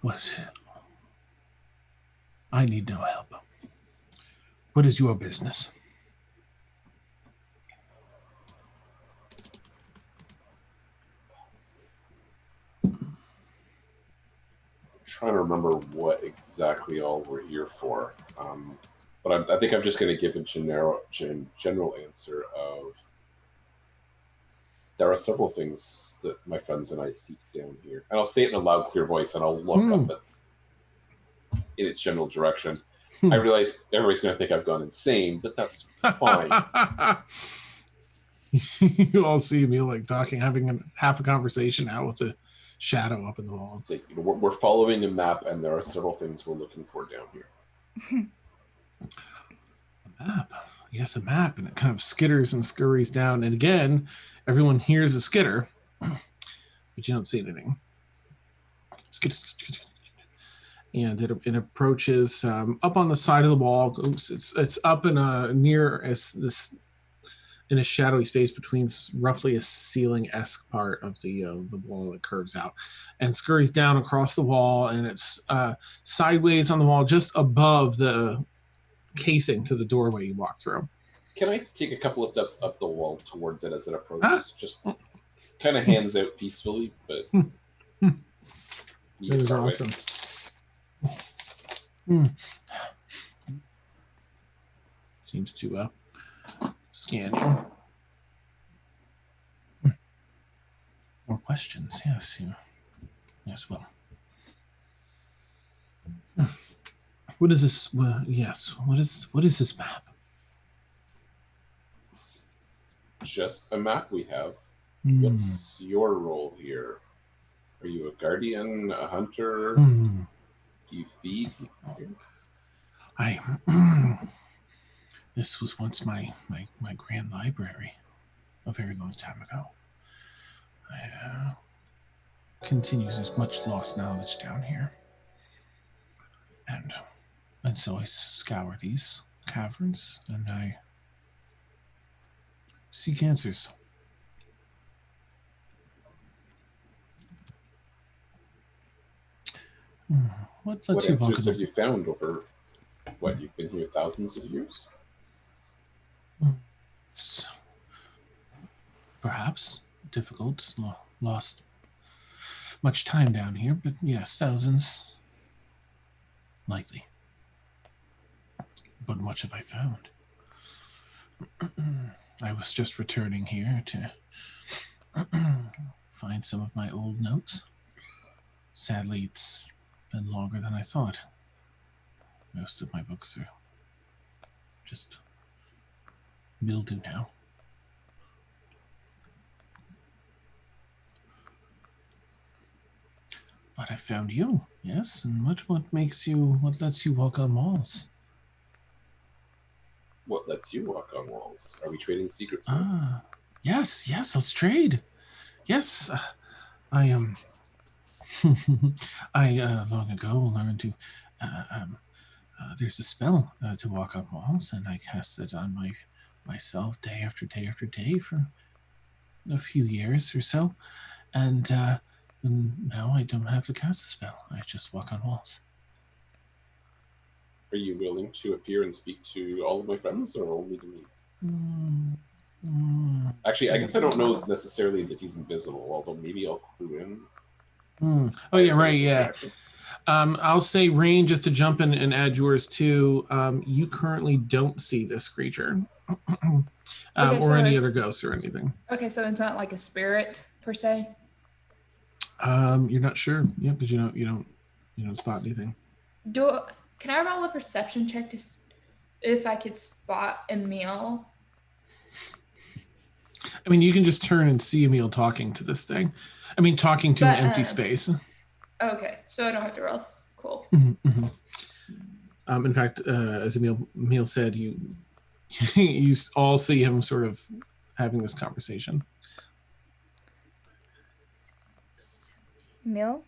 What? I need no help. What is your business? Trying to remember what exactly all we're here for. But I think I'm just going to give a general answer of there are several things that my friends and I seek down here. And I'll say it in a loud, clear voice, and I'll look up it in its general direction. I realize everybody's going to think I've gone insane, but that's fine. You all see me like talking, having half a conversation out with a shadow up in the wall. It's like, we're following a map, and there are several things we're looking for down here. A map. Yes, a map. And it kind of skitters and scurries down. And again, everyone hears a skitter, but you don't see anything. Skitter, skitter, skitter. And it approaches up on the side of the wall. Oops, it's up in a near as this in a shadowy space between roughly a ceiling-esque part of the wall that curves out, and scurries down across the wall, and it's sideways on the wall just above the casing to the doorway you walk through. Can I take a couple of steps up the wall towards it as it approaches? Just kind of hands out peacefully, but that is awesome. Seems to scan you. More questions? Yes. Yes. Well. What is this? Well, yes. What is this map? Just a map we have. What's your role here? Are you a guardian, a hunter? Do you feed? This was once my grand library a very long time ago. Continues as much lost knowledge down here. And so I scour these caverns and I seek answers. What answers have you found over what you've been here thousands of years? Perhaps difficult, lost much time down here, but yes, thousands likely. But much have I found. I was just returning here to find some of my old notes. Sadly, it's been longer than I thought. Most of my books are just mildew now. But I found you, Yes, and what lets you walk on walls? What lets you walk on walls? Are we trading secrets? Yes, let's trade. Yes, I I long ago learned to. There's a spell to walk on walls, and I cast it on myself day after day after day for a few years or so, and now I don't have to cast a spell. I just walk on walls. Are you willing to appear and speak to all of my friends, or only to me? Actually, I guess I don't know necessarily that he's invisible, although maybe I'll clue in. Oh yeah, right, yeah. I'll say Rain, just to jump in and add yours too. You currently don't see this creature, Okay, so or any other ghosts or anything. Okay, so it's not like a spirit per se. You're not sure, yeah, because you don't spot anything. Can I roll a perception check to if I could spot Emil? I mean, you can just turn and see Emil talking to this thing. I mean, talking to an empty space. Okay, so I don't have to roll. Cool. In fact, as Emil said, you all see him sort of having this conversation. Emil,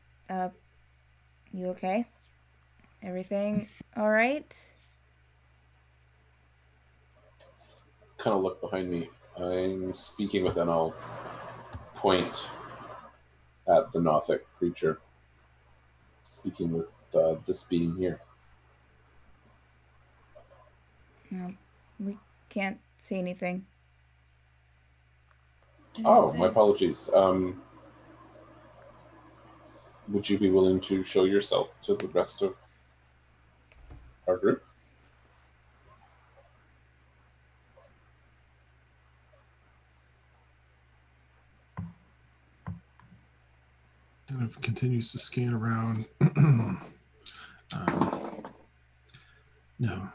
you okay? Everything all right? Kind of look behind me. I'm speaking with, and I'll point at the Nothic creature. Speaking with this being here. No, we can't see anything. Oh, my apologies. Would you be willing to show yourself to the rest of our group? Kind of continues to scan around. No.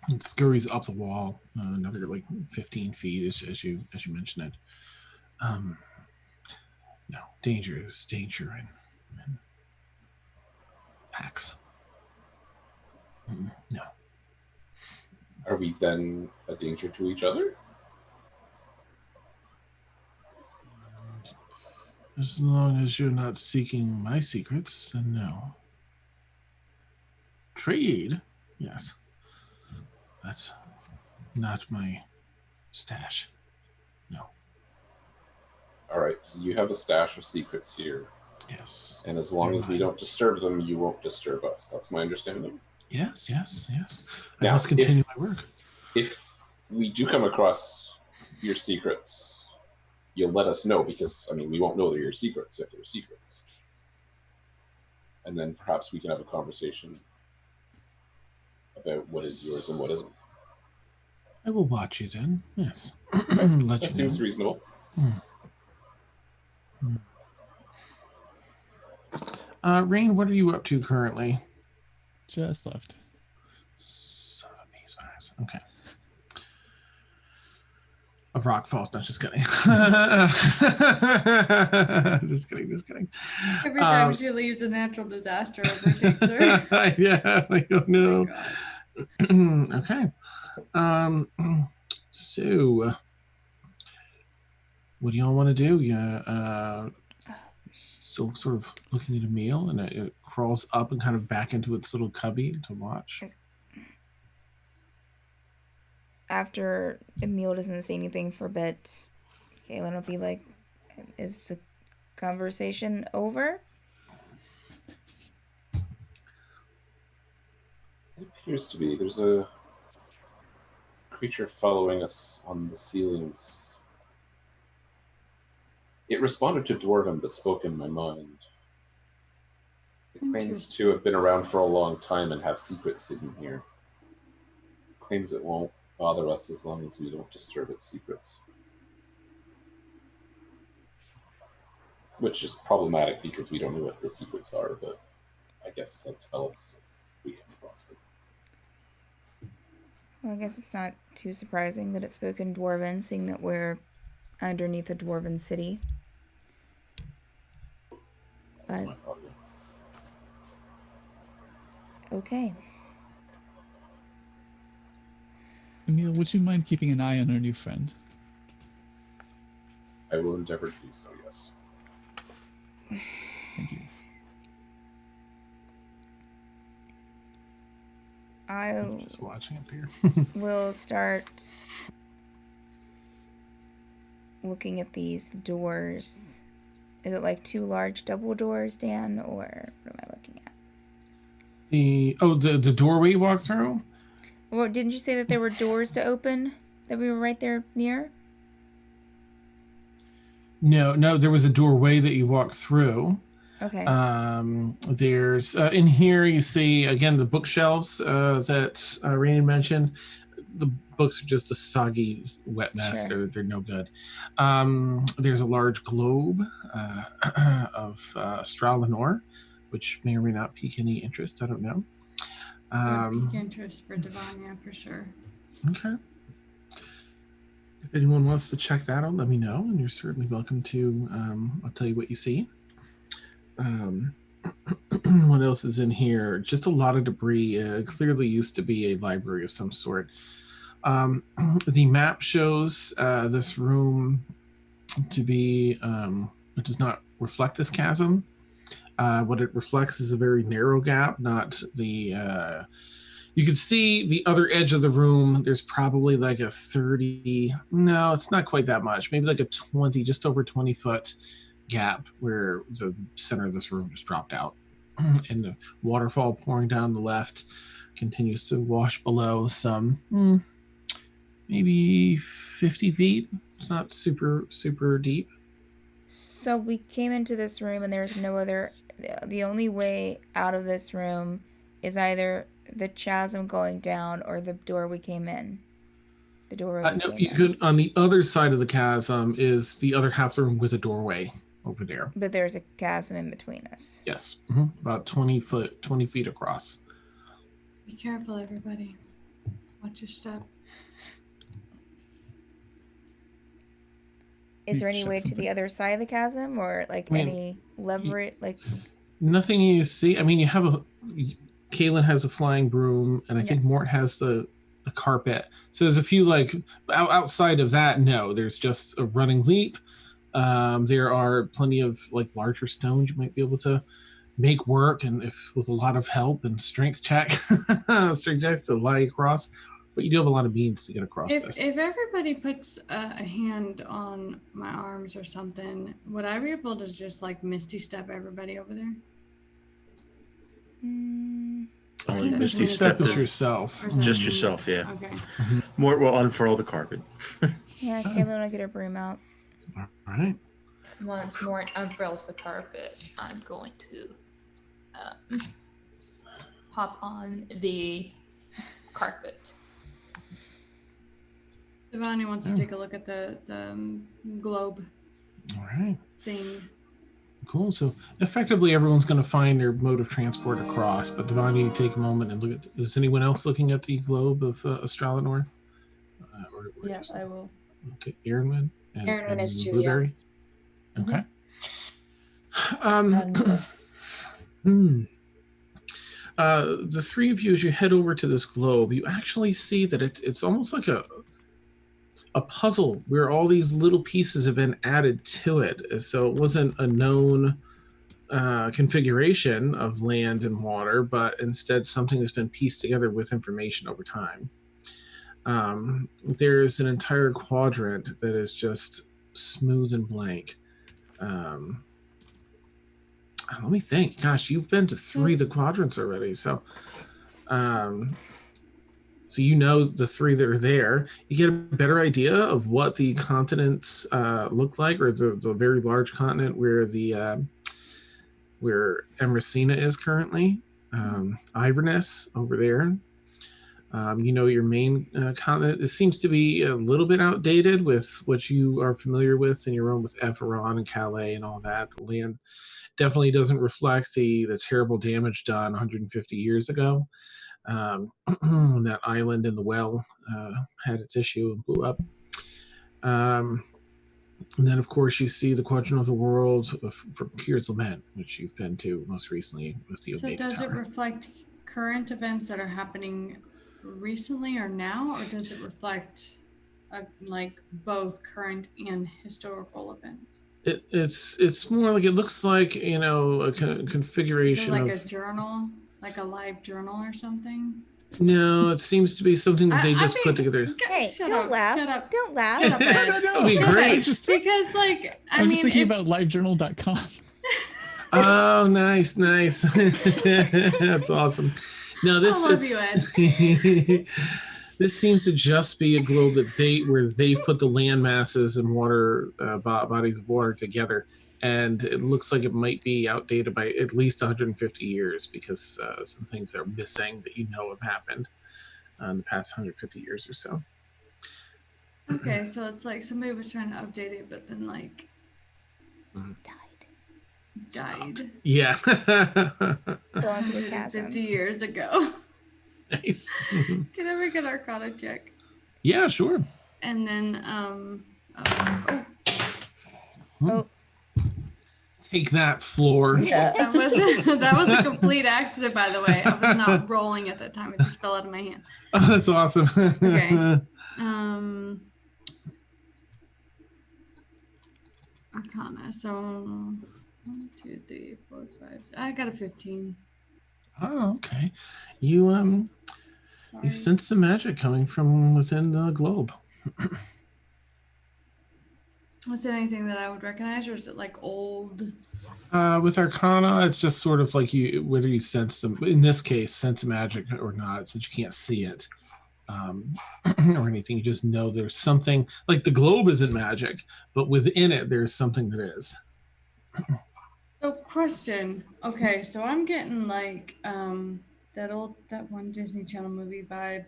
It scurries up the wall, another like 15 feet as you mentioned it. No, danger and packs. No. Are we then a danger to each other? As long as you're not seeking my secrets, then no. Trade? Yes. That's not my stash. No. All right, so you have a stash of secrets here. Yes. And as long as we don't disturb them, you won't disturb us. That's my understanding. Yes. Now, I must continue my work. If we do come across your secrets, you'll let us know, because, I mean, we won't know they're your secrets if they're secrets. And then perhaps we can have a conversation about what is yours and what isn't. I will watch you then. Yes. That seems reasonable. Rain, what are you up to currently? Just left. Okay. A rock falls. No, just kidding. just kidding. Every time she leaves, a natural disaster overtakes her. Yeah, I don't know. Okay. So, what do y'all want to do? Yeah. Still sort of looking at Emil, and it crawls up and kind of back into its little cubby to watch. After Emil doesn't say anything for a bit, Kaylin will be like, is the conversation over? It appears to be. There's a creature following us on the ceilings. It responded to Dwarven, but spoke in my mind. It claims to have been around for a long time and have secrets hidden here. Claims it won't bother us as long as we don't disturb its secrets. Which is problematic because we don't know what the secrets are, but I guess they'll tell us if we come across them. Well, I guess it's not too surprising that it spoke in Dwarven, seeing that we're underneath a Dwarven city. But Okay. Emil, would you mind keeping an eye on our new friend? I will endeavor to do so, yes. Thank you. I Just watching up here. will start looking at these doors. Is it like 2 large double doors, Dan, or what am I looking at? The doorway you walked through? Well, didn't you say that there were doors to open that we were right there near? No, there was a doorway that you walked through. Okay. There's in here you see again the bookshelves that Rain mentioned. The books are just a soggy, wet mess. Sure. They're no good. There's a large globe of Stralenor, which may or may not pique any interest. I don't know. Peak interest for Devania for sure. Okay. If anyone wants to check that out, let me know, and you're certainly welcome to. I'll tell you what you see. What else is in here? Just a lot of debris. Clearly used to be a library of some sort. The map shows this room to be, it does not reflect this chasm. What it reflects is a very narrow gap, not the, you can see the other edge of the room. There's probably like a 30, no, it's not quite that much. Maybe like a 20, just over 20-foot gap where the center of this room just dropped out. And the waterfall pouring down the left continues to wash below some, maybe 50 feet. It's not super deep. So we came into this room and there's no other, the only way out of this room is either the chasm going down or the door we came in. The door No, you could, on the other side of the chasm is the other half of the room with a doorway over there. But there's a chasm in between us. Yes, about 20 feet across. Be careful, everybody. Watch your step. Is there any way to the other side of the chasm, or like any lever? Like nothing you see. I mean, you have Kaylin has a flying broom, and I think Mort has the carpet. So there's a few like outside of that. No, there's just a running leap. There are plenty of like larger stones you might be able to make work, and if with a lot of help and strength checks to lie across. But you do have a lot of means to get across this. If everybody puts a hand on my arms or something, would I be able to just like misty step everybody over there? Only Misty misty step step is yourself. Just yourself, yeah. Okay. Mort will unfurl the carpet. Yeah, Kaylin will get her broom out. All right. Once Mort unfurls the carpet, I'm going to hop on the carpet. Devani wants to take a look at the globe All right. thing. Cool. So effectively, everyone's going to find their mode of transport across. But Devani, take a moment and look at. Is anyone else looking at the globe of Astralenor? Yeah, I will. Okay, Aaronwin. Aaronwin is too, Blueberry. yeah. Okay. The three of you, as you head over to this globe, you actually see that it's almost like a puzzle where all these little pieces have been added to it. So it wasn't a known configuration of land and water, but instead something that's been pieced together with information over time. There's an entire quadrant that is just smooth and blank. Let me think. Gosh, you've been to 3 of the quadrants already, so so you know the 3 that are there. You get a better idea of what the continents look like, or the very large continent where the where Emeracina is currently. Iverness over there. You know your main continent. It seems to be a little bit outdated with what you are familiar with in your own with Eferon and Calais and all that. The land definitely doesn't reflect the terrible damage done 150 years ago. When that island in the well had its issue and blew up. And then, of course, you see the quadrant of the world from Kier's Lament, which you've been to most recently with the So Omega does it Tower. reflect current events that are happening recently or now, or does it reflect like both current and historical events? It's more like, it looks like, a Is it configuration like of. a journal, like a live journal or something? No, it seems to be something that they just put together. Hey, Shut don't up, laugh. Shut up. Don't laugh. Shut up, Ed. That would be great. Because, like, I was mean, just thinking if- about livejournal.com. Oh, nice. That's awesome. No, this I love you, Ed. This seems to just be a globe where they've put the land masses and water bodies of water together, and it looks like it might be outdated by at least 150 years because some things are missing that have happened in the past 150 years or so. Okay, so it's like somebody was trying to update it, but then like died. Yeah. 150 years ago. Nice. Can I make an Arcana check? Yeah, sure. And then Take that, floor. Yeah. that was a complete accident, by the way. I was not rolling at that time. It just fell out of my hand. Oh, that's awesome. Okay. Arcana. So 1, 2, 3, 4, 5. I got a 15. Oh, okay. You Sorry. sense the magic coming from within the globe. Was it anything that I would recognize, or is it like old? With Arcana, it's just sort of like whether you sense them. In this case, sense magic or not, since you can't see it or anything. You just know there's something. Like the globe isn't magic, but within it, there's something that is. So, question. Okay, so I'm getting like that one Disney Channel movie vibe.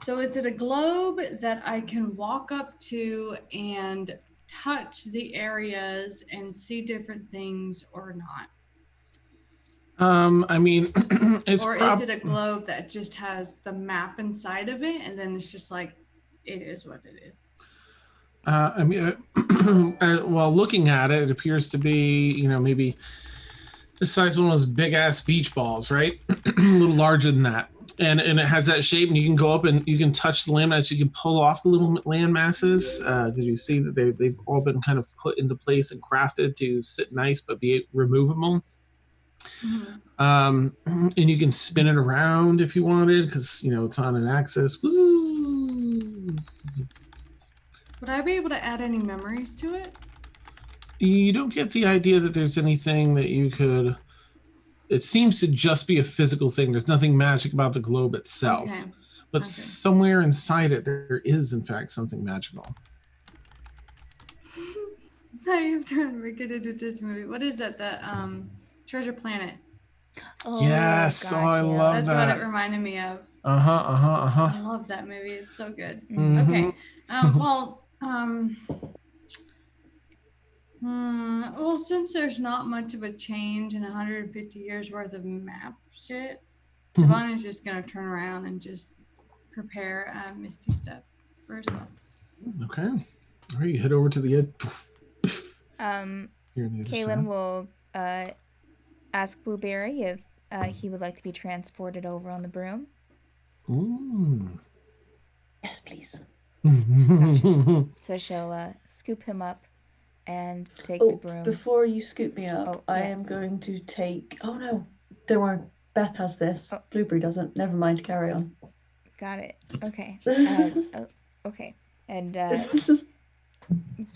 So is it a globe that I can walk up to and touch the areas and see different things, or not? I mean, is it a globe that just has the map inside of it, and then it's just like, it is what it is? I mean, well, looking at it, it appears to be, maybe the size of one of those big ass beach balls, right? A little larger than that. And it has that shape, and you can go up and you can touch the land masses. You can pull off the little land masses because you see that they've all been kind of put into place and crafted to sit nice but be removable. And you can spin it around if you wanted because it's on an axis. Would I be able to add any memories to it? You don't get the idea that there's anything that you could. It seems to just be a physical thing. There's nothing magic about the globe itself. Okay. But somewhere inside it, there is, in fact, something magical. I'm trying to make it into this movie. What is that? The Treasure Planet. Oh, yes. Oh, I love that. That's what it reminded me of. I love that movie. It's so good. Mm-hmm. Okay. Well, since there's not much of a change in 150 years worth of map shit, Devon is just gonna turn around and just prepare a Misty Step for herself. Okay. All right, you head over to the edge. Kaylin will ask Blueberry if he would like to be transported over on the broom. Ooh. Yes, please. Gotcha. So she'll scoop him up and take the broom. Before you scoop me up, I am going to take. Oh no, don't worry. Beth has this. Blueberry doesn't. Never mind. Carry on. Got it. Okay. Okay. And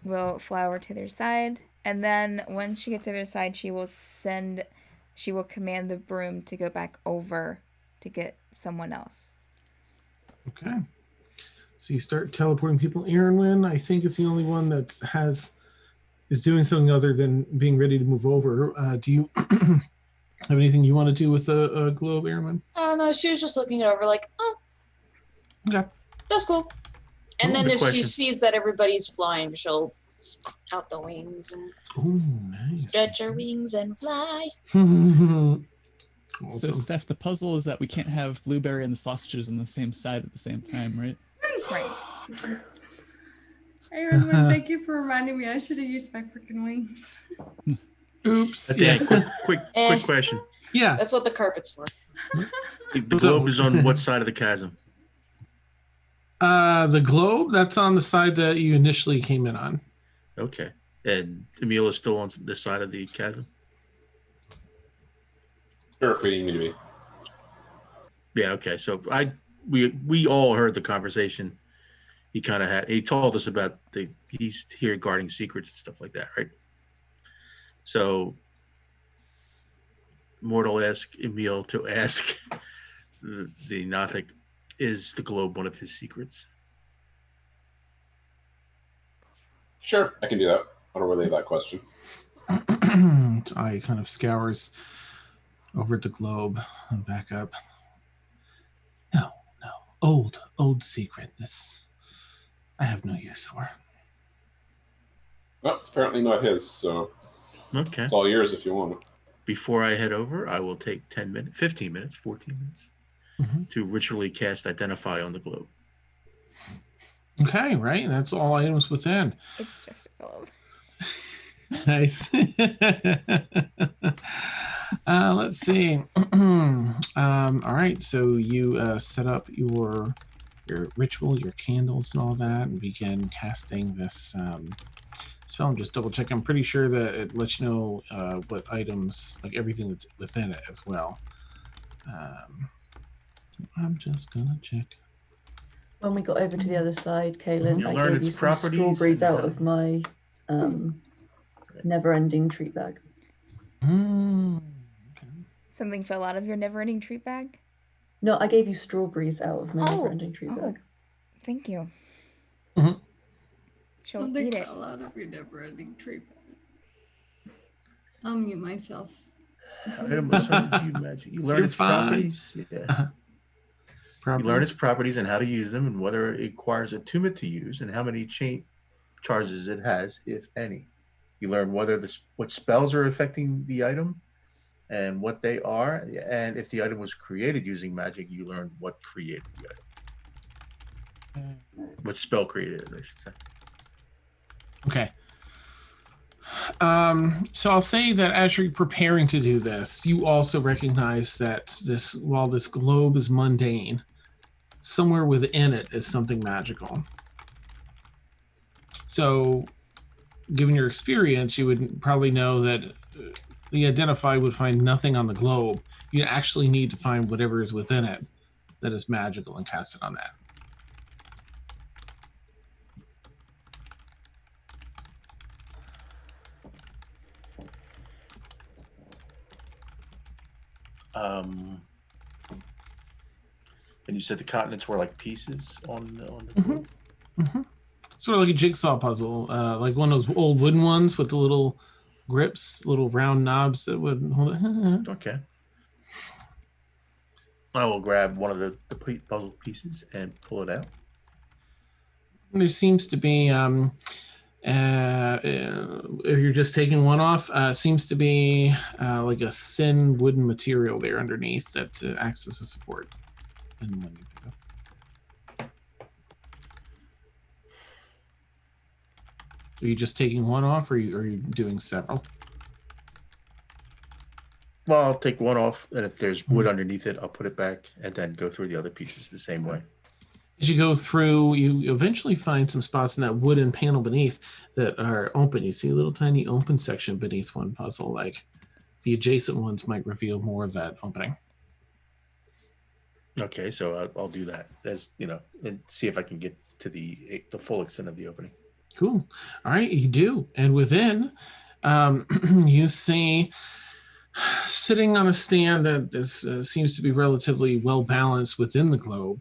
we'll fly over to their side, and then when she gets to their side, she will command the broom to go back over to get someone else. Okay. So you start teleporting people. Aaron, I think, is the only one that is doing something other than being ready to move over. Do you have anything you want to do with the globe, Aaron? Oh, no, she was just looking it over like, oh, okay, that's cool. And then if question. she sees that everybody's flying, she'll out the wings and nice. Stretch her wings and fly. So, Steph, the puzzle is that we can't have Blueberry and the sausages on the same side at the same time, right? Right. Aaron, thank you for reminding me. I should have used my freaking wings. Oops. Okay, quick question. Yeah. That's what the carpet's for. The globe is on what side of the chasm? The globe, that's on the side that you initially came in on. Okay. And Emil is still on this side of the chasm? Sure, if we need me to be. Yeah, okay. So we all heard the conversation he kind of had. He told us about he's here guarding secrets and stuff like that, right? So Mortal asked Emil to ask the Nothic, is the globe one of his secrets? Sure, I can do that. I'll relay that question. I kind of scours over the globe and back up. No. Old secret. This I have no use for. Well, it's apparently not his, so Okay. it's all yours if you want it. Before I head over, I will take 10 minutes, 15 minutes, 14 minutes to ritually cast Identify on the globe. Okay, right? That's all items within. It's just a globe. Nice. Let's see. All right, so you set up your ritual, your candles and all that, and begin casting this spell. I'm just double checking. I'm pretty sure that it lets you know what items, like everything that's within it as well. I'm just gonna check. When we got over to the other side, Kaylin, You I learn gave you its some properties strawberries and out of my never-ending treat bag. Something fell out of your never-ending treat bag? No, I gave you strawberries out of my never-ending treat bag. Thank you. She'll Something eat it. fell out of your never-ending treat bag. I'll mute myself. Item assigned to you, magic. You learn its properties. Yeah. You learn its properties and how to use them, and whether it requires attunement to use, and how many charges it has, if any. You learn what spells are affecting the item, and what they are, and if the item was created using magic, you learn what created the item. What spell created it, I should say. Okay. So I'll say that as you're preparing to do this, you also recognize that while this globe is mundane, somewhere within it is something magical. So, given your experience, you would probably know that the Identify would find nothing on the globe. You actually need to find whatever is within it that is magical and cast it on that. And you said the continents were like pieces on the globe? Sort of like a jigsaw puzzle, like one of those old wooden ones with the little grips, little round knobs that would hold it. Okay. I will grab one of the puzzle pieces and pull it out. There seems to be, if you're just taking one off, seems to be like a thin wooden material there underneath that acts as a support. And then are you just taking one off, or are you doing several? Well, I'll take one off, and if there's wood underneath it, I'll put it back and then go through the other pieces the same way. As you go through, you eventually find some spots in that wooden panel beneath that are open. You see a little tiny open section beneath one puzzle, like the adjacent ones might reveal more of that opening. Okay, so I'll do that, as you know, and see if I can get to the full extent of the opening. Cool. All right, you do. And within, you see, sitting on a stand that seems to be relatively well balanced within the globe,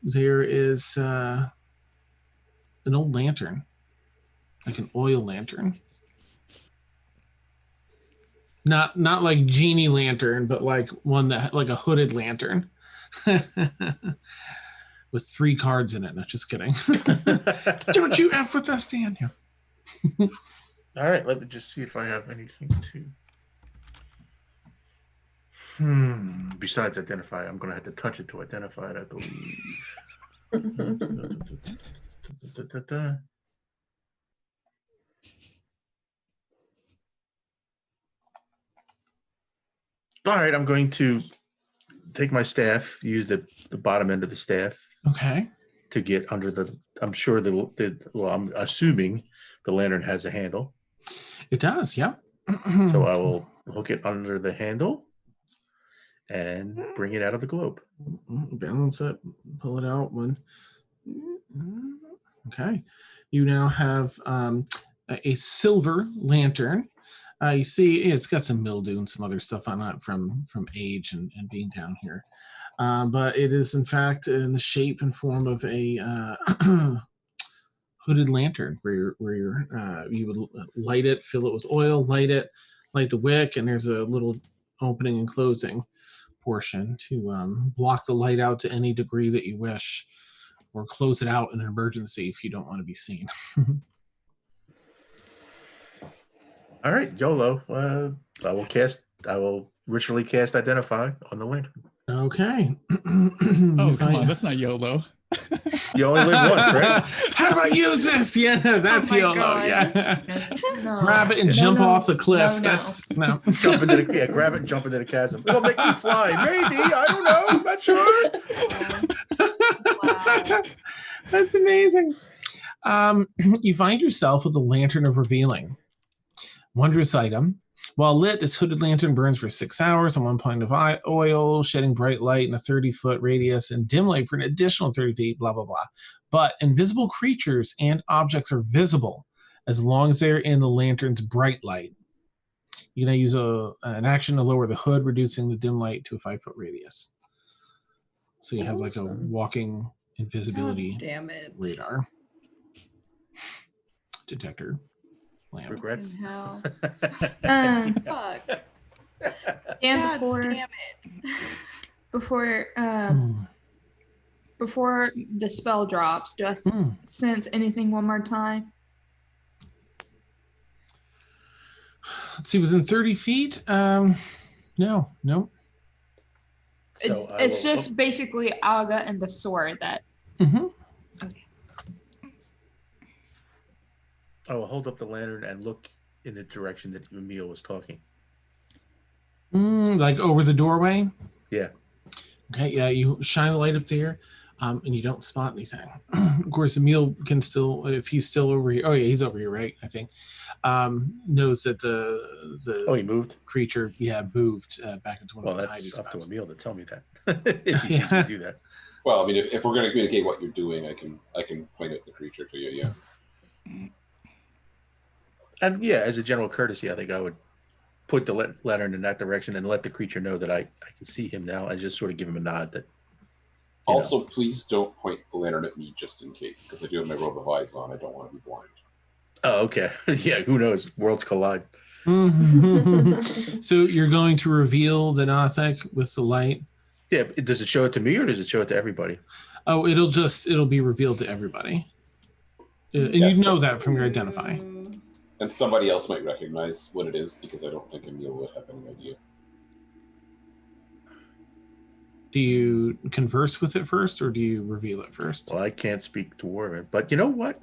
there is an old lantern, like an oil lantern. Not like genie lantern, but like one that like a hooded lantern. With 3 cards in it. No, just kidding. Don't you F with that stand here. All right, let me just see if I have anything to. Besides Identify, I'm going to have to touch it to identify it, I believe. All right, I'm going to take my staff, use the bottom end of the staff. Okay. To get under the, I'm sure I'm assuming the lantern has a handle. It does, yeah. So I will hook it under the handle and bring it out of the globe. Balance it, pull it out. One. Okay. You now have a silver lantern. You see it's got some mildew and some other stuff on it from age and being down here. But it is, in fact, in the shape and form of a hooded lantern where you would light it, fill it with oil, light the wick, and there's a little opening and closing portion to block the light out to any degree that you wish, or close it out in an emergency if you don't want to be seen. All right, YOLO. I will ritually cast Identify on the lantern. Okay. Oh, come on. That's not YOLO. You only live once, right? How do I use this? Yeah, that's YOLO. God. Yeah. No. Grab it and jump off the cliff. That's no. Jump into the grab it and jump into the chasm. It'll make me fly. Maybe. I don't know. I'm not sure. Wow. That's amazing. You find yourself with a lantern of revealing. Wondrous item. While lit, this hooded lantern burns for 6 hours on 1 pint of oil, shedding bright light in a 30-foot radius and dim light for an additional 30 feet, blah, blah, blah. But invisible creatures and objects are visible as long as they're in the lantern's bright light. You can use an action to lower the hood, reducing the dim light to a 5-foot radius. So you have like a walking invisibility radar detector. Lamp. Regrets. Fuck. And God damn it. Before the spell drops, do I sense anything one more time? Let's see, within 30 feet? No. So it's just basically Aga and the sword that. Mm-hmm. Okay. I will hold up the lantern and look in the direction that Emil was talking. Like over the doorway? Yeah. Okay, yeah, you shine the light up there, and you don't spot anything. Of course, Emil can still, if he's still over here, oh yeah, he's over here, right, I think, knows that the he moved? Creature, moved back into one of the hiding that's up spots. to Emil to tell me that, if he sees me do that. Well, I mean, if we're going to communicate what you're doing, I can point out the creature to you, yeah. And yeah, as a general courtesy, I think I would put the lantern in that direction and let the creature know that I can see him now, and just sort of give him a nod that. Also, please don't point the lantern at me just in case, because I do have my robe of eyes on. I don't want to be blind. Oh, okay. Yeah, who knows? Worlds collide. So you're going to reveal the Nothic with the light? Yeah, does it show it to me or does it show it to everybody? Oh, it'll be revealed to everybody. And Yes. You know that from your Identify. And somebody else might recognize what it is, because I don't think Emil would have any idea. Do you converse with it first, or do you reveal it first? Well, I can't speak Dwarven, but you know what?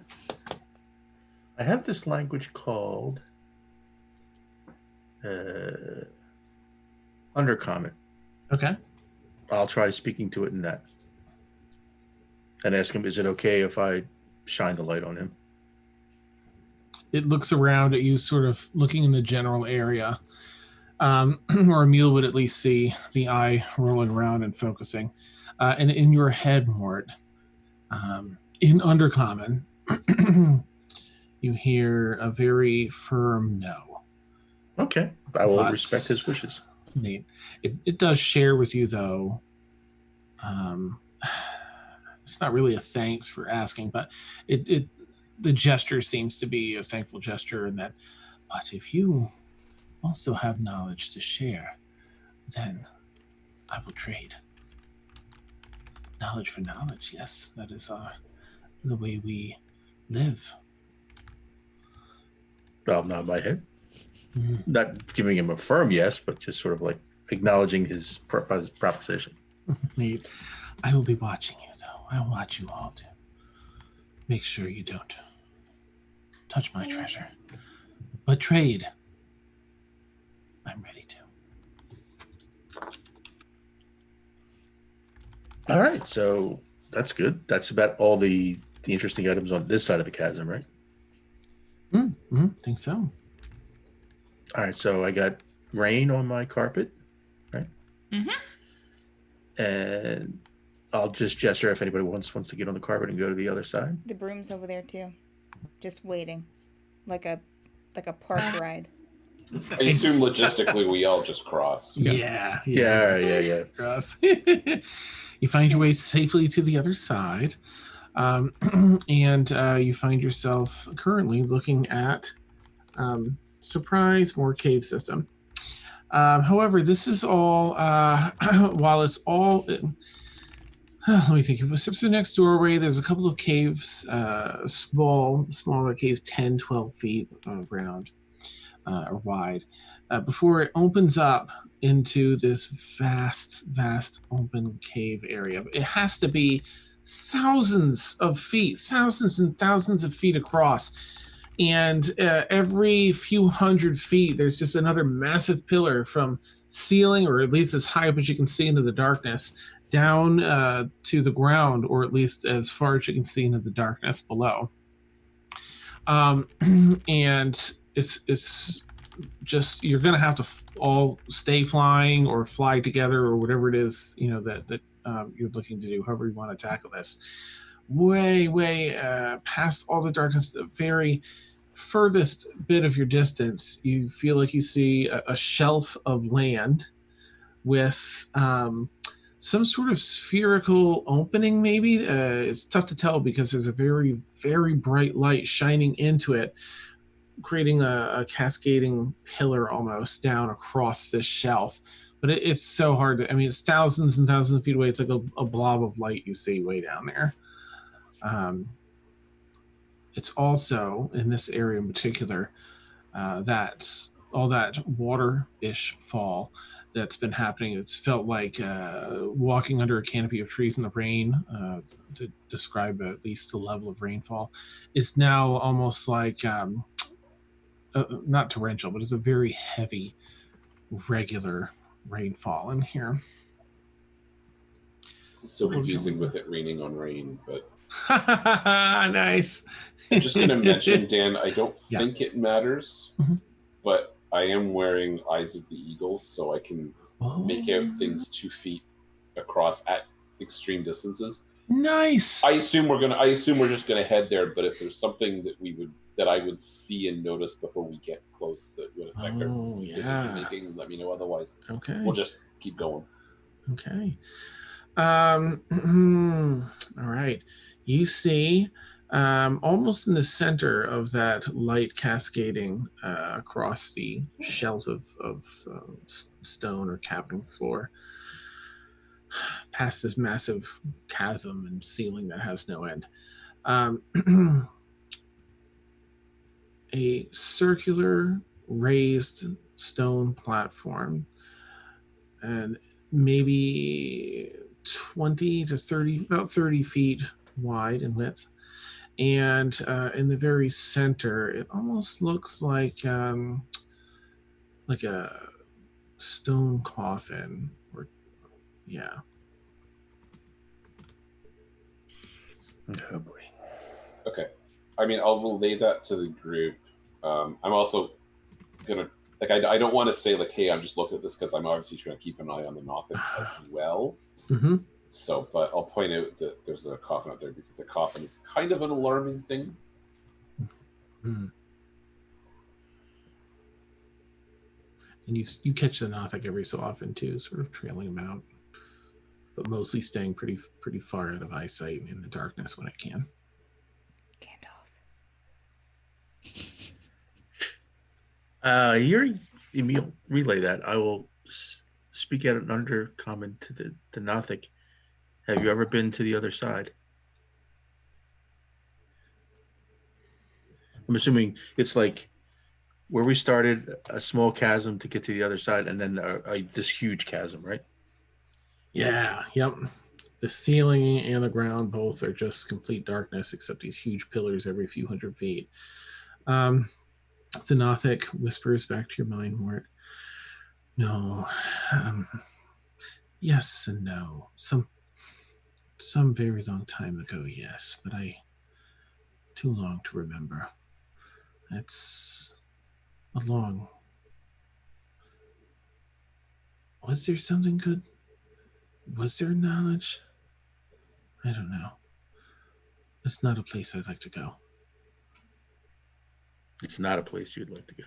I have this language called Undercommon. Okay. I'll try speaking to it in that. And ask him, is it okay if I shine the light on him? It looks around at you, sort of looking in the general area. Or Emil would at least see the eye rolling around and focusing. And in your head, Mort, in Undercommon, you hear a very firm no. Okay. I will respect his wishes. Neat. It does share with you, though. It's not really a thanks for asking, but the gesture seems to be a thankful gesture, and that, but if you also have knowledge to share, then I will trade. Knowledge for knowledge, yes. That is the way we live. I'll nod my head. Mm-hmm. Not giving him a firm yes, but just sort of like acknowledging his proposition. Neat. I will be watching you, though. I'll watch you all, too. Make sure you don't touch my treasure. But trade, I'm ready to. All right, so that's good. That's about all the interesting items on this side of the chasm, right? Think so. All right, so I got rain on my carpet, right? And I'll just gesture if anybody wants to get on the carpet and go to the other side. The broom's over there too, just waiting, like a park ride. I assume logistically we all just cross. Yeah. Cross. You find your way safely to the other side, and you find yourself currently looking at surprise more cave system. However, this is all while it's all. Let me think. If we step through the next doorway, there's a couple of caves, smaller caves, 10, 12 feet around or wide, before it opens up into this vast open cave area. It has to be thousands and thousands of feet across. And every few hundred feet, there's just another massive pillar from ceiling, or at least as high up as you can see into the darkness, down to the ground, or at least as far as you can see into the darkness below. And it's just, you're going to have to all stay flying or fly together or whatever it is, that you're looking to do, however you want to tackle this. Way past all the darkness, the very furthest bit of your distance, you feel like you see a shelf of land with some sort of spherical opening, maybe. It's tough to tell because there's a very, very bright light shining into it, creating a cascading pillar almost down across this shelf. But it's so hard to, it's thousands and thousands of feet away. It's like a blob of light you see way down there. It's also, in this area in particular, that all that water-ish fall that's been happening. It's felt like walking under a canopy of trees in the rain, to describe at least the level of rainfall, is now almost like, not torrential, but it's a very heavy, regular rainfall in here. It's so confusing with it raining on rain, but... Nice. I'm just going to mention, Dan, I don't think it matters, but I am wearing Eyes of the Eagle, so I can make out things 2 feet across at extreme distances. Nice. I assume we're just gonna head there, but if there's something that I would see and notice before we get close that would affect our decision making, let me know. Otherwise, we'll just keep going. Okay. All right. You see, almost in the center of that light cascading across the shelf of stone or cavern floor, past this massive chasm and ceiling that has no end, a circular raised stone platform, and maybe 20 to 30, about 30 feet wide in width. And in the very center, it almost looks like a stone coffin, or Oh boy. Okay. I'll relay that to the group. I'm also gonna, I don't want to say hey, I'm just looking at this, because I'm obviously trying to keep an eye on the Nothic as well. So, but I'll point out that there's a coffin out there, because a coffin is kind of an alarming thing. And you catch the Nothic every so often too, sort of trailing him out, but mostly staying pretty far out of eyesight in the darkness when it can. Emil, relay that. I will speak out an undercommon to the Nothic. Have you ever been to the other side? I'm assuming it's like where we started, a small chasm to get to the other side, and then this huge chasm, right? Yeah, yep. The ceiling and the ground both are just complete darkness, except these huge pillars every few hundred feet. The Nothic whispers back to your mind, Mort. No. Yes and no. Some very long time ago, yes, but too long to remember. It's a long. Was there something good? Was there knowledge? I don't know. It's not a place I'd like to go. It's not a place you'd like to go.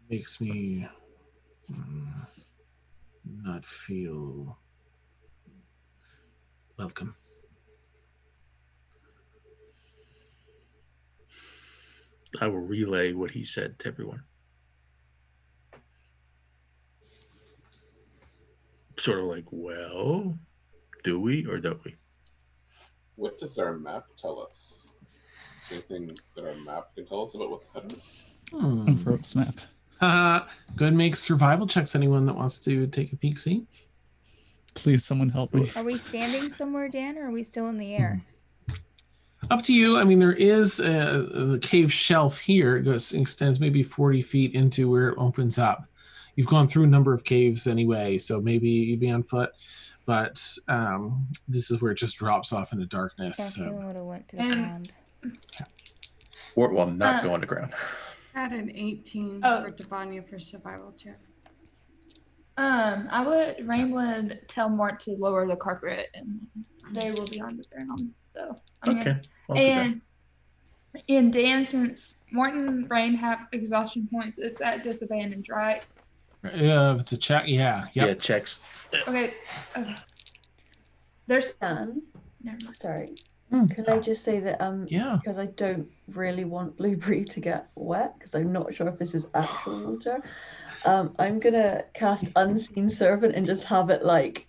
Makes me not feel welcome. I will relay what he said to everyone. Sort of like, well, do we or don't we? What does our map tell us? Is there anything that our map can tell us about what's ahead of us? Unfroze map. Go ahead and make survival checks. Anyone that wants to take a peek, see? Please, someone help me. Are we standing somewhere, Dan, or are we still in the air? Up to you. I mean, there is the cave shelf here. It extends maybe 40 feet into where it opens up. You've gone through a number of caves anyway, so maybe you'd be on foot. But this is where it just drops off into darkness. Yeah, So. Caleb would have went to the ground. Or, well, not go on the ground. I had an 18 for Devanya for survival check. Rain would tell Mort to lower the carpet and they will be on the ground. So Okay. And Dan, since Mort and Rain have exhaustion points, it's at disadvantage, right? To check, yeah. Yep. Yeah, checks. Okay. There's Dan. Never mind. Sorry. Can I just say that yeah, because I don't really want Blueberry to get wet because I'm not sure if this is actual water. I'm gonna cast Unseen Servant and just have it like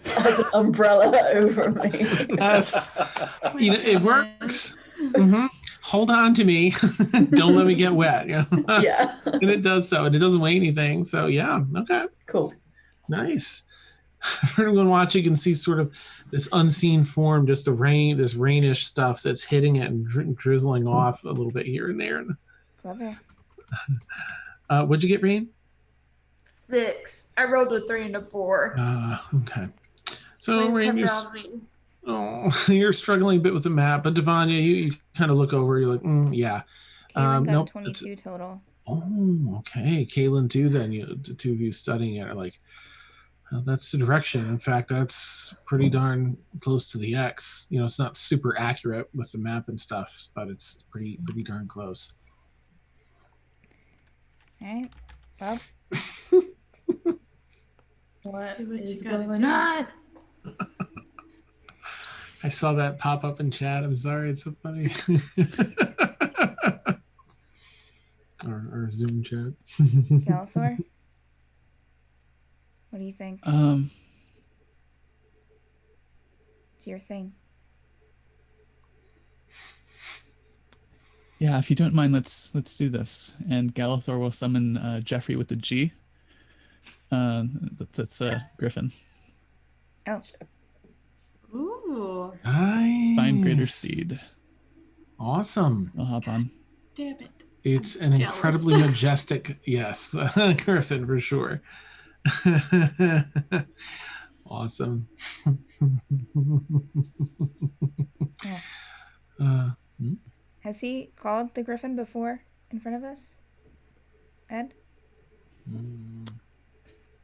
as an umbrella over me. Yes, it works. Hold on to me. Don't let me get wet. Yeah. And it does so, and it doesn't weigh anything. So yeah, okay. Cool. Nice. For everyone watching, you can see sort of this unseen form, just this rainish stuff that's hitting it and drizzling off a little bit here and there. Clever. What'd you get, Rain? 6. I rolled a 3 and a 4. Okay. So Rain, you're struggling a bit with the map, but Devanya, you kind of look over. You're like, yeah. Kaylin got nope, 22 total. Oh, okay. Kaylin too. Then the two of you studying it are like, well, that's the direction. In fact, that's pretty darn close to the X. It's not super accurate with the map and stuff, but it's pretty darn close. All right. Well. What is going on? I saw that pop up in chat. I'm sorry, it's so funny. Our Zoom chat. Galithor? What do you think? It's your thing. Yeah, if you don't mind, let's do this. And Galithor will summon Jeffrey with the G. That's Griffin. Oh. Ooh. Nice. Find greater steed. Awesome. I'll hop on. Damn it. It's an incredibly majestic, yes, Griffin for sure. Awesome. Has he called the Griffin before in front of us, Ed?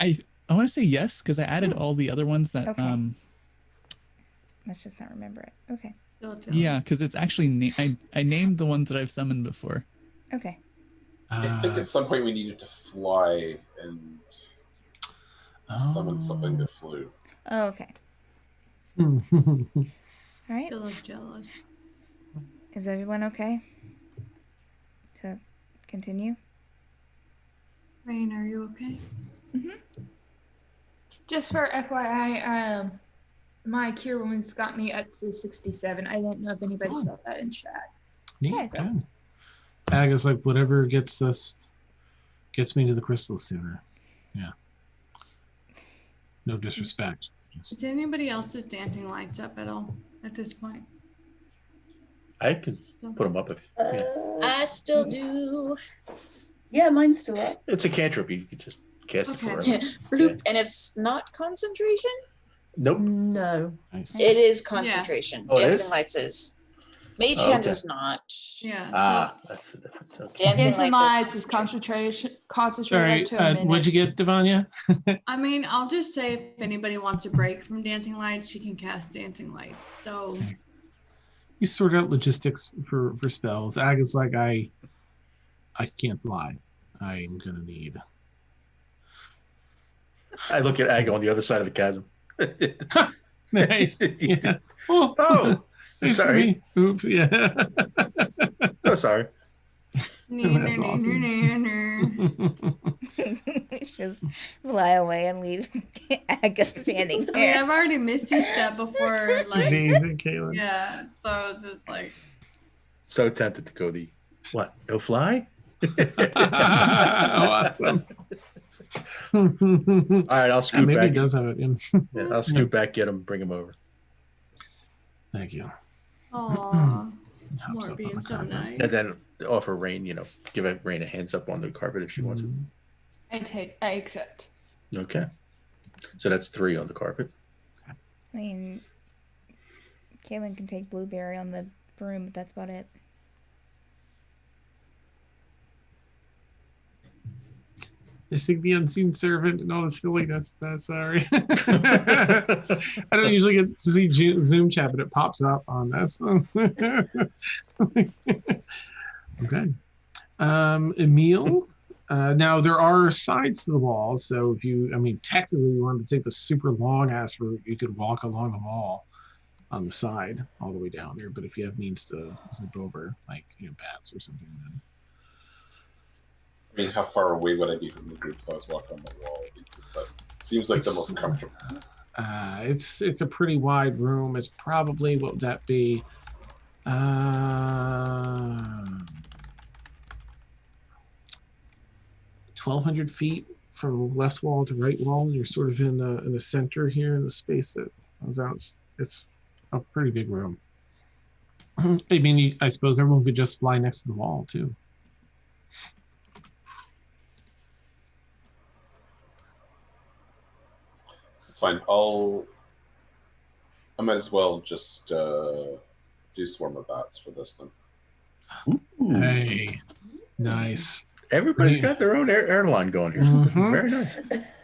I want to say yes because I added all the other ones that Okay. Let's just not remember it. Okay. Yeah, because it's actually I named the ones that I've summoned before. Okay. I think at some point we needed to fly and summon something that flew. Oh, okay. All right. Still jealous. Is everyone okay to continue? Rain, are you okay? Just for FYI, my cure wounds got me up to 67. I didn't know if anybody saw that in chat. Neat. Good. Ag is like whatever gets me to the crystal sooner. Yeah. No disrespect. Is anybody else's dancing lights up at all at this point? I could put them up if. I still do. Yeah, mine's still up. It's a cantrip. You could just cast it forever. Bloop, and it's not concentration? Nope. No. Nice. It is concentration. Oh, it Dancing is? Lights is. Mage Oh, Hand okay. is not. Yeah. Ah, that's the difference. Okay. Dancing Dancing Lights Lights is concentrated up to a minute. What'd you get, Devanya? I mean, I'll just say if anybody wants a break from Dancing Lights, she can cast Dancing Lights. So You sort out logistics for spells. Ag is like, I can't fly. I'm gonna need. I look at Ag on the other side of the chasm. Nice. Yeah. Oh, nice sorry. Oops. Yeah. So sorry. That's awesome. Just fly away and leave Aga standing I mean, there. I've already Misty Step before, like Amazing, Caitlin. yeah. So it's just like So tempted to go the what? No fly? Awesome. All right, I'll scoot Maybe back. he does have it. Yeah, I'll scoot back, get him, bring him over. Thank you. aw, Hops more up being on the so carpet. nice. And then offer Rain, give Rain a hands up on the carpet if she wants it. I accept. Okay. So that's 3 on the carpet. I mean, Caitlin can take Blueberry on the broom, but that's about it. Just think the unseen servant and all the silliness. That's sorry. I don't usually get to see Zoom chat, but it pops up on this. Okay. Emil. Now there are sides to the wall, so if you, technically you wanted to take the super long ass route, you could walk along the wall on the side all the way down there. But if you have means to zip over, like bats or something, then. I mean, how far away would I be from the group if I was walking on the wall? Because that seems like the most comfortable. It's a pretty wide room. It's probably, what would that be? 1,200 feet from left wall to right wall. You're sort of in the center here in the space that comes out. It's a pretty big room. I mean, I suppose everyone could just fly next to the wall too. It's fine. I might as well just do Swarm of Bats for this then. Ooh. Hey, nice. Everybody's got their own airline going here. Mhm. Very nice.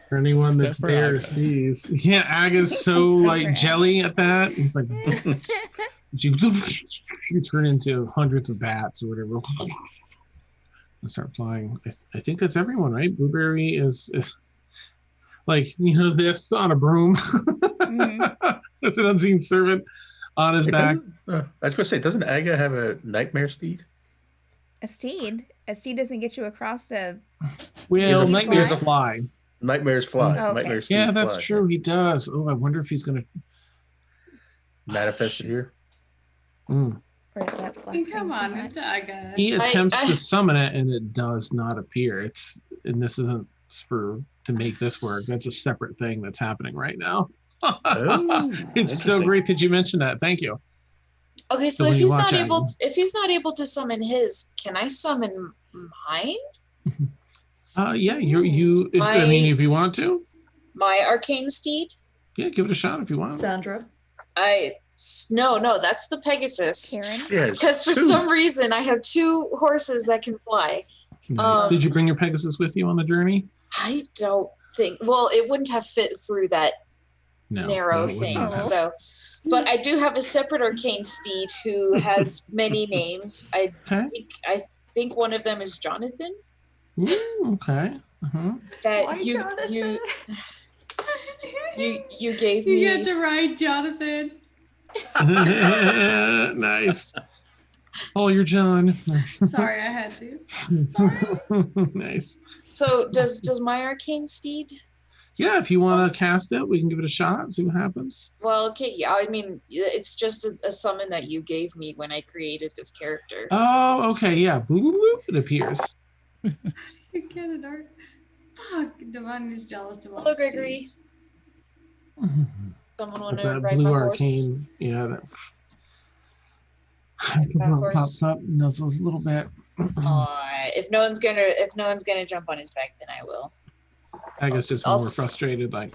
For anyone Except that's for there Aga. sees. Yeah, Aga's so Except like for jelly at that. He's like, you turn into hundreds of bats or whatever. And start flying. I think that's everyone, right? Blueberry is like, this on a broom. That's an unseen servant on his back. I was going to say, doesn't Aga have a nightmare steed? A steed? A steed doesn't get you across the. Well, Does he nightmares fly? fly. Nightmares fly. Oh, okay. Nightmare steeds Yeah, that's fly. true. He does. Oh, I wonder if he's gonna Manifested here. Or is that flexing Come too on, much? it's Aga. He attempts to summon it and it does not appear. And this isn't to make this work. That's a separate thing that's happening right now. Oh, It's so interesting. great that you mentioned that. Thank you. Okay, so when if you he's watch not able, Aggie. if he's not able to summon his, can I summon mine? Yeah, if you want to, My arcane steed? yeah, give it a shot if you want. Sandra. No, that's the Pegasus. Karen? Yes. Because for some reason I have 2 horses that can fly. Nice. Did you bring your Pegasus with you on the journey? I don't think. Well, it wouldn't have fit through that No. narrow it would thing. not have. So, but I do have a separate arcane steed who has many names. I think one of them is Jonathan. Ooh, okay. That Why you Jonathan? you gave You me. get to ride Jonathan. Nice. Oh, you're John. Sorry, I had to. Sorry. Nice. So does my arcane steed? Yeah, if you want to cast it, we can give it a shot, see what happens. Well, okay, yeah. I mean, it's just a summon that you gave me when I created this character. Oh, okay, yeah. Boop, boop, boop, it appears. You get it, Art. Fuck, Devon is jealous of all Hello, Gregory. steeds. Someone want With to that ride blue my horse? arcane, yeah, that horse. pops up, nuzzles a little bit. If no one's gonna jump on his back, then I will. I guess just I'll more frustrated, like,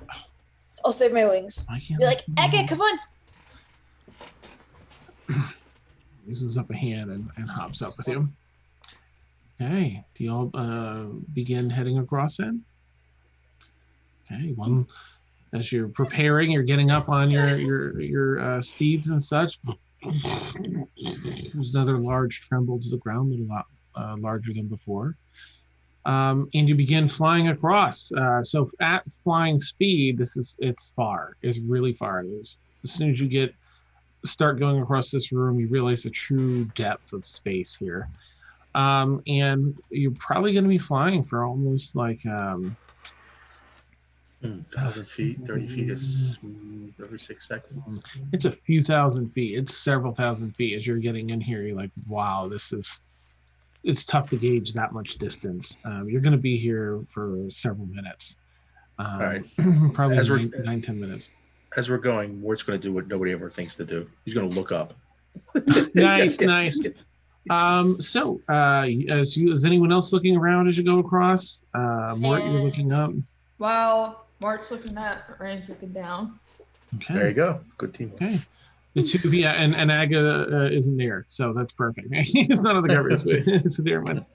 I'll save my wings. Be like, Eka, come on. Raises up a hand and hops up with you. Okay, do you all begin heading across then? Okay, one, as you're preparing, you're getting up on your steeds and such. There's another large tremble to the ground, a little lot larger than before. And you begin flying across. So at flying speed, it's far. It's really far. As soon as you start going across this room, you realize the true depths of space here. And you're probably going to be flying for almost like 1,000 feet, 30 feet is every 6 seconds. It's a few thousand feet. It's several thousand feet. As you're getting in here, you're like, wow, it's tough to gauge that much distance. You're going to be here for several minutes. All right. Probably 9-10 minutes. As we're going, Mort's going to do what nobody ever thinks to do. He's going to look up. Nice. So, is anyone else looking around as you go across? Mort, you're looking up. While Mart's looking up, Rand's looking down. Okay. There you go. Good team. Okay. The two of you, and Aga isn't there, so that's perfect. He's not on the cover, so there one.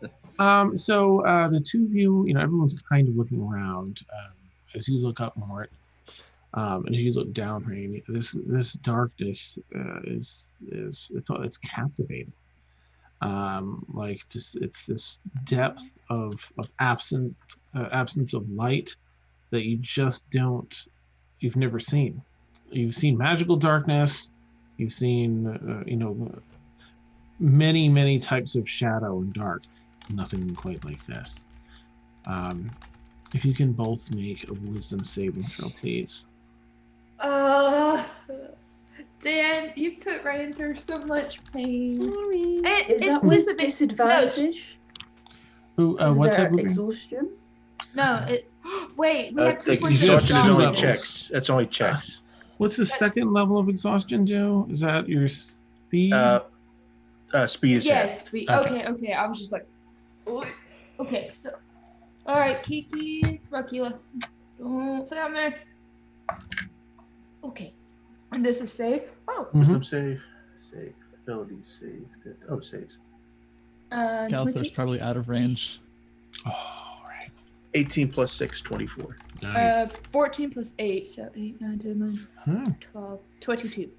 So the two of you, everyone's kind of looking around as you look up, Mort, and as you look down, Rain. This darkness it's captivating. It's this depth of absence of light that you've never seen. You've seen magical darkness. You've seen, many types of shadow and dark. Nothing quite like this. If you can both make a wisdom saving throw, please. Dan, you put Ryan through so much pain. Sorry. It's that with disadvantage? What's there that? exhaustion? No, it's... Wait, we have 2 points of exhaustion is only exhaustion. checks. That's only checks. What's the second level of exhaustion do? Is that your speed? Speed is Yes, speed. Okay. I was just like... Okay, so... Alright, Kiki, Rakila. Don't forget me. Okay. And this is safe? Oh. Wisdom save. Save. Ability saved. Oh, saves. Calithar's probably out of range. Oh, right. 18 plus 6, 24. Nice. 14 plus 8, so 8, 9, 10, 11, 12, 22.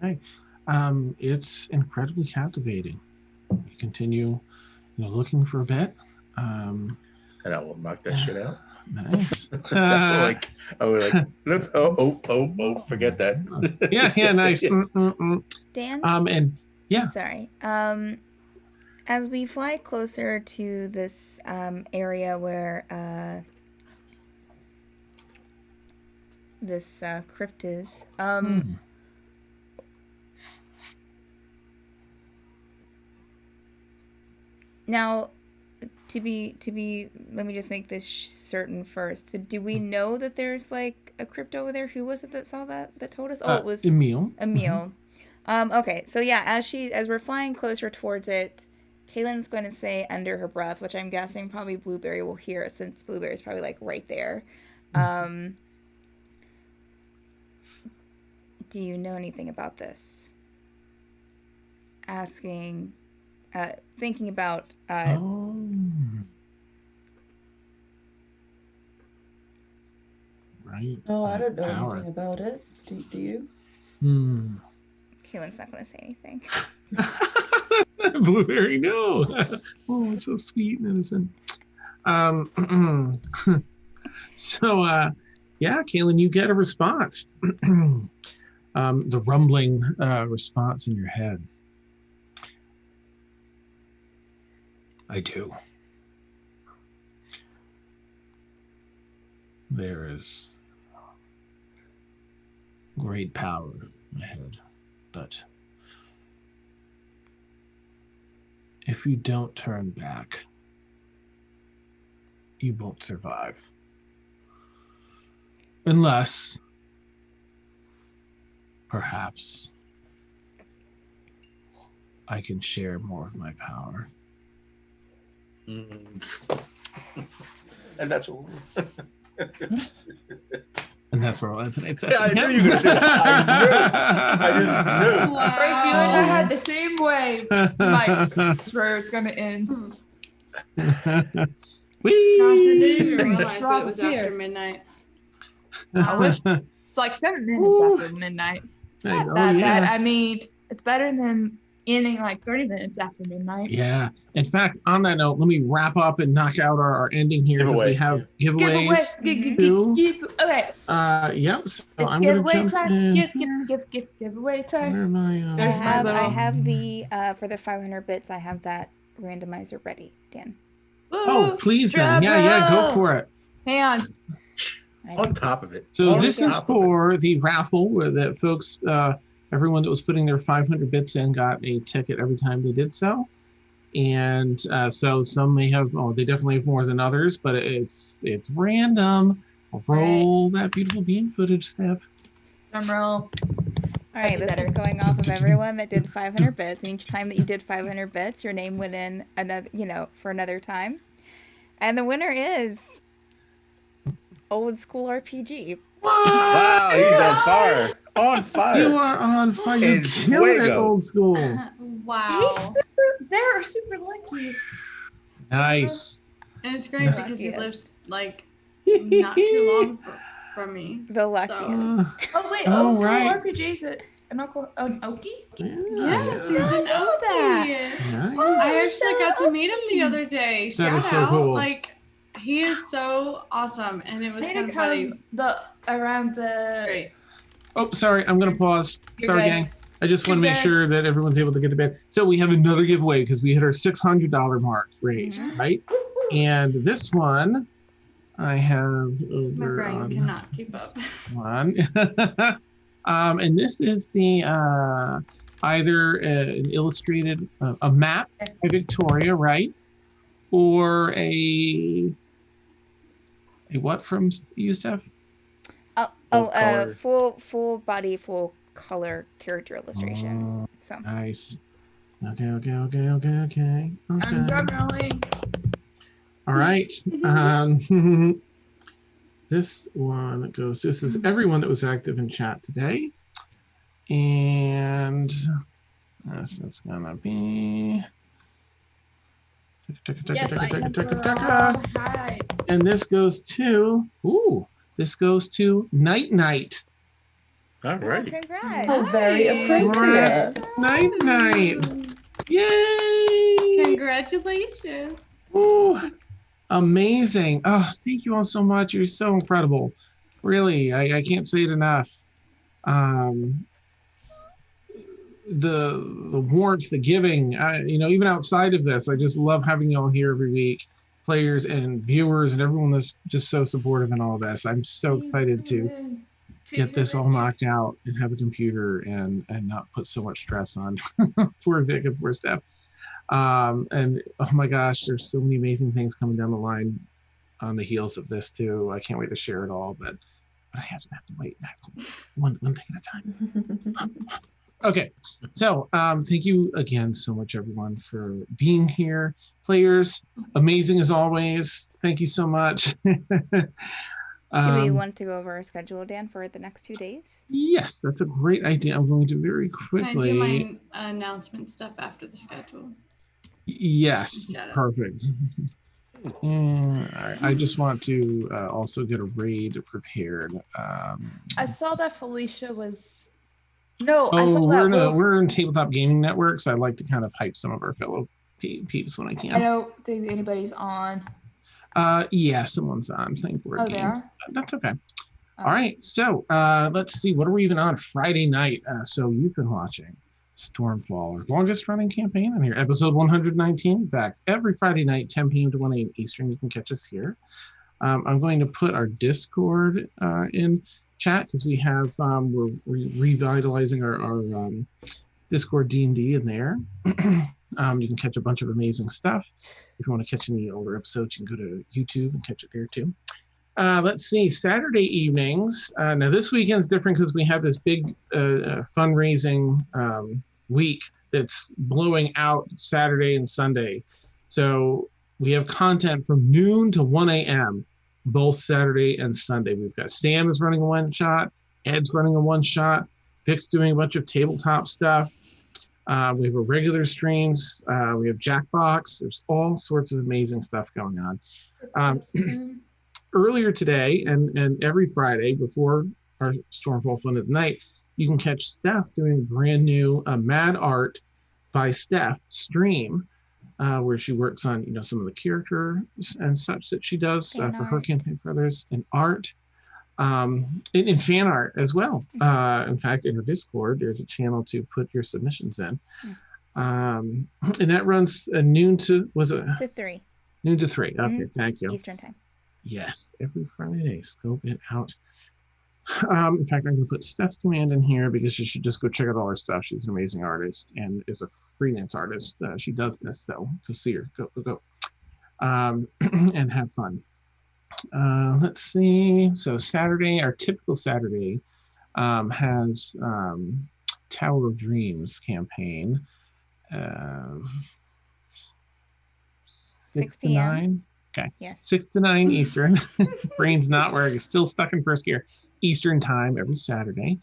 Okay. It's incredibly captivating. You continue, looking for a bit. And I will knock that shit out. Nice. Forget that. yeah, nice. Dan? And yeah. Sorry. As we fly closer to this area where this crypt is, now to be let me just make this certain first. So do we know that there's like a crypt over there? Who was it that saw that told us? Oh, it was Emil. Okay, so yeah, as we're flying closer towards it, Kaylin's going to say under her breath, which I'm guessing probably Blueberry will hear since Blueberry's probably like right there. Do you know anything about this? Asking, thinking about. Right. No, I don't know anything about it. Do you? Kaylin's not going to say anything. Blueberry, no. Oh, it's so sweet and innocent. So, yeah, Kaylin, you get a response. The rumbling response in your head. I do. There is great power ahead, but if you don't turn back, you won't survive. Unless, perhaps, I can share more of my power. And that's all. And that's where we'll end tonight's Yeah, session. I knew you were going to do that. I just knew. Frank, you and I had the same way. Mike, that's where it's going to end. Whee! Gosh, I didn't even realize Rob that it was was here. after midnight. I wish it's like 7 minutes after midnight. It's Hey, not oh, that yeah. bad. I mean, it's better than ending like 30 minutes after midnight. Yeah. In fact, on that note, let me wrap up and knock out our ending here because we have giveaways. Okay. Yep. So It's I'm giveaway gonna time. Giveaway time. Where am I? I have the for the 500 bits. I have that randomizer ready, Dan. Oh, please then. Yeah, go for it. Hang on. On top of it. So On this is top of for the raffle where that folks, everyone that was putting their 500 bits in got a ticket every time they did so. And so some may have, they definitely have more than others, but it's random. Roll that beautiful bean footage, Steph. Drum roll. All right, this is going off of everyone that did 500 bits. And each time that you did 500 bits, your name went in another, for another time. And the winner is Old School RPG. Wow, he's on fire. On fire. You are on fire. You killed it, Old School. Wow. They're super lucky. Nice. And it's great because he lives like not too long from me. The luckiest. Oh wait, Oh, Old School right. RPG's an Okie? Yes, he's an know that. Nice. I actually got to meet him the other day. That Shout is so out. cool. Like, he is so awesome. And it was They kind need of to funny. come around the. Great. Oh, sorry. I'm going to pause. You're Sorry, good. gang. I just want to You're make good. sure that everyone's able to get to bed. So we have another giveaway because we hit our $600 mark raised, right? And this one I have My over brain on cannot keep up. one. And this is the either an illustrated a map by Victoria, right? Or a what from you, Steph? Full body, full color character illustration. So Nice. Okay. I'm drum rolling. All right. This one goes. This is everyone that was active in chat today, and that's gonna be. Yes, I am. Hi. And this goes to. This goes to Night. All right. congrats. Oh, very appropriate. Night. Yay! Congratulations. Ooh, amazing. Oh, thank you all so much. You're so incredible. Really, I can't say it enough. The warmth, the giving, even outside of this, I just love having you all here every week, players and viewers and everyone that's just so supportive in all this. I'm so excited to get this all knocked out and have a computer and not put so much stress on poor Vic and poor Steph. And oh my gosh, there's so many amazing things coming down the line on the heels of this too. I can't wait to share it all, but I have to wait. I have to one thing at a time. Okay, so thank you again so much, everyone, for being here. Players, amazing as always. Thank you so much. Do we want to go over our schedule, Dan, for the next 2 days? Yes, that's a great idea. I'm going to very Can I do quickly. my announcement stuff after the schedule? Yes, Shut up. perfect. All right. I just want to also get a raid prepared. I saw that Felicia was. No, I saw we're that. we're in Tabletop Gaming Network, so I like to kind of hype some of our fellow peeps when I can. I don't think anybody's on. Yeah, someone's on playing board Oh, games. they are? That's okay. All right, so let's see. What are we even on Friday night? So you've been watching Stormfall, our longest running campaign on here, episode 119. In fact, every Friday night, 10 p.m. to 1 a.m. Eastern, you can catch us here. I'm going to put our Discord in chat because we have we're revitalizing our Discord D&D in there. You can catch a bunch of amazing stuff. If you want to catch any older episodes, you can go to YouTube and catch it there too. Let's see, Saturday evenings. Now this weekend's different because we have this big fundraising week that's blowing out Saturday and Sunday. So we have content from noon to 1 a.m. both Saturday and Sunday. We've got Sam is running a one shot, Ed's running a one shot, Vic's doing a bunch of tabletop stuff. We have a regular streams. We have Jackbox. There's all sorts of amazing stuff going on. Earlier today and every Friday before our Stormfall Fun at Night, you can catch Steph doing brand new Mad Art by Steph stream, where she works on some of the characters and such that she does for her campaign for others, and art, in fan art as well. In fact, in her Discord, there's a channel to put your submissions in, and that runs noon to to 3. Noon to 3. Okay, thank you. Eastern time. Yes, every Friday. Scope it out. In fact, I'm going to put Steph's command in here because you should just go check out all her stuff. She's an amazing artist and is a freelance artist. She does this, so go see her. Go. And have fun. Let's see. So Saturday, our typical Saturday, has Tower of Dreams campaign. 6 to 9. Okay. Yes. 6 to 9 Eastern. Brain's not working. Still stuck in first gear. Eastern time every Saturday.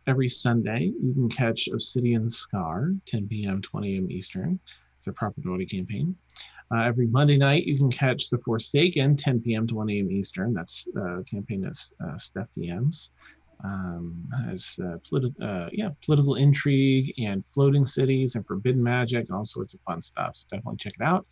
Every Sunday, you can catch Obsidian Scar, 10 p.m., 20 a.m. Eastern. It's a propaganda campaign. Every Monday night, you can catch The Forsaken, 10 p.m., 20 a.m. Eastern. That's a campaign that's Steph DMs. Has political intrigue and floating cities and forbidden magic and all sorts of fun stuff. So definitely check it out.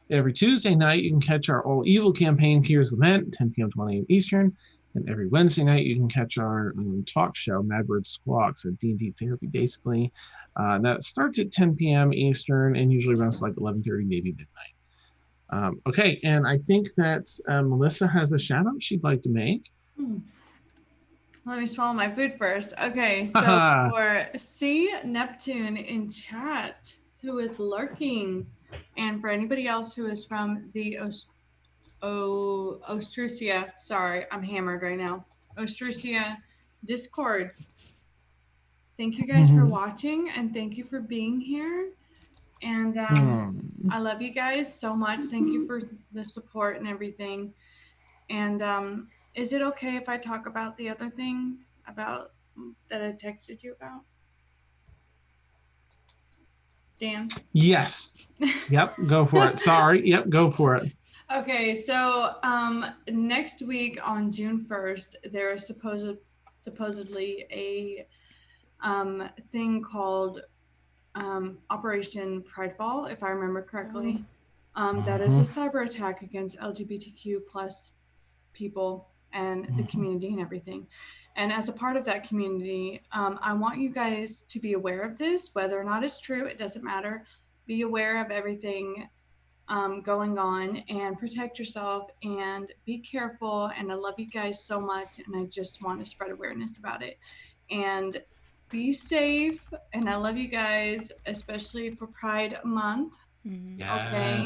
Every Tuesday night, you can catch our All Evil campaign, Kier's Lament, 10 p.m., 20 a.m. Eastern. And every Wednesday night, you can catch our talk show, Mad Bird Squawks, a D&D therapy, basically. That starts at 10 p.m. Eastern and usually runs to like 11:30, maybe midnight. Okay, and I think that Melissa has a shout out she'd like to make. Let me swallow my food first. Okay, so for C. Neptune in chat, who is lurking, and for anybody else who is from the Ostrusia, sorry, I'm hammered right now, Ostrusia Discord. Thank you guys for watching, and thank you for being here. And I love you guys so much. Thank you for the support and everything. And is it okay if I talk about the other thing about that I texted you about? Dan? Yes. Yep, go for it. Sorry. Yep, go for it. Okay, so next week on June 1st, there is supposedly a thing called Operation Pridefall, if I remember correctly. That is a cyber attack against LGBTQ plus people and the community and everything. And as a part of that community, I want you guys to be aware of this, whether or not it's true, it doesn't matter. Be aware of everything going on and protect yourself and be careful. And I love you guys so much. And I just want to spread awareness about it. And be safe. And I love you guys, especially for Pride Month. Yes. Okay.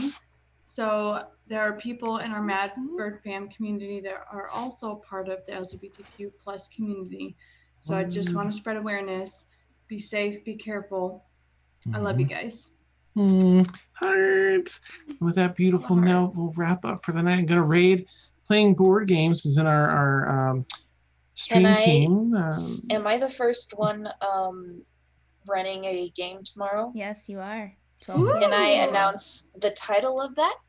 So there are people in our Mad Bird fam community that are also part of the LGBTQ plus community. So I just want to spread awareness. Be safe. Be careful. I love you guys. Hearts. With that beautiful note, we'll wrap up for the night. I'm gonna raid. Playing board games is in our stream team. Am I the first one running a game tomorrow? Yes, you are. Can I announce the title of that?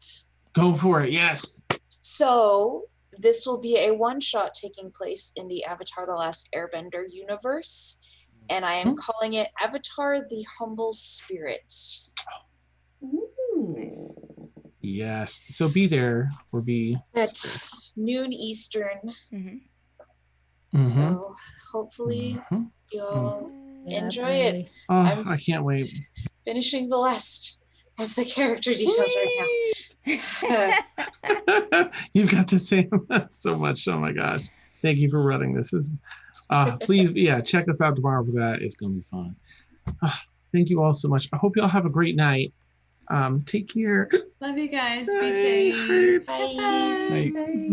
Go for it. Yes. So this will be a one-shot taking place in the Avatar: The Last Airbender universe, and I am calling it Avatar: The Humble Spirit. Nice. Yes. So be there or be at noon Eastern. So hopefully you'll enjoy it. Oh, I can't wait. Finishing the last of the character details right now. You've got to say so much. Oh my gosh. Thank you for running this. Please, check us out tomorrow for that. It's going to be fun. Thank you all so much. I hope you all have a great night. Take care. Love you guys. Be safe. Bye. Bye.